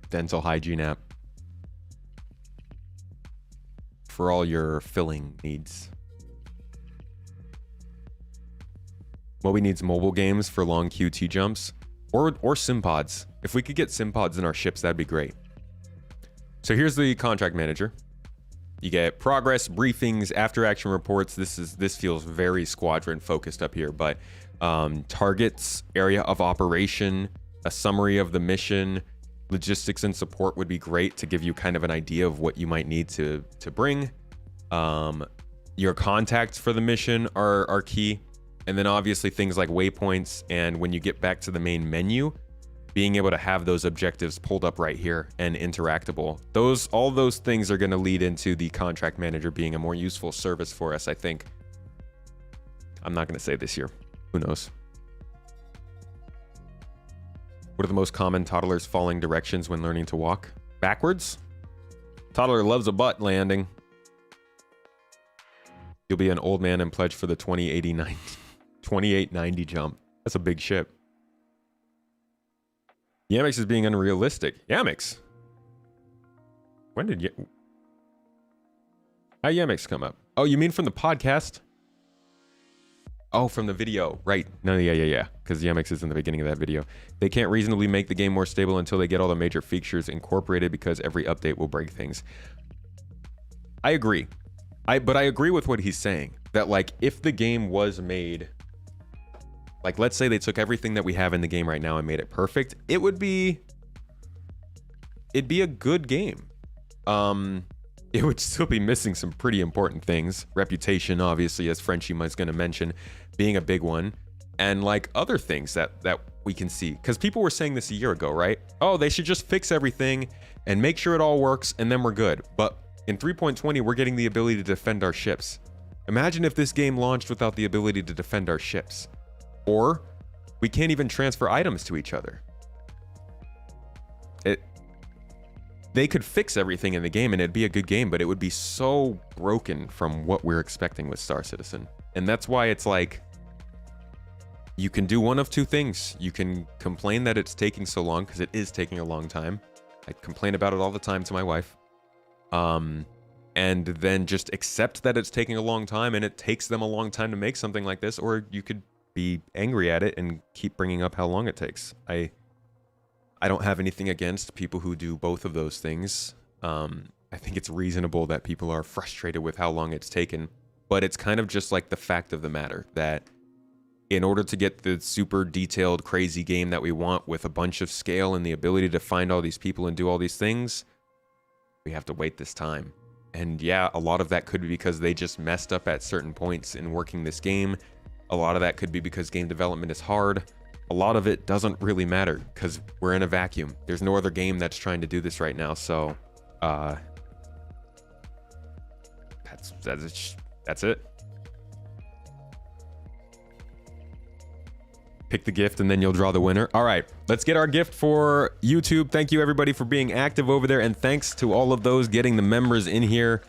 dental hygiene app for all your filling needs. Moby needs mobile games for long QT jumps or sim pods. If we could get sim pods in our ships, that'd be great. So here's the contract manager. You get progress, briefings, after action reports. This feels very Squadron focused up here, but targets, area of operation, a summary of the mission, logistics and support would be great to give you kind of an idea of what you might need to bring. Your contacts for the mission are key. And then obviously things like waypoints, and when you get back to the main menu, being able to have those objectives pulled up right here and interactable. All those things are going to lead into the contract manager being a more useful service for us, I think. I'm not going to say this year. Who knows? What are the most common toddlers falling directions when learning to walk? Backwards? Toddler loves a butt landing. You'll be an old man and pledge for the 2890 jump. That's a big ship. Yamix is being unrealistic. Yamix? When did how Yamix come up? Oh, you mean from the podcast? Oh, from the video. Right. No, yeah. Because Yamix is in the beginning of that video. They can't reasonably make the game more stable until they get all the major features incorporated, because every update will break things. I agree. But I agree with what he's saying. That, like, if the game was made... Like, let's say they took everything that we have in the game right now and made it perfect, it'd be a good game. It would still be missing some pretty important things. Reputation, obviously, as Frenchie was going to mention, being a big one. And, like, other things that we can see. Because people were saying this a year ago, right? Oh, they should just fix everything and make sure it all works, and then we're good. But in 3.20, we're getting the ability to defend our ships. Imagine if this game launched without the ability to defend our ships. Or we can't even transfer items to each other. They could fix everything in the game and it'd be a good game, but it would be so broken from what we're expecting with Star Citizen. And that's why it's like, you can do one of two things. You can complain that it's taking so long, because it is taking a long time. I complain about it all the time to my wife. And then just accept that it's taking a long time and it takes them a long time to make something like this. Or you could be angry at it and keep bringing up how long it takes. I don't have anything against people who do both of those things. I think it's reasonable that people are frustrated with how long it's taken, but it's kind of just like the fact of the matter that in order to get the super detailed, crazy game that we want with a bunch of scale and the ability to find all these people and do all these things, we have to wait this time. And yeah, a lot of that could be because they just messed up at certain points in working this game. A lot of that could be because game development is hard. A lot of it doesn't really matter because we're in a vacuum. There's no other game that's trying to do this right now. So that's it. Pick the gift and then you'll draw the winner. All right, let's get our gift for YouTube. Thank you everybody for being active over there, and thanks to all of those getting the members in here.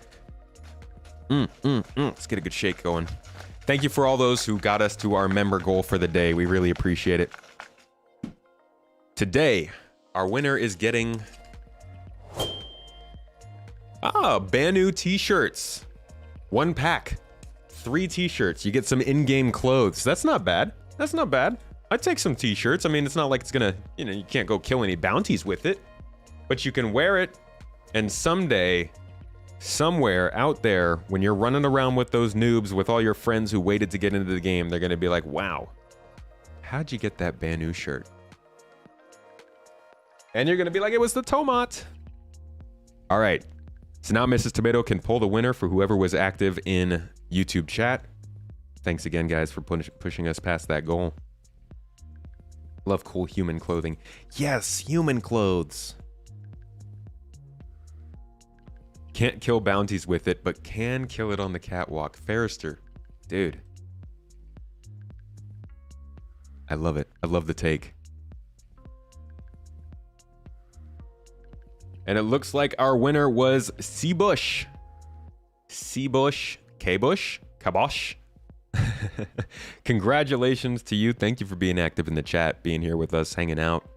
Let's get a good shake going. Thank you for all those who got us to our member goal for the day. We really appreciate it. Today, our winner is getting Banu t-shirts. 1 pack, 3 t-shirts. You get some in-game clothes. That's not bad. That's not bad. I'd take some t-shirts. I mean, it's not like it's gonna, you can't go kill any bounties with it, but you can wear it And someday, somewhere out there, when you're running around with those noobs with all your friends who waited to get into the game, they're going to be like, wow, how'd you get that Banu shirt? And you're going to be like, it was the Tomat. All right. So now Mrs. Tomato can pull the winner for whoever was active in YouTube chat. Thanks again, guys, for pushing us past that goal. Love cool human clothing. Yes, human clothes. Can't kill bounties with it, but can kill it on the catwalk. Ferrister, dude. I love it. I love the take. And it looks like our winner was Seabush. Seabush, K-Bush, Kabosh. Congratulations to you. Thank you for being active in the chat, being here with us, hanging out.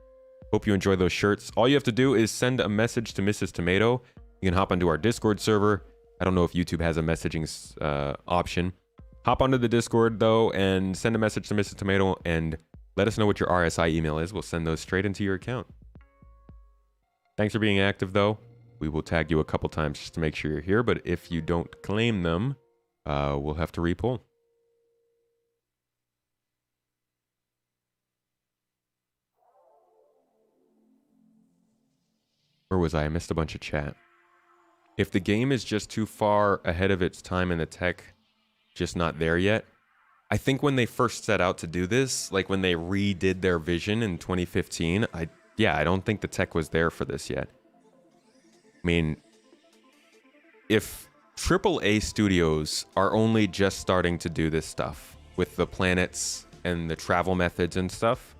Hope you enjoy those shirts. All you have to do is send a message to Mrs. Tomato. You can hop onto our Discord server. I don't know if YouTube has a messaging option. Hop onto the Discord, though, and send a message to Mrs. Tomato and let us know what your RSI email is. We'll send those straight into your account. Thanks for being active, though. We will tag you a couple times just to make sure you're here, but if you don't claim them, we'll have to repull. Where was I? I missed a bunch of chat. If the game is just too far ahead of its time and the tech just not there yet, I think when they first set out to do this, like when they redid their vision in 2015, I don't think the tech was there for this yet. I mean, if AAA studios are only just starting to do this stuff with the planets and the travel methods and stuff,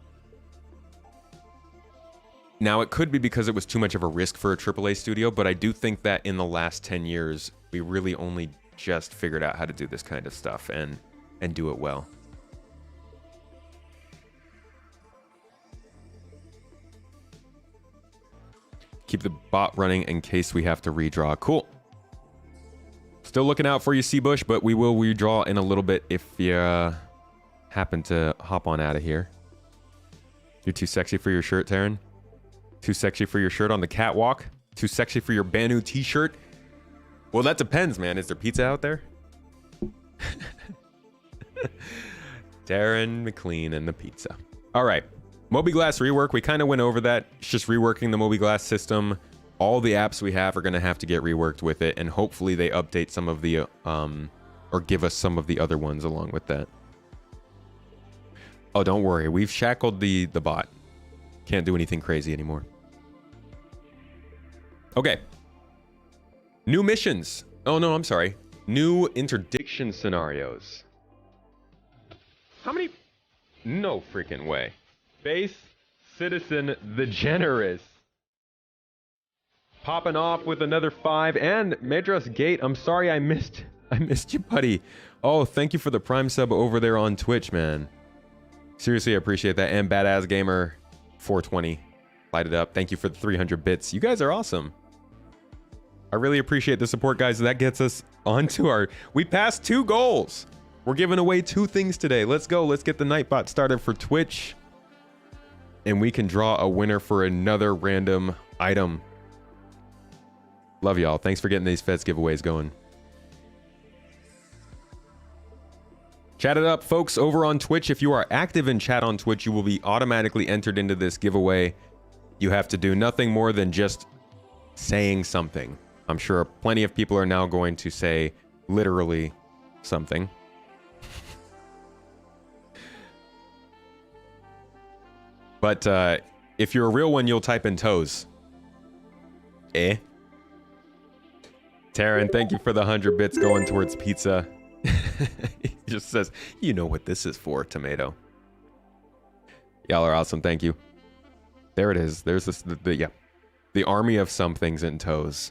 now it could be because it was too much of a risk for a AAA studio, but I do think that in the last 10 years, we really only just figured out how to do this kind of stuff and do it well. Keep the bot running in case we have to redraw. Cool. Still looking out for you, Seabush, but we will redraw in a little bit if you happen to hop on out of here. You're too sexy for your shirt, Taryn? Too sexy for your shirt on the catwalk? Too sexy for your Banu t-shirt? Well, that depends, man. Is there pizza out there? Darren McLean and the pizza. All right. MobyGlass rework. We kind of went over that. It's just reworking the MobyGlass system. All the apps we have are going to have to get reworked with it, and hopefully they update some of the, or give us some of the other ones along with that. Oh, don't worry. We've shackled the bot. Can't do anything crazy anymore. Okay. New missions. Oh, no, I'm sorry. New interdiction scenarios. How many? No freaking way. Base Citizen the Generous. Popping off with another 5. And Medras Gate, I'm sorry I missed you, buddy. Oh, thank you for the Prime sub over there on Twitch, man. Seriously, I appreciate that. And Badass Gamer 420. Light it up. Thank you for the 300 bits. You guys are awesome. I really appreciate the support, guys. That gets us onto our... We passed 2 goals. We're giving away 2 things today. Let's go. Let's get the Nightbot started for Twitch. And we can draw a winner for another random item. Love y'all. Thanks for getting these Feds giveaways going. Chat it up, folks, over on Twitch. If you are active in chat on Twitch, you will be automatically entered into this giveaway. You have to do nothing more than just saying something. I'm sure plenty of people are now going to say literally something. But if you're a real one, you'll type in toes. Eh? Taryn, thank you for the 100 bits going towards pizza. He just says, you know what this is for, tomato. Y'all are awesome. Thank you. There it is. There's this, yeah. The army of somethings in toes.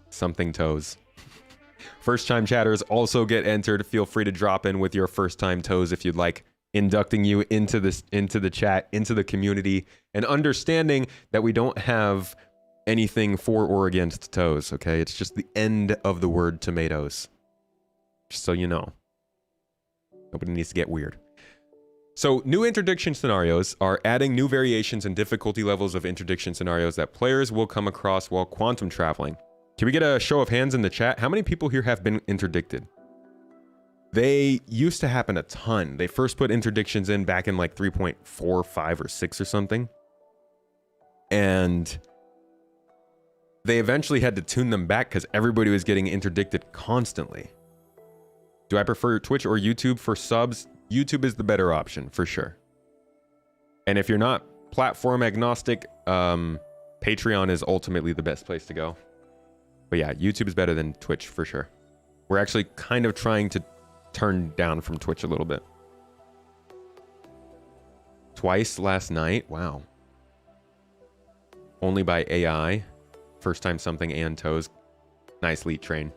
Something toes. First time chatters also get entered. Feel free to drop in with your first time toes if you'd like. Inducting you into the chat, into the community, and understanding that we don't have anything for or against toes, okay? It's just the end of the word tomatoes. Just so you know. Nobody needs to get weird. So new interdiction scenarios are adding new variations and difficulty levels of interdiction scenarios that players will come across while quantum traveling. Can we get a show of hands in the chat? How many people here have been interdicted? They used to happen a ton. They first put interdictions in back in like 3.4, 5, or 6 or something. And they eventually had to tune them back because everybody was getting interdicted constantly. Do I prefer Twitch or YouTube for subs? YouTube is the better option for sure. And if you're not platform agnostic, Patreon is ultimately the best place to go. But yeah, YouTube is better than Twitch for sure. We're actually kind of trying to turn down from Twitch a little bit. Twice last night. Wow. Only by AI. First time something and toes. Nice lead train.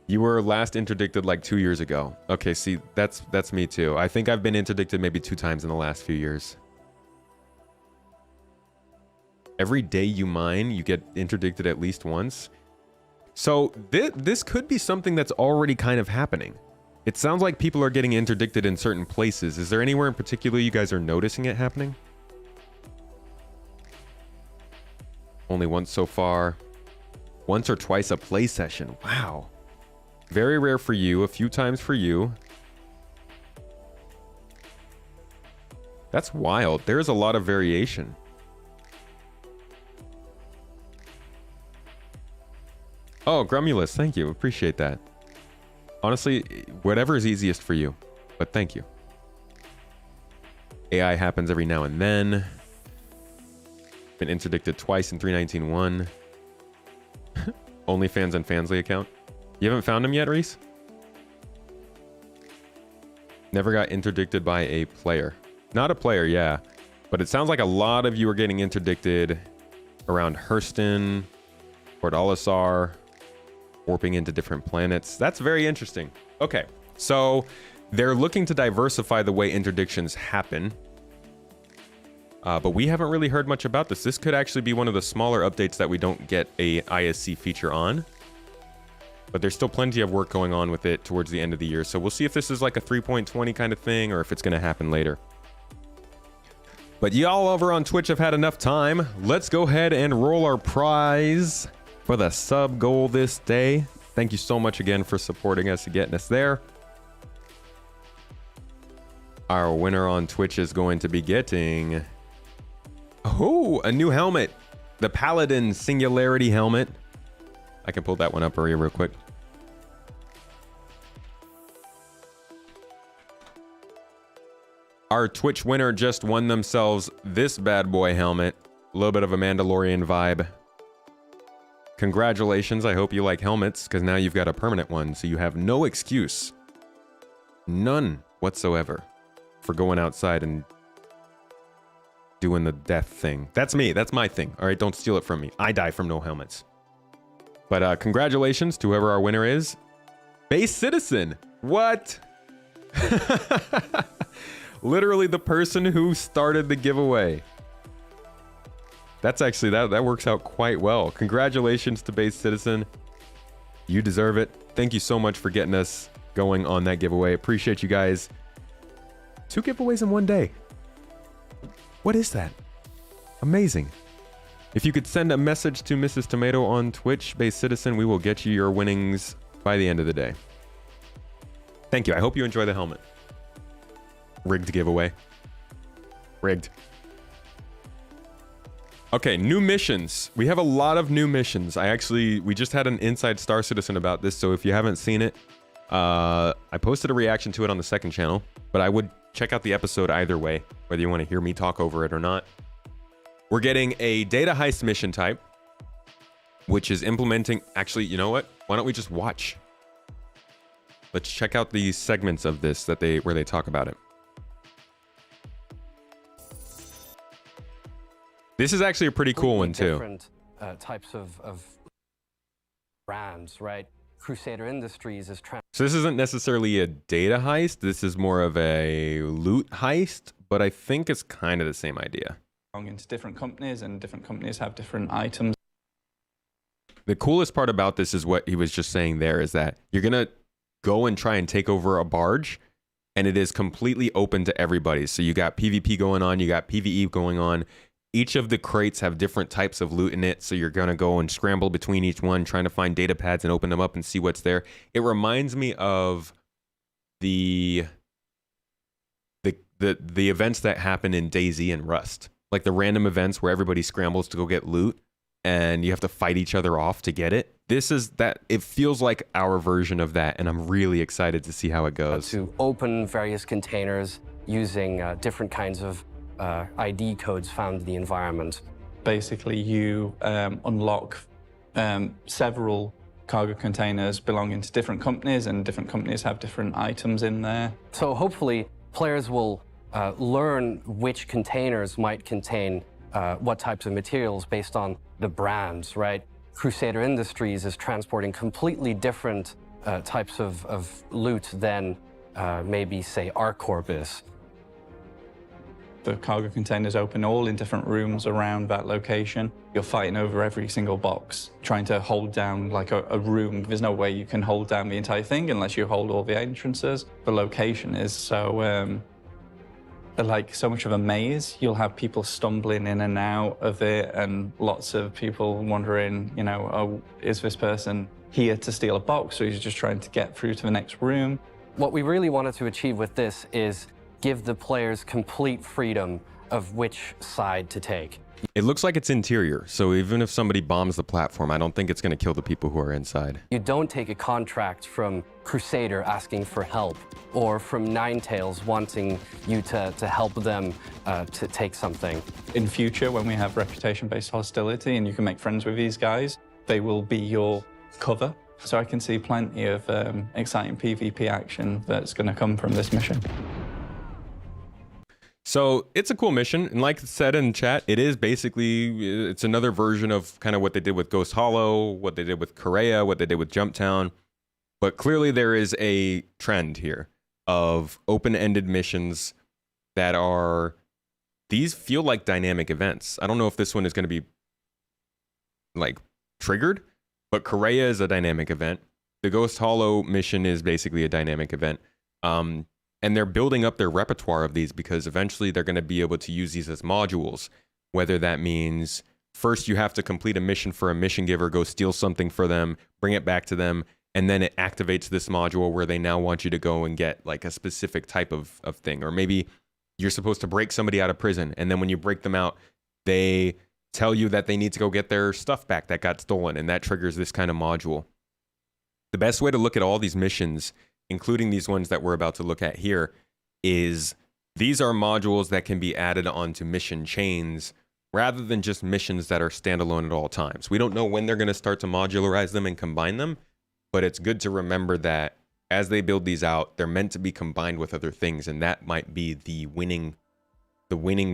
You were last interdicted like 2 years ago. Okay, see, that's me too. I think I've been interdicted maybe 2 times in the last few years. Every day you mine, you get interdicted at least once. So this could be something that's already kind of happening. It sounds like people are getting interdicted in certain places. Is there anywhere in particular you guys are noticing it happening? Only once so far. Once or twice a play session. Wow. Very rare for you, a few times for you. That's wild. There's a lot of variation. Oh, Grumulus, thank you. Appreciate that. Honestly, whatever is easiest for you, but thank you. AI happens every now and then. Been interdicted twice in 319.1. OnlyFans and Fansly account. You haven't found him yet, Reese? Never got interdicted by a player. Not a player, yeah. But it sounds like a lot of you are getting interdicted around Hurston, Port Olisar, warping into different planets. That's very interesting. Okay, so they're looking to diversify the way interdictions happen. But we haven't really heard much about this. This could actually be one of the smaller updates that we don't get a ISC feature on. But there's still plenty of work going on with it towards the end of the year. So we'll see if this is like a 3.20 kind of thing or if it's going to happen later. But y'all over on Twitch have had enough time. Let's go ahead and roll our prize for the sub goal this day. Thank you so much again for supporting us and getting us there. Our winner on Twitch is going to be getting... Oh, a new helmet. The Paladin Singularity helmet. I can pull that one up real quick. Our Twitch winner just won themselves this bad boy helmet. A little bit of a Mandalorian vibe. Congratulations. I hope you like helmets because now you've got a permanent one. So you have no excuse. None whatsoever for going outside and doing the death thing. That's me. That's my thing. All right. Don't steal it from me. I die from no helmets. But congratulations to whoever our winner is. Base Citizen. What? Literally the person who started the giveaway. That's actually, that works out quite well. Congratulations to Base Citizen. You deserve it. Thank you so much for getting us going on that giveaway. Appreciate you guys. 2 giveaways in one day. What is that? Amazing. If you could send a message to Mrs. Tomato on Twitch, Base Citizen, we will get you your winnings by the end of the day. Thank you. I hope you enjoy the helmet. Rigged giveaway. Rigged. Okay, new missions. We have a lot of new missions. We just had an Inside Star Citizen about this, so if you haven't seen it, I posted a reaction to it on the second channel, but I would check out the episode either way, whether you want to hear me talk over it or not. We're getting a data heist mission type, which is implementing... Actually, you know what? Why don't we just watch? Let's check out the segments of this where they talk about it. This is actually a pretty cool one too. Different types of brands, right? Crusader Industries is so this isn't necessarily a data heist. This is more of a loot heist, but I think it's kind of the same idea. Into different companies, and different companies have different items. The coolest part about this is what he was just saying there, is that you're gonna go and try and take over a barge, and it is completely open to everybody. So you got PvP going on, you got PvE going on. Each of the crates have different types of loot in it, so you're gonna go and scramble between each one, trying to find data pads and open them up and see what's there. It reminds me of the events that happen in DayZ and Rust, like the random events where everybody scrambles to go get loot and you have to fight each other off to get it. This is that. It feels like our version of that, and I'm really excited to see how it goes. To open various containers using different kinds of ID codes found in the environment. Basically, you unlock several cargo containers belonging to different companies, and different companies have different items in there. So hopefully, players will learn which containers might contain what types of materials based on the brands, right? Crusader Industries is transporting completely different types of loot than maybe, say, ArcCorp is. The cargo containers open all in different rooms around that location. You're fighting over every single box, trying to hold down like a room. There's no way you can hold down the entire thing unless you hold all the entrances. The location is so like so much of a maze. You'll have people stumbling in and out of it, and lots of people wondering, you know, oh, is this person here to steal a box, or is he just trying to get through to the next room? What we really wanted to achieve with this is give the players complete freedom of which side to take. It looks like it's interior, so even if somebody bombs the platform, I don't think it's going to kill the people who are inside. You don't take a contract from Crusader asking for help, or from Ninetales wanting you to help them to take something. In future, when we have reputation-based hostility and you can make friends with these guys, they will be your cover. So I can see plenty of exciting PvP action that's going to come from this mission. So it's a cool mission, and like I said in chat, it is basically, it's another version of kind of what they did with Ghost Hollow, what they did with Korea, what they did with Jumptown. But clearly there is a trend here of open-ended missions that are, these feel like dynamic events. I don't know if this one is going to be like triggered, but Korea is a dynamic event. The Ghost Hollow mission is basically a dynamic event. And they're building up their repertoire of these because eventually they're going to be able to use these as modules, whether that means first you have to complete a mission for a mission giver, go steal something for them, bring it back to them, and then it activates this module where they now want you to go and get like a specific type of thing. Or maybe you're supposed to break somebody out of prison, and then when you break them out, they tell you that they need to go get their stuff back that got stolen, and that triggers this kind of module. The best way to look at all these missions, including these ones that we're about to look at here, is these are modules that can be added onto mission chains rather than just missions that are standalone at all times. We don't know when they're going to start to modularize them and combine them, but it's good to remember that as they build these out, they're meant to be combined with other things, and that might be the winning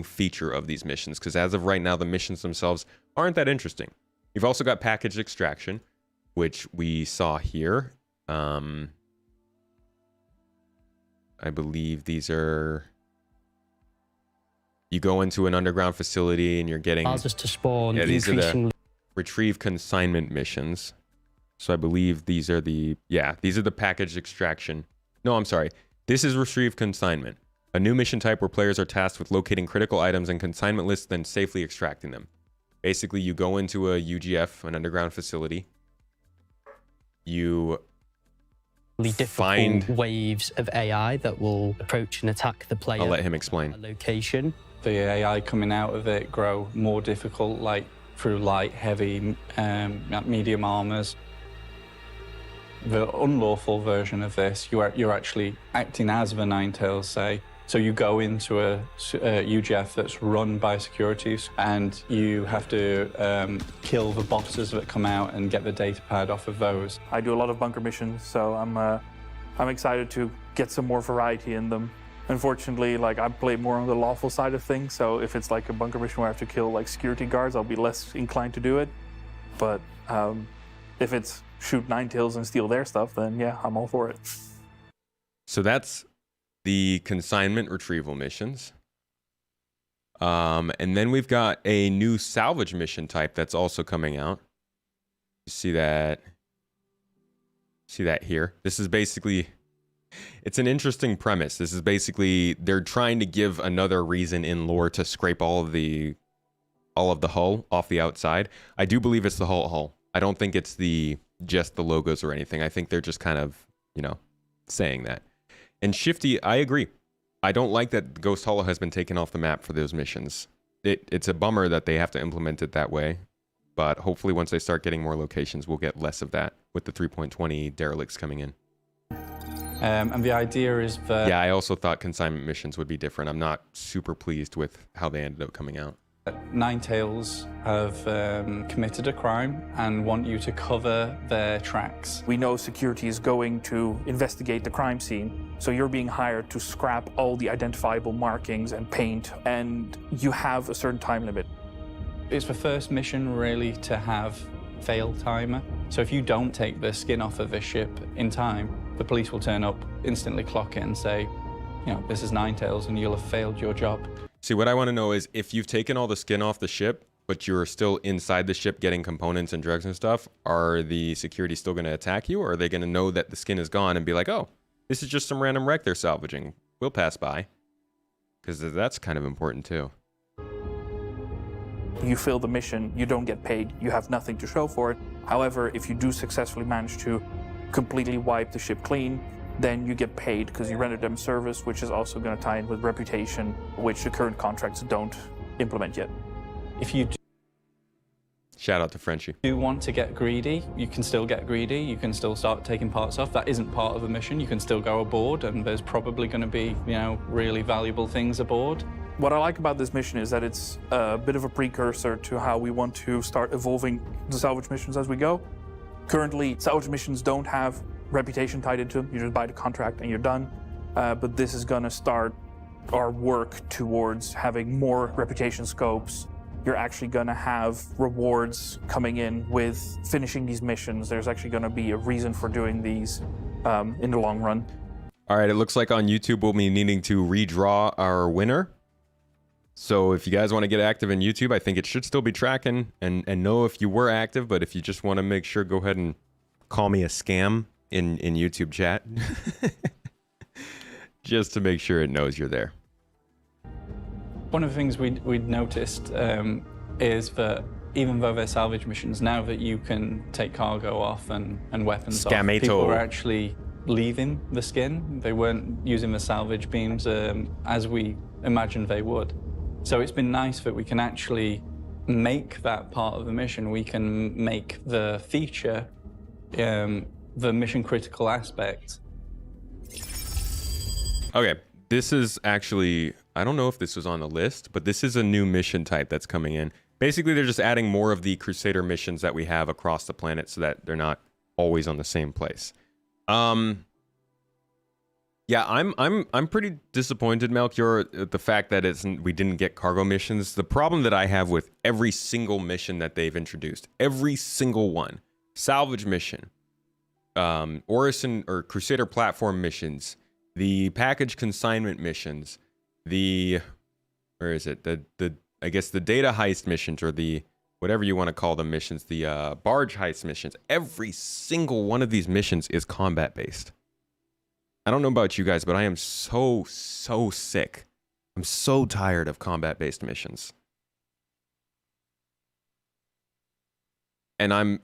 feature of these missions, because as of right now, the missions themselves aren't that interesting. You've also got package extraction, which we saw here. I believe these are, you go into an underground facility and you're getting just to spawn. Yeah, these are the retrieve consignment missions. So I believe these are the, yeah, these are the package extraction. No, I'm sorry. This is retrieve consignment, a new mission type where players are tasked with locating critical items and consignment lists, then safely extracting them. Basically, you go into a UGF, an underground facility. You find waves of AI that will approach and attack the player. I'll let him explain. Location. The AI coming out of it grow more difficult, like through light, heavy, medium armors. The unlawful version of this, you're actually acting as the Ninetales, say. So you go into a UGF that's run by securities, and you have to kill the bosses that come out and get the data pad off of those. I do a lot of bunker missions, so I'm excited to get some more variety in them. Unfortunately, like I play more on the lawful side of things, so if it's like a bunker mission where I have to kill like security guards, I'll be less inclined to do it. But if it's shoot Ninetales and steal their stuff, then yeah, I'm all for it. So that's the consignment retrieval missions. And then we've got a new salvage mission type that's also coming out. You see that here. This is basically It's an interesting premise. This is basically they're trying to give another reason in lore to scrape all of the hull off the outside. I do believe it's the whole hull. I don't think it's just the logos or anything. I think they're just kind of, saying that. And Shifty, I agree. I don't like that Ghost Hollow has been taken off the map for those missions. It's a bummer that they have to implement it that way, but hopefully once they start getting more locations, we'll get less of that with the 3.20 derelicts coming in. And the idea is that... Yeah, I also thought consignment missions would be different. I'm not super pleased with how they ended up coming out. Ninetales have committed a crime and want you to cover their tracks. We know security is going to investigate the crime scene, so you're being hired to scrap all the identifiable markings and paint, and you have a certain time limit. It's the first mission really to have fail timer. So if you don't take the skin off of a ship in time, the police will turn up, instantly clock it and say, this is Ninetales and you'll have failed your job. See, what I want to know is if you've taken all the skin off the ship, but you're still inside the ship getting components and drugs and stuff, are the security still going to attack you, or are they going to know that the skin is gone and be like, oh, this is just some random wreck they're salvaging. We'll pass by. Because that's kind of important too. You fail the mission, you don't get paid, you have nothing to show for it. However, if you do successfully manage to completely wipe the ship clean, then you get paid because you rendered them service, which is also going to tie in with reputation, which the current contracts don't implement yet. If you Shout out to Frenchie. do want to get greedy, you can still get greedy. You can still start taking parts off. That isn't part of the mission. You can still go aboard, and there's probably going to be, really valuable things aboard. What I like about this mission is that it's a bit of a precursor to how we want to start evolving the salvage missions as we go. Currently, salvage missions don't have reputation tied into them. You just buy the contract and you're done. But this is going to start our work towards having more reputation scopes. You're actually going to have rewards coming in with finishing these missions. There's actually going to be a reason for doing these in the long run. All right, it looks like on YouTube we'll be needing to redraw our winner. So if you guys want to get active in YouTube, I think it should still be tracking and know if you were active. But if you just want to make sure, go ahead and call me a scam in YouTube chat. Just to make sure it knows you're there. One of the things we'd noticed is that even though they're salvage missions, now that you can take cargo off and weapons off, people are actually leaving the skin. They weren't using the salvage beams as we imagined they would. So it's been nice that we can actually make that part of the mission. We can make the feature the mission critical aspect. Okay, this is actually, I don't know if this was on the list, but this is a new mission type that's coming in. Basically, they're just adding more of the Crusader missions that we have across the planet so that they're not always on the same place. Yeah, I'm pretty disappointed, Melchior, at the fact that we didn't get cargo missions. The problem that I have with every single mission that they've introduced, every single one, salvage mission, Orison or Crusader platform missions, the package consignment missions, I guess the data heist missions, or the whatever you want to call them missions, the barge heist missions, every single one of these missions is combat based. I don't know about you guys, but I am so sick. I'm so tired of combat based missions. And I'm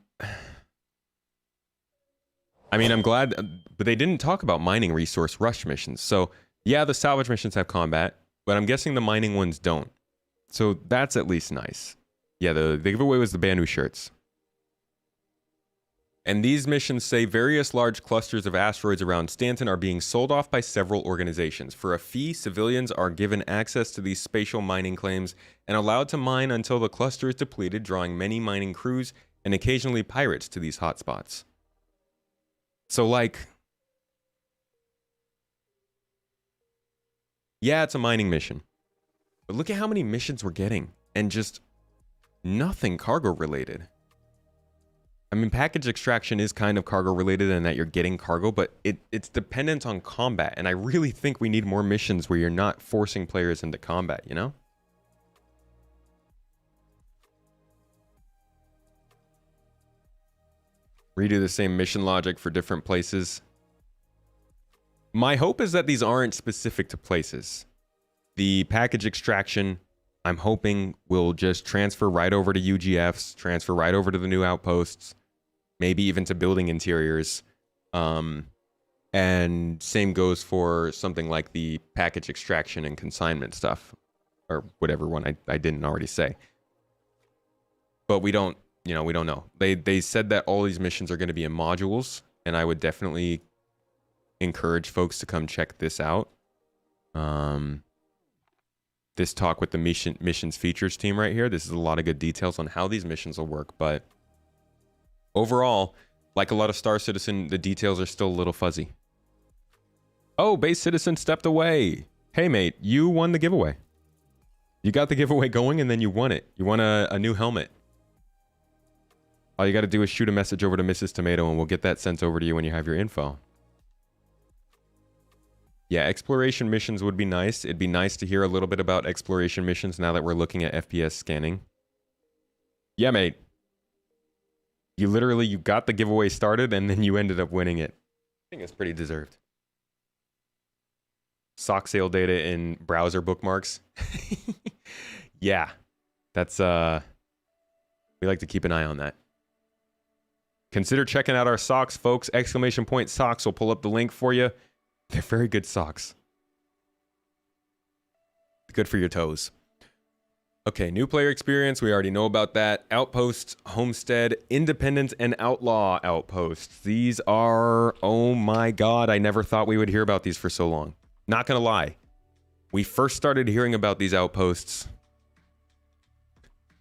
glad, but they didn't talk about mining resource rush missions. So yeah, the salvage missions have combat, but I'm guessing the mining ones don't. So that's at least nice. Yeah, the giveaway was the Banu shirts. And these missions say various large clusters of asteroids around Stanton are being sold off by several organizations. For a fee, civilians are given access to these spatial mining claims and allowed to mine until the cluster is depleted, drawing many mining crews and occasionally pirates to these hotspots. So yeah, it's a mining mission. But look at how many missions we're getting, and just nothing cargo related. I mean, package extraction is kind of cargo related in that you're getting cargo, but it's dependent on combat. And I really think we need more missions where you're not forcing players into combat, you know? Redo the same mission logic for different places. My hope is that these aren't specific to places. The package extraction, I'm hoping, will just transfer right over to UGFs, transfer right over to the new outposts, maybe even to building interiors. And same goes for something like the package extraction and consignment stuff, or whatever one I didn't already say. But we don't, we don't know. They said that all these missions are going to be in modules, and I would definitely encourage folks to come check this out. This talk with the missions features team right here, this is a lot of good details on how these missions will work, but overall, like a lot of Star Citizen, the details are still a little fuzzy. Oh, Base Citizen stepped away. Hey mate, you won the giveaway. You got the giveaway going and then you won it. You won a new helmet. All you got to do is shoot a message over to Mrs. Tomato and we'll get that sent over to you when you have your info. Yeah, exploration missions would be nice. It'd be nice to hear a little bit about exploration missions now that we're looking at FPS scanning. Yeah, mate. You got the giveaway started and then you ended up winning it. I think it's pretty deserved. Sock sale data in browser bookmarks. Yeah, that's we like to keep an eye on that. Consider checking out our socks, folks. !socks will pull up the link for you. They're very good socks. Good for your toes. Okay, new player experience. We already know about that. Outposts, Homestead, Independent, and Outlaw Outposts. These are, oh my god, I never thought we would hear about these for so long. Not gonna lie. We first started hearing about these outposts.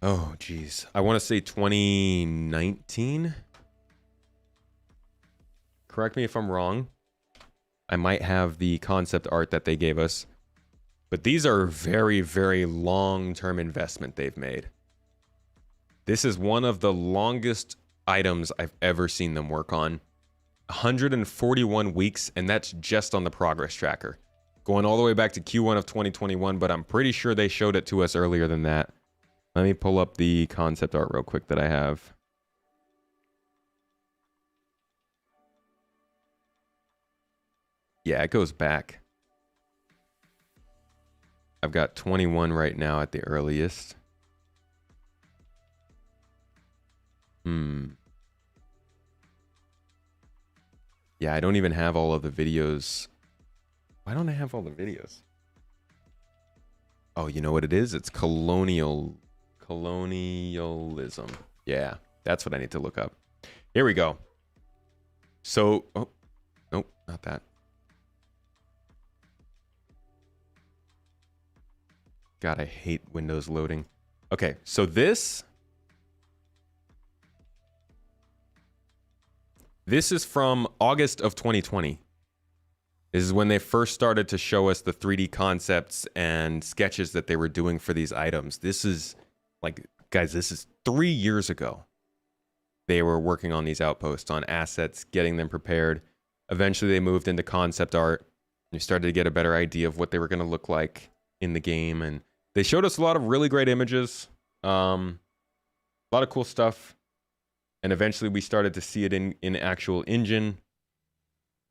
Oh, geez. I want to say 2019? Correct me if I'm wrong. I might have the concept art that they gave us. But these are very, very long-term investment they've made. This is one of the longest items I've ever seen them work on. 141 weeks, and that's just on the progress tracker. Going all the way back to Q1 of 2021, but I'm pretty sure they showed it to us earlier than that. Let me pull up the concept art real quick that I have. Yeah, it goes back. I've got 21 right now at the earliest. Yeah, I don't even have all of the videos. Why don't I have all the videos? Oh, you know what it is? It's colonialism. Yeah, that's what I need to look up. Here we go. So, oh, nope, not that. God, I hate Windows loading. Okay, so this is from August of 2020. This is when they first started to show us the 3D concepts and sketches that they were doing for these items. This is, like, guys, this is 3 years ago. They were working on these outposts, on assets, getting them prepared. Eventually, they moved into concept art. You started to get a better idea of what they were going to look like in the game, and they showed us a lot of really great images, a lot of cool stuff, and eventually we started to see it in actual engine,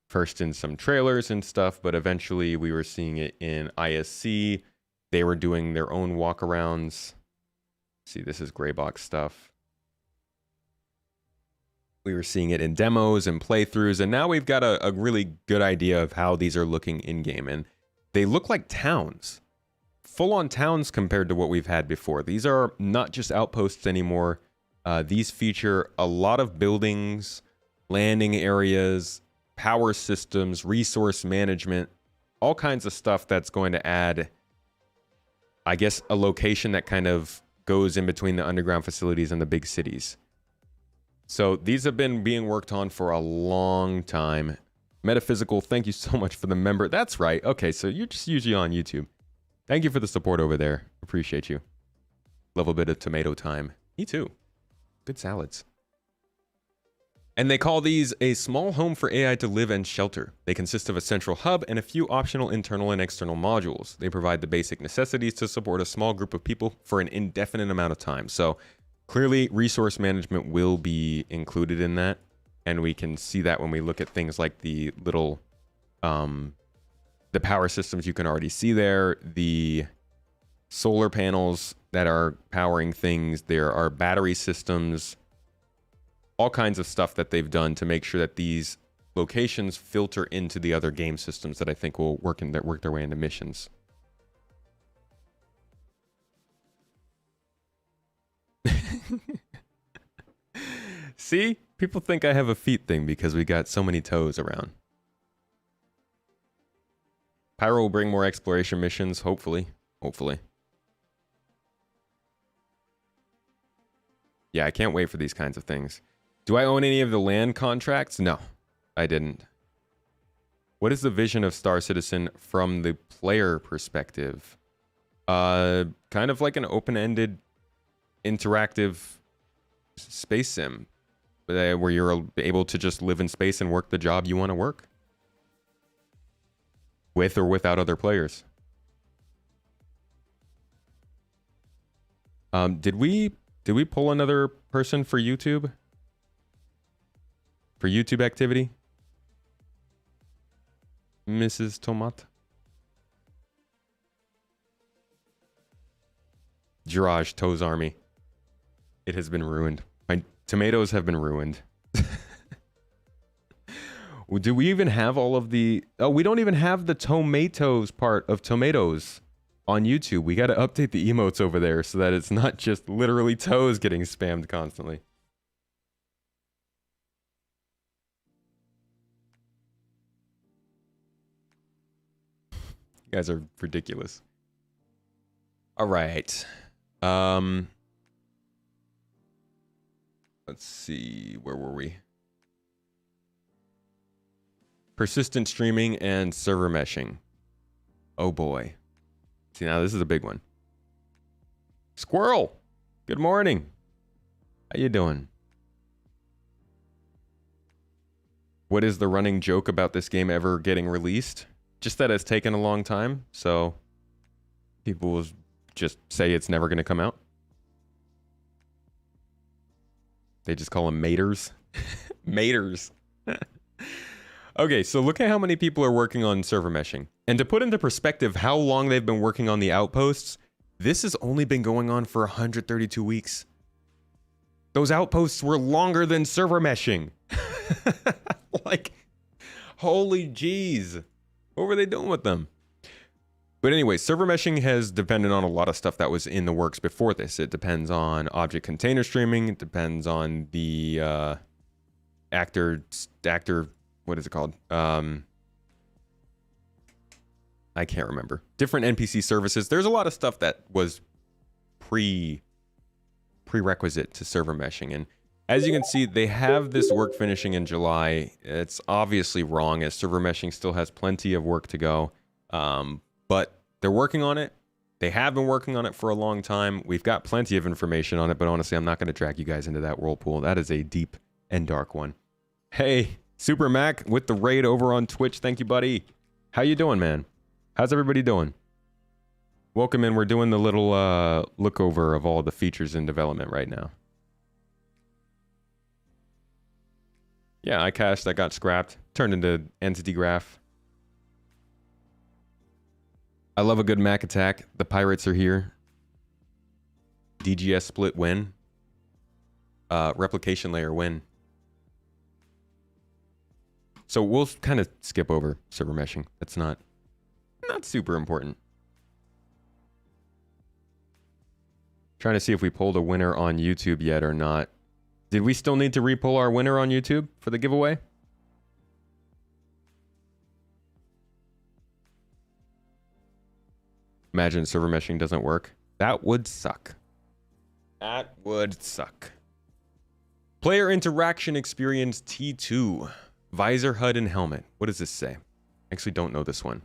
first in some trailers and stuff, but eventually we were seeing it in ISC. They were doing their own walkarounds. See, this is gray box stuff. We were seeing it in demos and playthroughs, and now we've got a really good idea of how these are looking in-game, and they look like towns. Full-on towns compared to what we've had before. These are not just outposts anymore. These feature a lot of buildings, landing areas, power systems, resource management, all kinds of stuff that's going to add, I guess, a location that kind of goes in between the underground facilities and the big cities. So these have been being worked on for a long time. Metaphysical, thank you so much for the member. That's right. Okay, so you're just usually on YouTube. Thank you for the support over there. Appreciate you. Love a bit of tomato time. Me too. Good salads. And they call these a small home for AI to live and shelter. They consist of a central hub and a few optional internal and external modules. They provide the basic necessities to support a small group of people for an indefinite amount of time. So clearly resource management will be included in that. And we can see that when we look at things like the little The power systems you can already see there. The solar panels that are powering things. There are battery systems. All kinds of stuff that they've done to make sure that these locations filter into the other game systems that I think will work their way into missions. See? People think I have a feet thing because we got so many toes around. Pyro will bring more exploration missions, hopefully. Hopefully. Yeah, I can't wait for these kinds of things. Do I own any of the land contracts? No, I didn't. What is the vision of Star Citizen from the player perspective? Kind of like an open-ended, interactive space sim, where you're able to just live in space and work the job you want to work. With or without other players. Did we pull another person for YouTube? For YouTube activity? Mrs. Tomat? Jiraj, Toes Army. It has been ruined. My tomatoes have been ruined. Do we even have all of the... Oh, we don't even have the tomatoes part of tomatoes on YouTube. We got to update the emotes over there so that it's not just literally toes getting spammed constantly. You guys are ridiculous. All right. Let's see. Where were we? Persistent streaming and server meshing. Oh boy. See, now this is a big one. Squirrel! Good morning. How you doing? What is the running joke about this game ever getting released? Just that it's taken a long time, so people will just say it's never going to come out. They just call them maters. Maters. Okay, so look at how many people are working on server meshing. And to put into perspective how long they've been working on the Outposts, this has only been going on for 132 weeks. Those Outposts were longer than server meshing. Like, holy jeez. What were they doing with them? But anyway, server meshing has depended on a lot of stuff that was in the works before this. It depends on object container streaming. It depends on the actor, what is it called? I can't remember. Different NPC services. There's a lot of stuff that was prerequisite to server meshing. And as you can see, they have this work finishing in July. It's obviously wrong, as server meshing still has plenty of work to go. But they're working on it. They have been working on it for a long time. We've got plenty of information on it, but honestly, I'm not going to drag you guys into that whirlpool. That is a deep and dark one. Hey, Super Mac with the raid over on Twitch. Thank you, buddy. How you doing, man? How's everybody doing? Welcome in. We're doing the little look over of all the features in development right now. Yeah, iCache that got scrapped, turned into entity graph. I love a good Mac attack. The pirates are here. DGS split win. Replication layer win. So we'll kind of skip over server meshing. That's not super important. Trying to see if we pulled a winner on YouTube yet or not. Did we still need to re-pull our winner on YouTube for the giveaway? Imagine server meshing doesn't work. That would suck. That would suck. Player interaction experience T2. Visor, HUD, and helmet. What does this say? I actually don't know this one.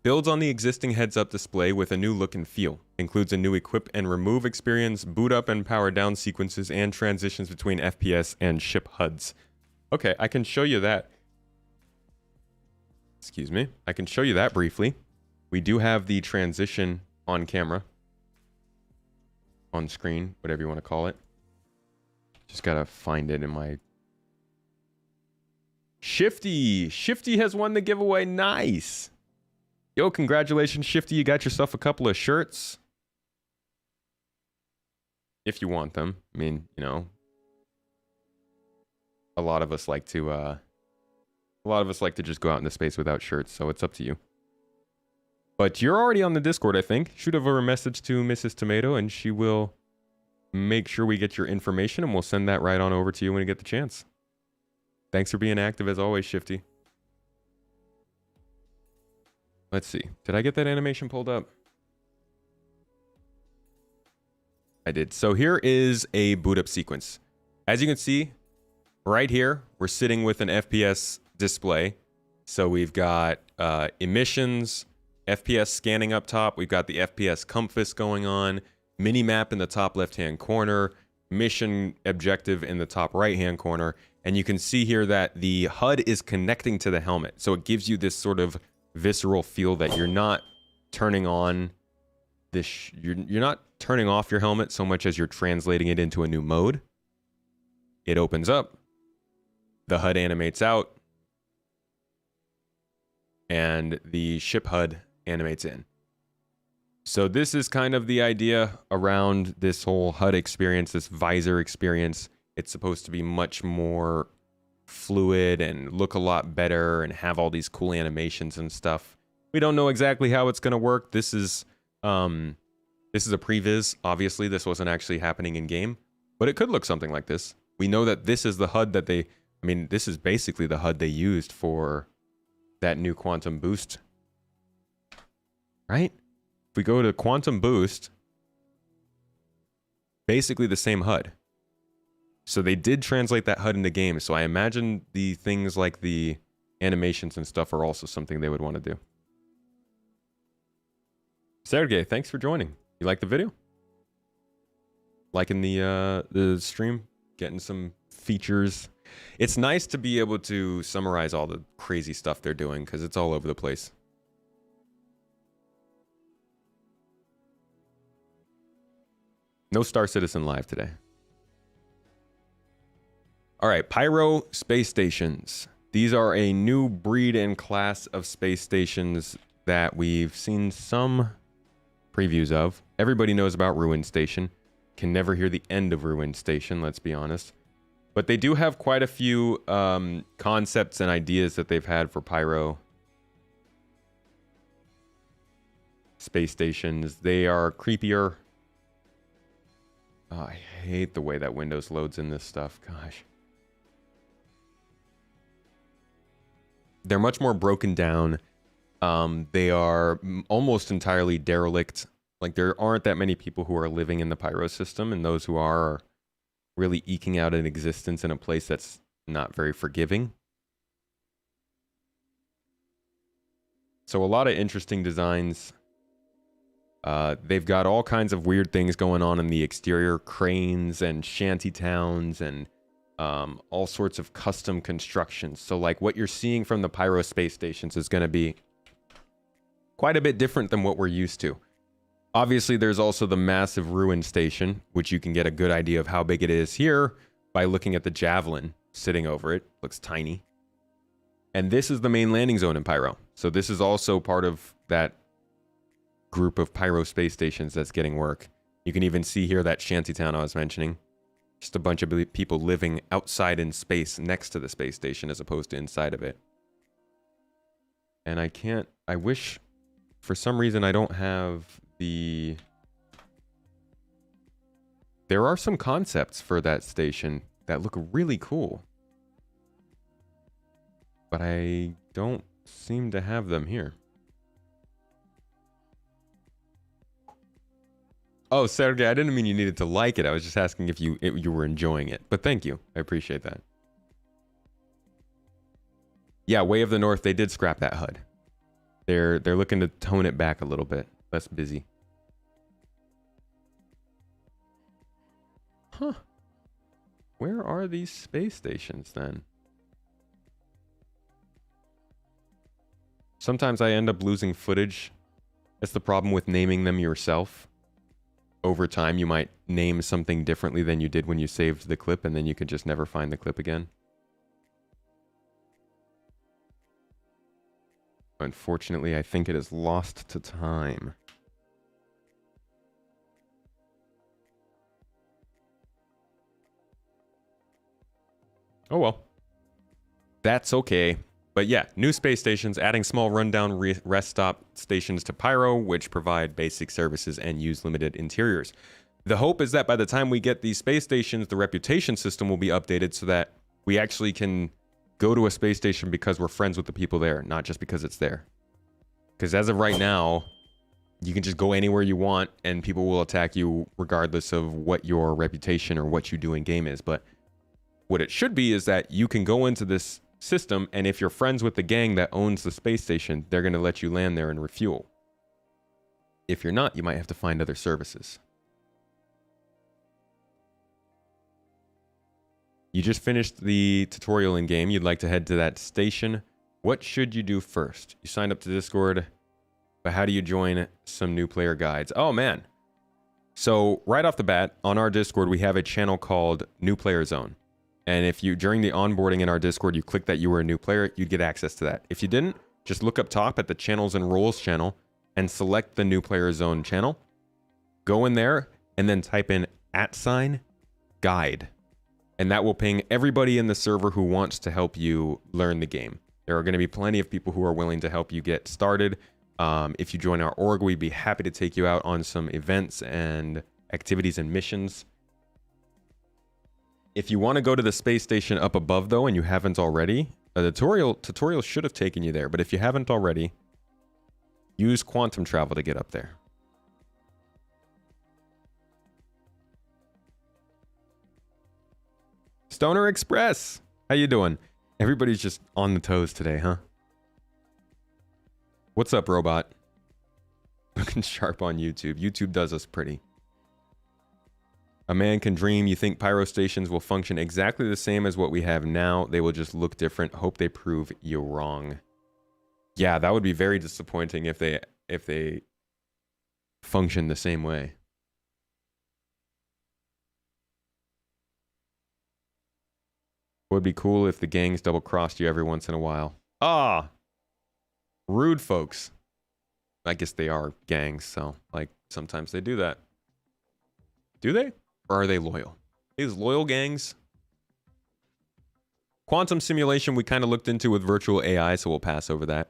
Builds on the existing heads-up display with a new look and feel. Includes a new equip and remove experience, boot up and power down sequences, and transitions between FPS and ship HUDs. Okay, I can show you that. Excuse me. I can show you that briefly. We do have the transition on camera. On screen, whatever you want to call it. Just gotta find it in my Shifty. Shifty has won the giveaway. Nice. Yo, congratulations, Shifty. You got yourself a couple of shirts. If you want them. I mean, you know, a lot of us like to just go out into space without shirts, so it's up to you. But you're already on the Discord, I think. Shoot over a message to Mrs. Tomato, and she will make sure we get your information, and we'll send that right on over to you when you get the chance. Thanks for being active as always, Shifty. Let's see. Did I get that animation pulled up? I did. So here is a boot up sequence. As you can see, right here, we're sitting with an FPS display. So we've got emissions, FPS scanning up top. We've got the FPS compass going on, mini map in the top left-hand corner, mission objective in the top right-hand corner. And you can see here that the HUD is connecting to the helmet. So it gives you this sort of visceral feel that you're not turning on this, you're not turning off your helmet so much as you're translating it into a new mode. It opens up, the HUD animates out, and the ship HUD animates in. So this is kind of the idea around this whole HUD experience, this visor experience. It's supposed to be much more fluid and look a lot better and have all these cool animations and stuff. We don't know exactly how it's going to work. This is a previs. Obviously, this wasn't actually happening in game, but it could look something like this. We know that this is the HUD that they, I mean, this is basically the HUD they used for that new Quantum Boost, right? If we go to Quantum Boost, basically the same HUD. So they did translate that HUD into game. So I imagine the things like the animations and stuff are also something they would want to do. Sergey, thanks for joining. You like the video? Liking the stream? Getting some features? It's nice to be able to summarize all the crazy stuff they're doing because it's all over the place. No Star Citizen live today. All right, Pyro space stations. These are a new breed and class of space stations that we've seen some previews of. Everybody knows about Ruin Station. Can never hear the end of Ruin Station, let's be honest. But they do have quite a few concepts and ideas that they've had for Pyro space stations. They are creepier. Oh, I hate the way that Windows loads in this stuff. Gosh. They're much more broken down. They are almost entirely derelict. Like, there aren't that many people who are living in the Pyro system, and those who are really eking out an existence in a place that's not very forgiving. So a lot of interesting designs. They've got all kinds of weird things going on in the exterior, cranes and shanty towns and all sorts of custom constructions. So like what you're seeing from the Pyro space stations is going to be quite a bit different than what we're used to. Obviously, there's also the massive Ruin Station, which you can get a good idea of how big it is here by looking at the Javelin sitting over it. Looks tiny. And this is the main landing zone in Pyro. So this is also part of that group of Pyro space stations that's getting work. You can even see here that shantytown I was mentioning. Just a bunch of people living outside in space next to the space station as opposed to inside of it. And I wish, for some reason, I don't have the... There are some concepts for that station that look really cool. But I don't seem to have them here. Oh, Sergey, I didn't mean you needed to like it. I was just asking if you were enjoying it. But thank you. I appreciate that. Yeah, Way of the North, they did scrap that HUD. They're looking to tone it back a little bit. Less busy. Huh. Where are these space stations then? Sometimes I end up losing footage. That's the problem with naming them yourself. Over time, you might name something differently than you did when you saved the clip, and then you could just never find the clip again. Unfortunately, I think it is lost to time. Oh well. That's okay. But yeah, new space stations, adding small rundown rest stop stations to Pyro, which provide basic services and use limited interiors. The hope is that by the time we get these space stations, the reputation system will be updated so that we actually can go to a space station because we're friends with the people there, not just because it's there. Because as of right now, you can just go anywhere you want and people will attack you regardless of what your reputation or what you do in game is. But what it should be is that you can go into this system, and if you're friends with the gang that owns the space station, they're going to let you land there and refuel. If you're not, you might have to find other services. You just finished the tutorial in game. You'd like to head to that station. What should you do first? You signed up to Discord, but how do you join some new player guides? Oh man. So right off the bat, on our Discord, we have a channel called New Player Zone. And if you, during the onboarding in our Discord, you click that you were a new player, you'd get access to that. If you didn't, just look up top at the channels and roles channel and select the New Player Zone channel. Go in there and then type in @guide. And that will ping everybody in the server who wants to help you learn the game. There are going to be plenty of people who are willing to help you get started. If you join our org, we'd be happy to take you out on some events and activities and missions. If you want to go to the space station up above, though, and you haven't already, a tutorial should have taken you there. But if you haven't already, use quantum travel to get up there. Stoner Express, how you doing? Everybody's just on the toes today, huh? What's up, robot? Looking sharp on YouTube. YouTube does us pretty. A man can dream. You think pyro stations will function exactly the same as what we have now. They will just look different. Hope they prove you wrong. Yeah, that would be very disappointing if they function the same way. It would be cool if the gangs double-crossed you every once in a while. Ah! Rude folks. I guess they are gangs, so, like, sometimes they do that. Do they? Or are they loyal? These loyal gangs? Quantum simulation we kind of looked into with virtual AI, so we'll pass over that.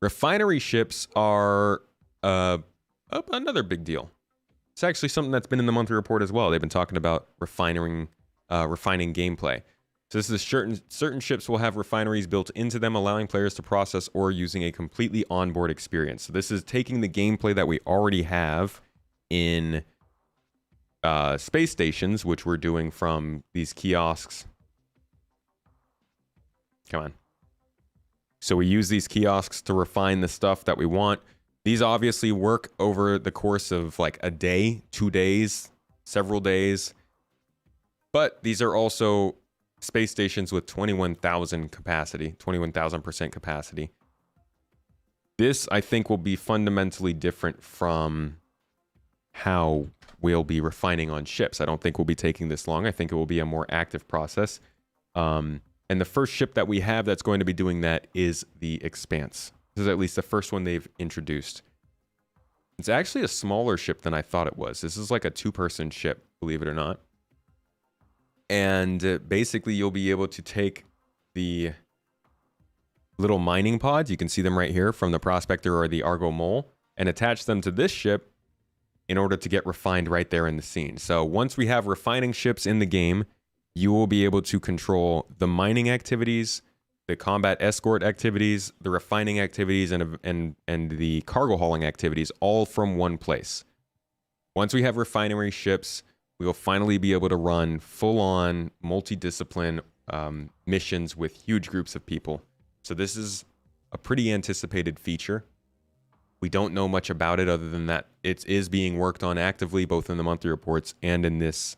Refinery ships are another big deal. It's actually something that's been in the monthly report as well. They've been talking about refining gameplay. So this is certain ships will have refineries built into them, allowing players to process ore using a completely onboard experience. So this is taking the gameplay that we already have in space stations, which we're doing from these kiosks. Come on. So we use these kiosks to refine the stuff that we want. These obviously work over the course of like a day, 2 days, several days. But these are also space stations with 21,000 capacity, 21,000% capacity. This, I think, will be fundamentally different from how we'll be refining on ships. I don't think we'll be taking this long. I think it will be a more active process. And the first ship that we have that's going to be doing that is the Expanse. This is at least the first one they've introduced. It's actually a smaller ship than I thought it was. This is like a 2-person ship, believe it or not. And basically, you'll be able to take the little mining pods, you can see them right here from the Prospector or the Argo Mole, and attach them to this ship in order to get refined right there in the scene. So once we have refining ships in the game, you will be able to control the mining activities, the combat escort activities, the refining activities, and the cargo hauling activities, all from one place. Once we have refinery ships, we will finally be able to run full-on, multi-discipline missions with huge groups of people. So this is a pretty anticipated feature. We don't know much about it other than that it is being worked on actively, both in the monthly reports and in this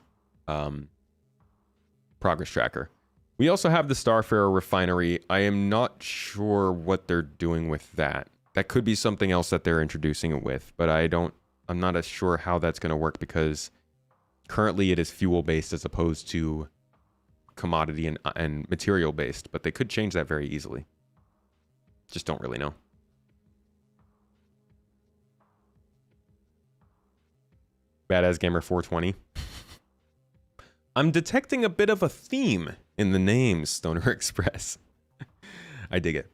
progress tracker. We also have the Starfarer refinery. I am not sure what they're doing with that. That could be something else that they're introducing it with, but I'm not as sure how that's going to work because currently it is fuel-based as opposed to commodity and material-based, but they could change that very easily. Just don't really know. Badass Gamer 420. I'm detecting a bit of a theme in the names, Stoner Express. I dig it.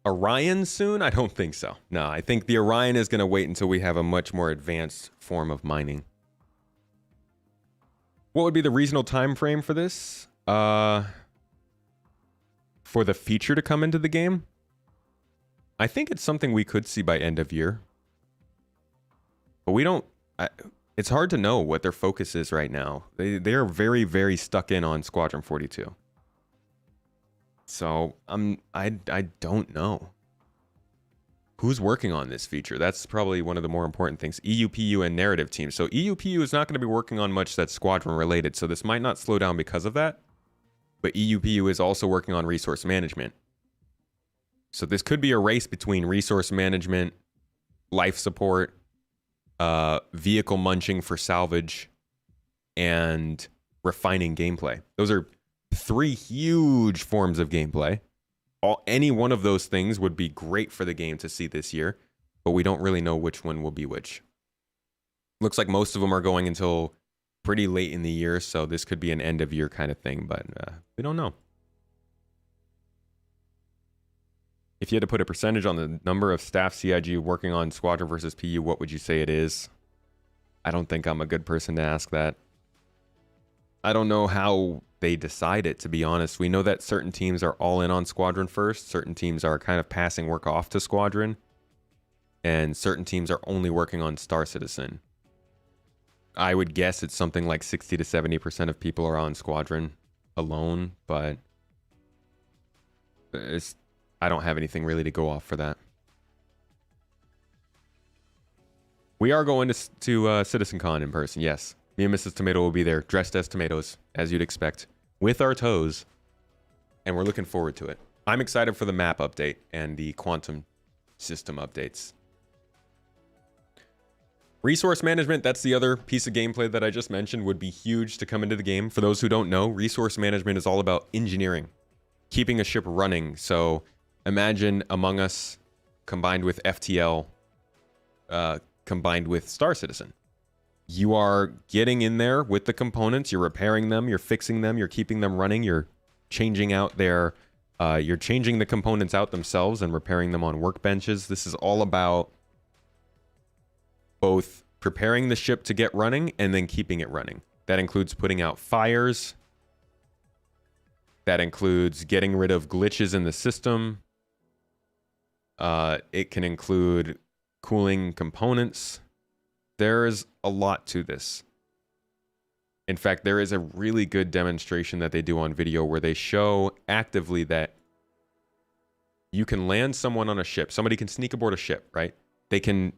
Orion soon? I don't think so. No, I think the Orion is going to wait until we have a much more advanced form of mining. What would be the reasonable time frame for this? For the feature to come into the game? I think it's something we could see by end of year. But we don't... it's hard to know what their focus is right now. They are very, very stuck in on Squadron 42. So I don't know. Who's working on this feature? That's probably one of the more important things. EUPU and narrative teams. So EUPU is not going to be working on much that's Squadron related. So this might not slow down because of that. But EUPU is also working on resource management. So this could be a race between resource management, life support, vehicle munching for salvage, and refining gameplay. Those are 3 huge forms of gameplay. Any one of those things would be great for the game to see this year, but we don't really know which one will be which. Looks like most of them are going until pretty late in the year, so this could be an end of year kind of thing, but we don't know. If you had to put a percentage on the number of staff CIG working on Squadron versus PU, what would you say it is? I don't think I'm a good person to ask that. I don't know how they decide it, to be honest. We know that certain teams are all in on Squadron first. Certain teams are kind of passing work off to Squadron. And certain teams are only working on Star Citizen. I would guess it's something like 60 to 70% of people are on Squadron alone, but I don't have anything really to go off for that. We are going to CitizenCon in person, yes. Me and Mrs. Tomato will be there, dressed as tomatoes, as you'd expect, with our toes, and we're looking forward to it. I'm excited for the map update and the quantum system updates. Resource management, that's the other piece of gameplay that I just mentioned, would be huge to come into the game. For those who don't know, resource management is all about engineering, keeping a ship running. So imagine Among Us combined with FTL, combined with Star Citizen. You are getting in there with the components, you're repairing them, you're fixing them, you're keeping them running, you're changing out their, you're changing the components out themselves and repairing them on workbenches. This is all about both preparing the ship to get running and then keeping it running. That includes putting out fires. That includes getting rid of glitches in the system. It can include cooling components. There's a lot to this. In fact, there is a really good demonstration that they do on video where they show actively that you can land someone on a ship. Somebody can sneak aboard a ship, right? They can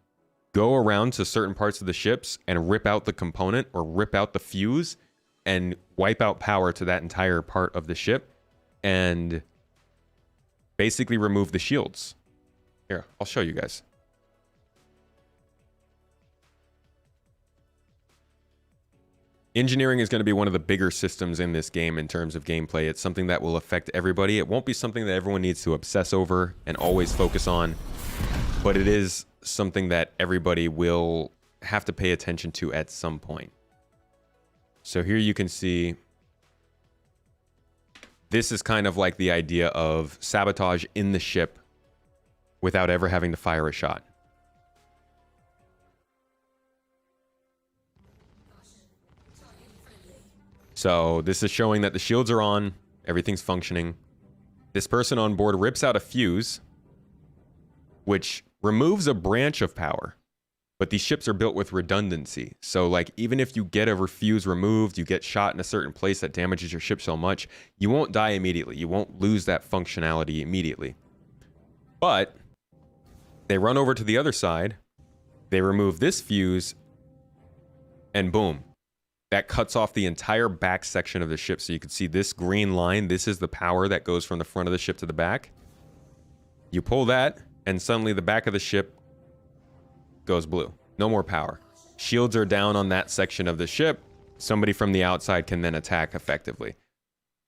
go around to certain parts of the ships and rip out the component or rip out the fuse and wipe out power to that entire part of the ship and basically remove the shields. Here, I'll show you guys. Engineering is going to be one of the bigger systems in this game in terms of gameplay. It's something that will affect everybody. It won't be something that everyone needs to obsess over and always focus on, but it is something that everybody will have to pay attention to at some point. So here you can see this is kind of like the idea of sabotage in the ship without ever having to fire a shot. So this is showing that the shields are on, everything's functioning. This person on board rips out a fuse, which removes a branch of power. But these ships are built with redundancy. So like even if you get a fuse removed, you get shot in a certain place that damages your ship so much, you won't die immediately. You won't lose that functionality immediately. But they run over to the other side, they remove this fuse, and boom. That cuts off the entire back section of the ship. So you can see this green line. This is the power that goes from the front of the ship to the back. You pull that, and suddenly the back of the ship goes blue. No more power. Shields are down on that section of the ship. Somebody from the outside can then attack effectively.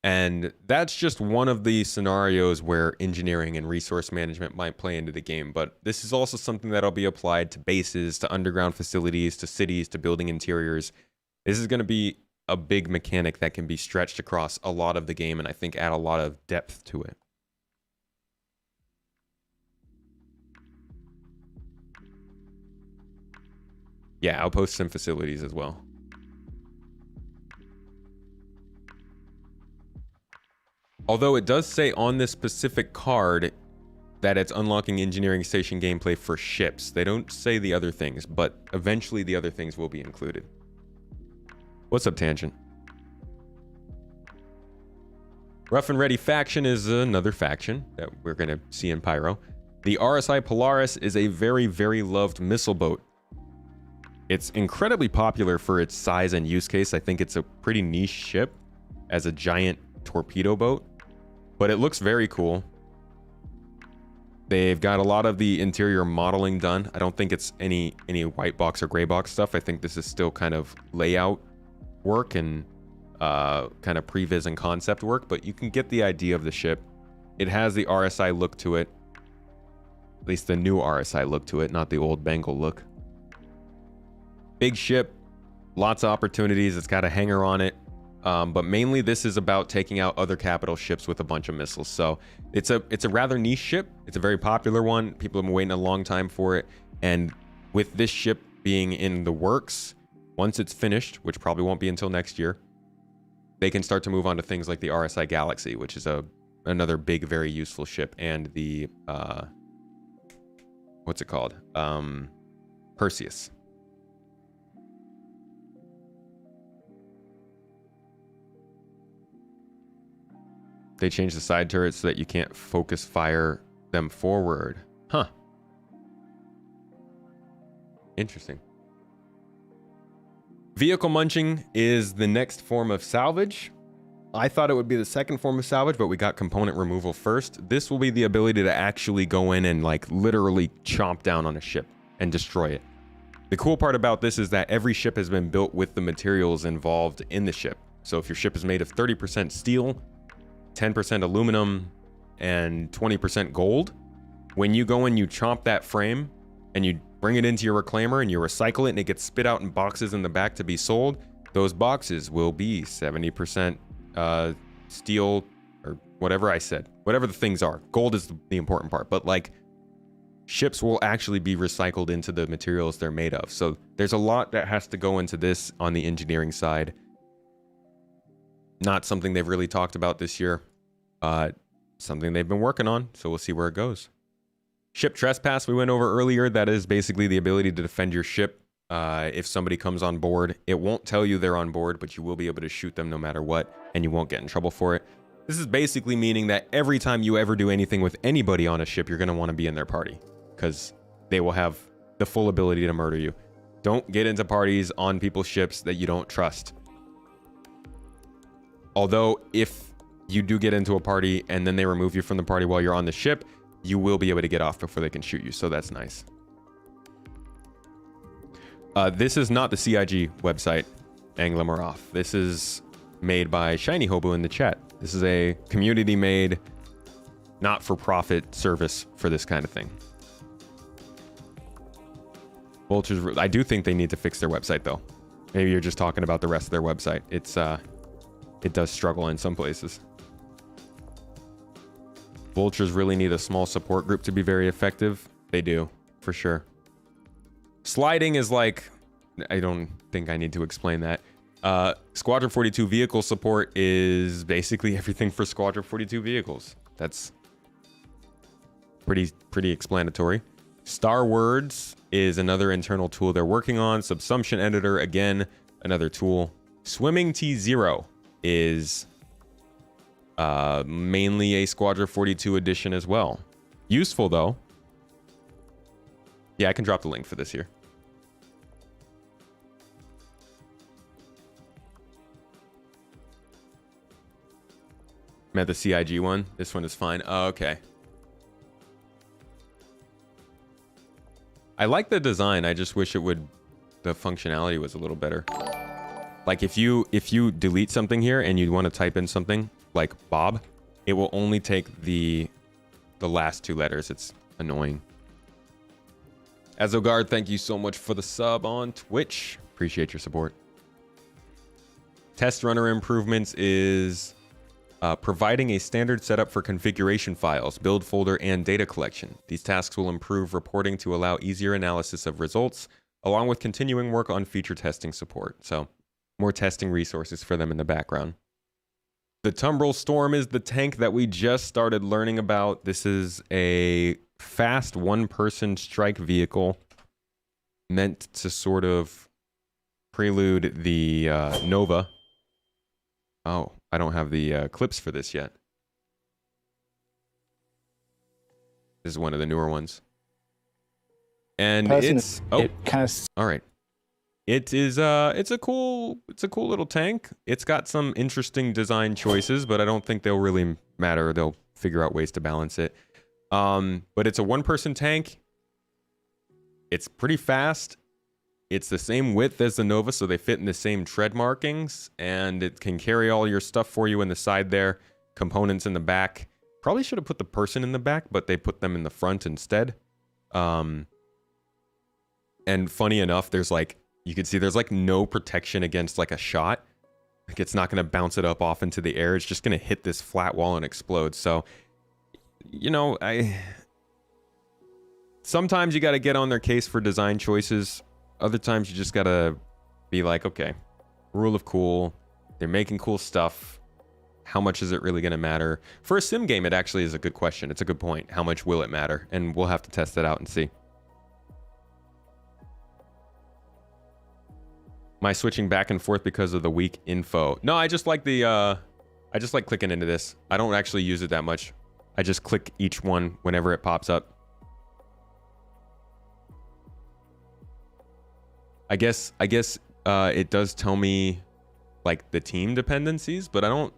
And that's just one of the scenarios where engineering and resource management might play into the game. But this is also something that'll be applied to bases, to underground facilities, to cities, to building interiors. This is going to be a big mechanic that can be stretched across a lot of the game, and I think add a lot of depth to it. Yeah, outposts and facilities as well. Although it does say on this specific card that it's unlocking engineering station gameplay for ships. They don't say the other things, but eventually the other things will be included. What's up, Tangent? Rough and Ready faction is another faction that we're going to see in Pyro. The RSI Polaris is a very, very loved missile boat. It's incredibly popular for its size and use case. I think it's a pretty niche ship as a giant torpedo boat, but it looks very cool. They've got a lot of the interior modeling done. I don't think it's any white box or gray box stuff. I think this is still kind of layout work and kind of previs and concept work, but you can get the idea of the ship. It has the RSI look to it, at least the new RSI look to it, not the old Bengal look. Big ship, lots of opportunities. It's got a hangar on it. But mainly this is about taking out other capital ships with a bunch of missiles. So it's a rather niche ship. It's a very popular one. People have been waiting a long time for it. And with this ship being in the works, once it's finished, which probably won't be until next year, they can start to move on to things like the RSI Galaxy, which is another big, very useful ship, and the what's it called? Perseus. They changed the side turrets so that you can't focus fire them forward. Huh. Interesting. Vehicle munching is the next form of salvage. I thought it would be the second form of salvage, but we got component removal first. This will be the ability to actually go in and like literally chomp down on a ship and destroy it. The cool part about this is that every ship has been built with the materials involved in the ship. So if your ship is made of 30% steel, 10% aluminum, and 20% gold, when you go and you chomp that frame and you bring it into your reclaimer and you recycle it and it gets spit out in boxes in the back to be sold, those boxes will be 70% steel or whatever I said, whatever the things are. Gold is the important part, but like ships will actually be recycled into the materials they're made of. So there's a lot that has to go into this on the engineering side. Not something they've really talked about this year. Something they've been working on, so we'll see where it goes. Ship trespass we went over earlier. That is basically the ability to defend your ship if somebody comes on board. It won't tell you they're on board, but you will be able to shoot them no matter what, and you won't get in trouble for it. This is basically meaning that every time you ever do anything with anybody on a ship, you're going to want to be in their party, because they will have the full ability to murder you. Don't get into parties on people's ships that you don't trust. Although, if you do get into a party and then they remove you from the party while you're on the ship, you will be able to get off before they can shoot you, so that's nice. This is not the CIG website, Angla This is made by Shiny Hobo in the chat. This is a community-made, not-for-profit service for this kind of thing. Vultures, I do think they need to fix their website, though. Maybe you're just talking about the rest of their website. It does struggle in some places. Vultures really need a small support group to be very effective. They do, for sure. Sliding is like, I don't think I need to explain that. Squadron 42 vehicle support is basically everything for Squadron 42 vehicles. That's pretty explanatory. Star Words is another internal tool they're working on. Subsumption Editor, again, another tool. Swimming T0 is mainly a Squadron 42 edition as well. Useful, though. Yeah, I can drop the link for this here. I'm at the CIG one. This one is fine. Oh, okay. I like the design. I just wish the functionality was a little better. Like if you delete something here and you want to type in something, like Bob, it will only take the last 2 letters. It's annoying. Azogard, thank you so much for the sub on Twitch. Appreciate your support. Test runner improvements is providing a standard setup for configuration files, build folder, and data collection. These tasks will improve reporting to allow easier analysis of results, along with continuing work on feature testing support. So more testing resources for them in the background. The Tumbril Storm is the tank that we just started learning about. This is a fast one-person strike vehicle meant to sort of prelude the Nova. Oh, I don't have the clips for this yet. This is one of the newer ones. And it's all right. It is it's a cool little tank. It's got some interesting design choices, but I don't think they'll really matter. They'll figure out ways to balance it. But it's a one-person tank. It's pretty fast. It's the same width as the Nova, so they fit in the same tread markings, and it can carry all your stuff for you in the side there. Components in the back. Probably should have put the person in the back, but they put them in the front instead. And funny enough, there's like, you can see there's like no protection against like a shot. Like it's not going to bounce it up off into the air. It's just going to hit this flat wall and explode. So, you know, sometimes you got to get on their case for design choices. Other times you just got to be like, okay, rule of cool. They're making cool stuff. How much is it really going to matter? For a sim game, it actually is a good question. It's a good point. How much will it matter? And we'll have to test that out and see. Am I switching back and forth because of the weak info? No, I just like the, I just like clicking into this. I don't actually use it that much. I just click each one whenever it pops up. I guess it does tell me like the team dependencies, but I don't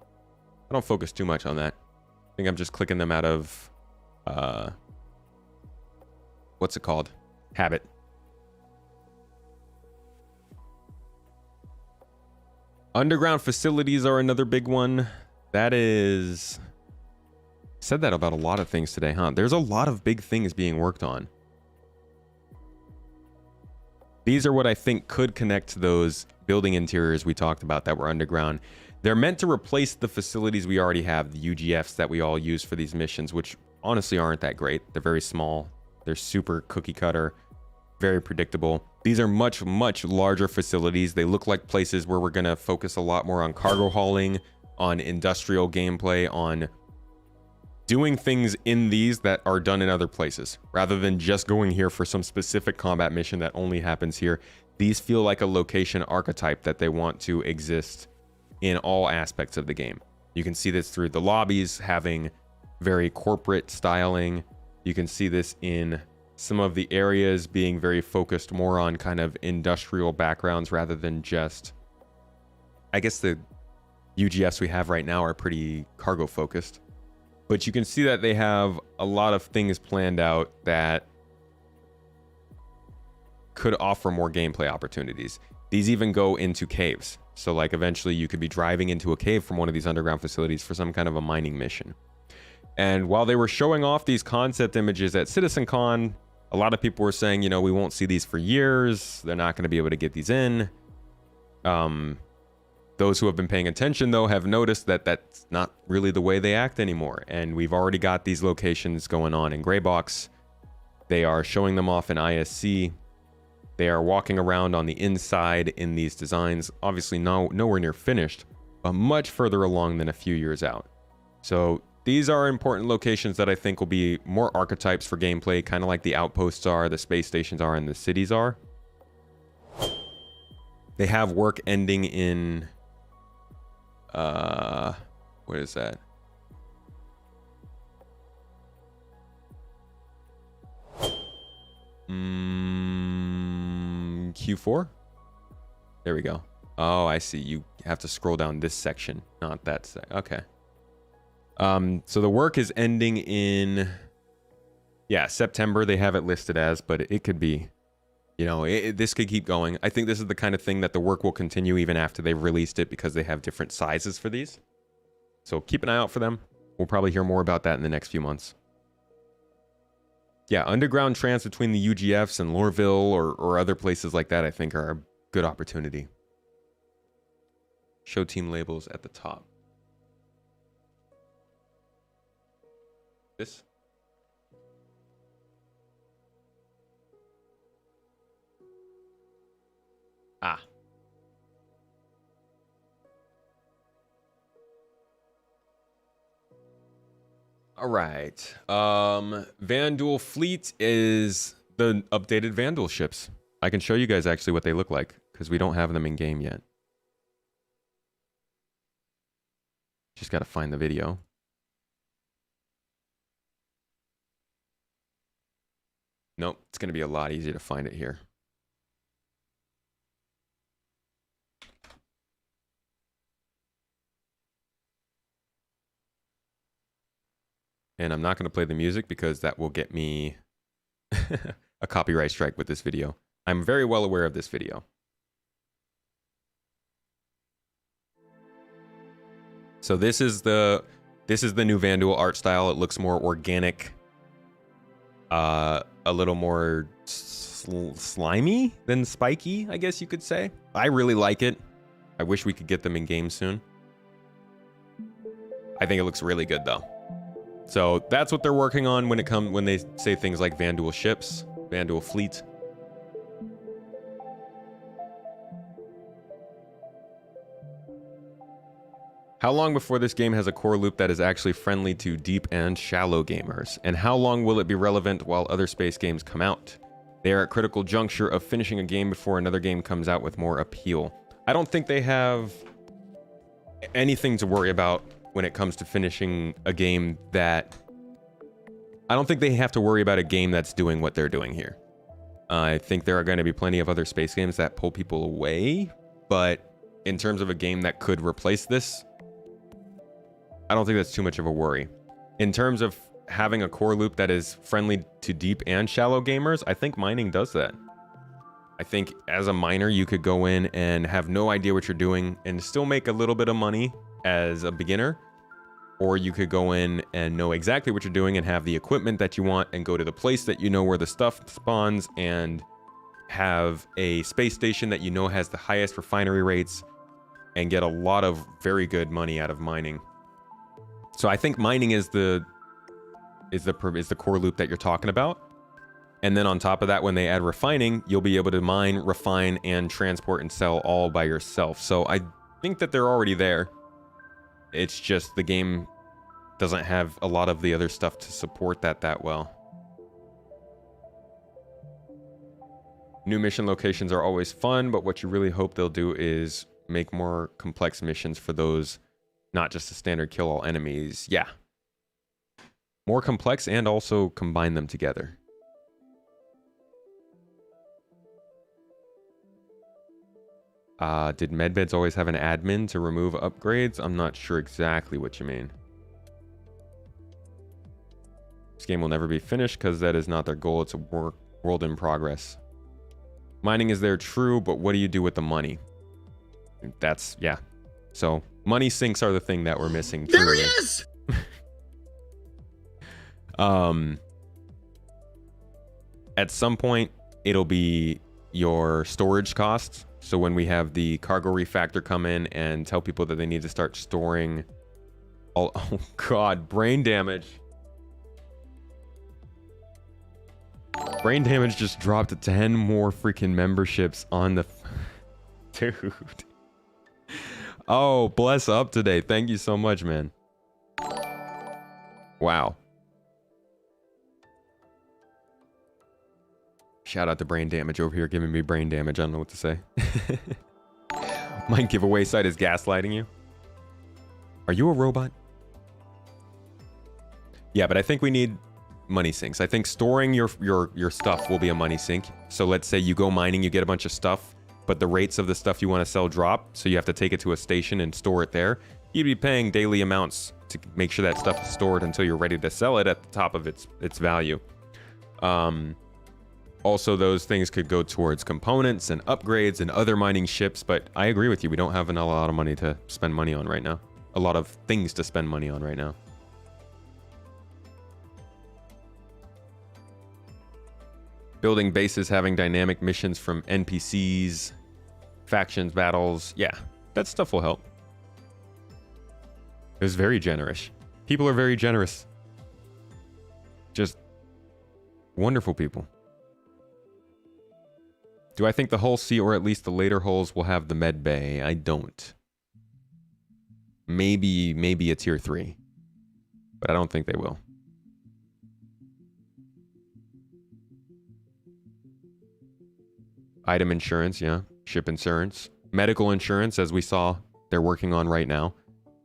focus too much on that. I think I'm just clicking them out of, what's it called? Habit. Underground facilities are another big one. That is... Said that about a lot of things today, huh? There's a lot of big things being worked on. These are what I think could connect to those building interiors we talked about that were underground. They're meant to replace the facilities we already have, the UGFs that we all use for these missions, which honestly aren't that great. They're very small. They're super cookie cutter, very predictable. These are much, much larger facilities. They look like places where we're going to focus a lot more on cargo hauling, on industrial gameplay, on doing things in these that are done in other places, rather than just going here for some specific combat mission that only happens here. These feel like a location archetype that they want to exist in all aspects of the game. You can see this through the lobbies having very corporate styling. You can see this in some of the areas being very focused more on kind of industrial backgrounds rather than just... I guess the UGFs we have right now are pretty cargo focused. But you can see that they have a lot of things planned out that could offer more gameplay opportunities. These even go into caves. So like eventually you could be driving into a cave from one of these underground facilities for some kind of a mining mission. And while they were showing off these concept images at CitizenCon, a lot of people were saying, you know, we won't see these for years. They're not going to be able to get these in. Those who have been paying attention, though, have noticed that that's not really the way they act anymore. And we've already got these locations going on in Greybox. They are showing them off in ISC. They are walking around on the inside in these designs. Obviously, nowhere near finished, but much further along than a few years out. So these are important locations that I think will be more archetypes for gameplay, kind of like the Outposts are, the space stations are, and the cities are. They have work ending in... what is that? Q4? There we go. Oh, I see. You have to scroll down this section, not that okay. So the work is ending in, yeah, September. They have it listed as, but it could be, you know, this could keep going. I think this is the kind of thing that the work will continue even after they've released it because they have different sizes for these. So keep an eye out for them. We'll probably hear more about that in the next few months. Yeah, underground trans between the UGFs and Loreville or other places like that, I think are a good opportunity. Show team labels at the top. This? Ah. All right. Vanduul Fleet is the updated Vanduul ships. I can show you guys actually what they look like because we don't have them in game yet. Just got to find the video. Nope, it's going to be a lot easier to find it here. And I'm not going to play the music because that will get me a copyright strike with this video. I'm very well aware of this video. So this is the new Vanduul art style. It looks more organic, a little more slimy than spiky, I guess you could say. I really like it. I wish we could get them in game soon. I think it looks really good though. So that's what they're working on when they say things like Vanduul ships, Vanduul fleet. How long before this game has a core loop that is actually friendly to deep and shallow gamers? And how long will it be relevant while other space games come out? They are at critical juncture of finishing a game before another game comes out with more appeal. I don't think they have anything to worry about when it comes to finishing a game that... I don't think they have to worry about a game that's doing what they're doing here. I think there are going to be plenty of other space games that pull people away, but in terms of a game that could replace this, I don't think that's too much of a worry. In terms of having a core loop that is friendly to deep and shallow gamers, I think mining does that. I think as a miner, you could go in and have no idea what you're doing and still make a little bit of money as a beginner, or you could go in and know exactly what you're doing and have the equipment that you want and go to the place that you know where the stuff spawns and have a space station that you know has the highest refinery rates and get a lot of very good money out of mining. So I think mining is the core loop that you're talking about. And then on top of that, when they add refining, you'll be able to mine, refine, and transport and sell all by yourself. So I think that they're already there. It's just the game doesn't have a lot of the other stuff to support that well. New mission locations are always fun, but what you really hope they'll do is make more complex missions for those, not just the standard kill all enemies. Yeah. More complex and also combine them together. Did medbeds always have an admin to remove upgrades? I'm not sure exactly what you mean. This game will never be finished because that is not their goal. It's a world in progress. Mining is there, true, but what do you do with the money? That's, yeah. So money sinks are the thing that we're missing. There he is! At some point, it'll be your storage costs. So when we have the cargo refactor come in and tell people that they need to start storing all, oh god, brain damage. Brain damage just dropped 10 more freaking memberships on the... Dude. Oh, bless up today. Thank you so much, man. Wow. Shout out to brain damage over here giving me brain damage. I don't know what to say. My giveaway site is gaslighting you. Are you a robot? Yeah, but I think we need money sinks. I think storing your stuff will be a money sink. So let's say you go mining, you get a bunch of stuff, but the rates of the stuff you want to sell drop, so you have to take it to a station and store it there. You'd be paying daily amounts to make sure that stuff is stored until you're ready to sell it at the top of its value. Also, those things could go towards components and upgrades and other mining ships, but I agree with you. We don't have a lot of money to spend money on right now. a lot of things to spend money on right now. Building bases, having dynamic missions from NPCs, factions, battles. Yeah, that stuff will help. It was very generous. People are very generous. Just wonderful people. Do I think the Hull C, or at least the later hulls, will have the med bay? I don't. Maybe a tier 3. But I don't think they will. Item insurance, yeah. Ship insurance. Medical insurance, as we saw they're working on right now.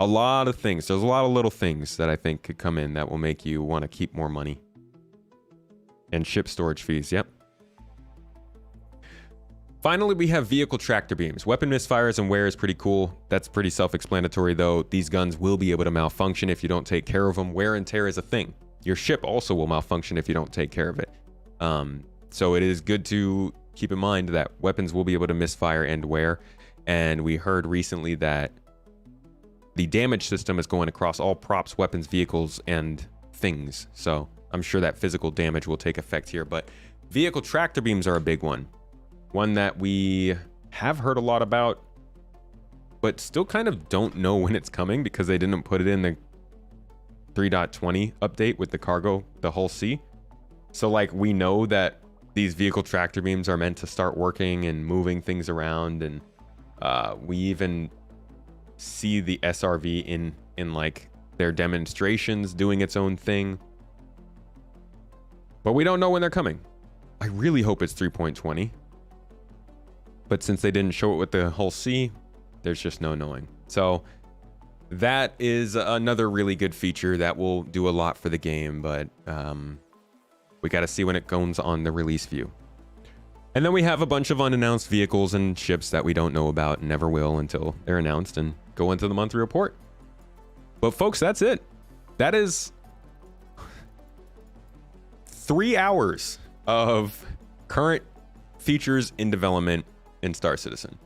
A lot of things. There's a lot of little things that I think could come in that will make you want to keep more money. And ship storage fees, yep. Finally, we have vehicle tractor beams. Weapon misfires and wear is pretty cool. That's pretty self-explanatory, though. These guns will be able to malfunction if you don't take care of them. Wear and tear is a thing. Your ship also will malfunction if you don't take care of it. So it is good to keep in mind that weapons will be able to misfire and wear. And we heard recently that the damage system is going across all props, weapons, vehicles, and things. So I'm sure that physical damage will take effect here. But vehicle tractor beams are a big one. One that we have heard a lot about, but still kind of don't know when it's coming because they didn't put it in the 3.20 update with the cargo, the Hull C. So like we know that these vehicle tractor beams are meant to start working and moving things around, and we even see the SRV in like their demonstrations doing its own thing. But we don't know when they're coming. I really hope it's 3.20. But since they didn't show it with the Hull C, there's just no knowing. So that is another really good feature that will do a lot for the game, but we got to see when it goes on the release view. And then we have a bunch of unannounced vehicles and ships that we don't know about and never will until they're announced and go into the monthly report. But folks, that's it. That is 3 hours of current features in development in Star Citizen.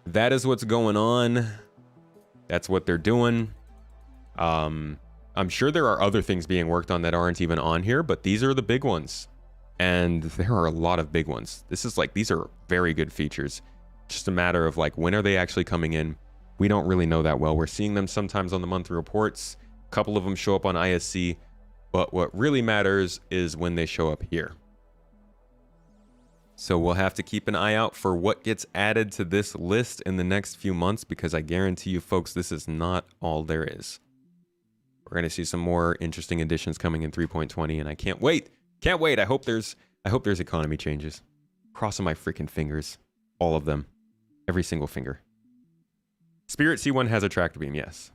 That is what's going on. That's what they're doing. I'm sure there are other things being worked on that aren't even on here, but these are the big ones. And there are a lot of big ones. These are very good features. Just a matter of like, when are they actually coming in? We don't really know that well. We're seeing them sometimes on the monthly reports. A couple of them show up on ISC, but what really matters is when they show up here. So we'll have to keep an eye out for what gets added to this list in the next few months, because I guarantee you folks, this is not all there is. We're going to see some more interesting additions coming in 3.20, and I can't wait. Can't wait. I hope there's economy changes. Crossing my freaking fingers. All of them. Every single finger. Spirit C1 has a tractor beam, yes.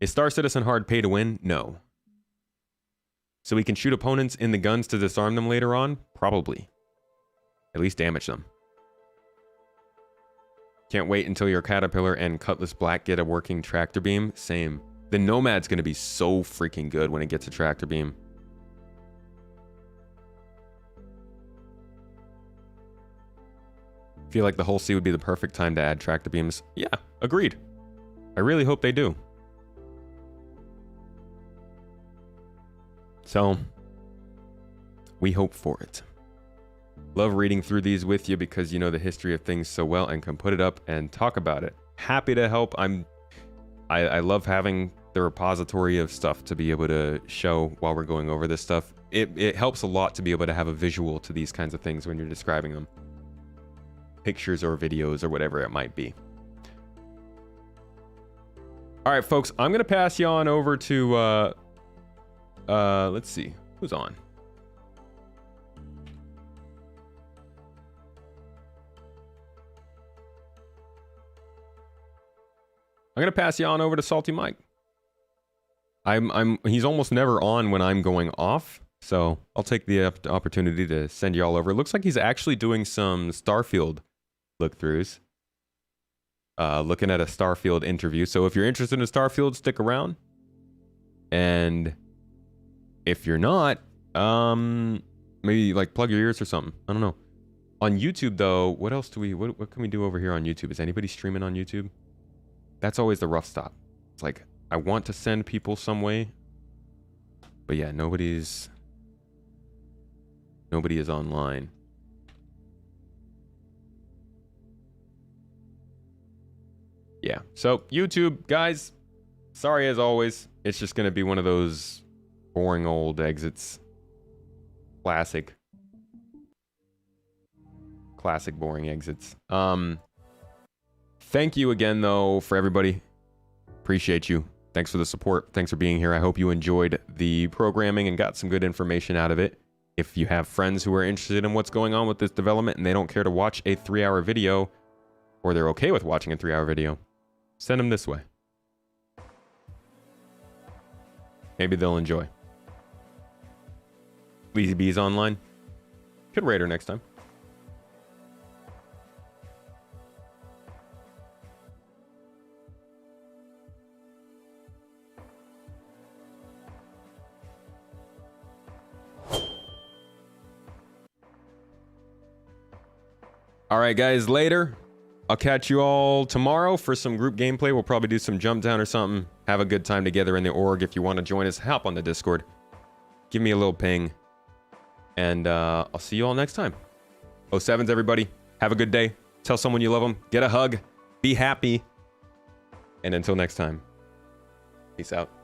Is Star Citizen hard pay to win? No. So we can shoot opponents in the guns to disarm them later on? Probably. At least damage them. Can't wait until your Caterpillar and Cutlass Black get a working tractor beam. Same. The Nomad's going to be so freaking good when it gets a tractor beam. Feel like the Hull C would be the perfect time to add tractor beams. Yeah, agreed. I really hope they do. So, we hope for it. Love reading through these with you because you know the history of things so well and can put it up and talk about it. Happy to help. I love having the repository of stuff to be able to show while we're going over this stuff. It helps a lot to be able to have a visual to these kinds of things when you're describing them. Pictures or videos or whatever it might be. All right, folks, I'm going to pass you on over to, let's see, who's on? I'm going to pass you on over to Salty Mike. He's almost never on when I'm going off, so I'll take the opportunity to send you all over. It looks like he's actually doing some Starfield look-throughs. Looking at a Starfield interview. So if you're interested in Starfield, stick around. And if you're not, maybe like plug your ears or something. I don't know. On YouTube though, what else do we what can we do over here on YouTube? Is anybody streaming on YouTube? That's always the rough stop. It's like, I want to send people some way, but yeah, nobody is online. Yeah, so YouTube, guys, sorry as always. It's just going to be one of those boring old exits. Classic boring exits. Thank you again, though, for everybody. Appreciate you. Thanks for the support. Thanks for being here. I hope you enjoyed the programming and got some good information out of it. If you have friends who are interested in what's going on with this development and they don't care to watch a 3-hour video, or they're okay with watching a 3-hour video, send them this way. Maybe they'll enjoy. Leezy B's online. Could raid her next time. All right, guys, later. I'll catch you all tomorrow for some group gameplay. We'll probably do some jump down or something. Have a good time together in the org. If you want to join us, hop on the Discord. Give me a little ping. And I'll see you all next time. 07s, everybody. Have a good day. Tell someone you love them. Get a hug. Be happy. And until next time, peace out.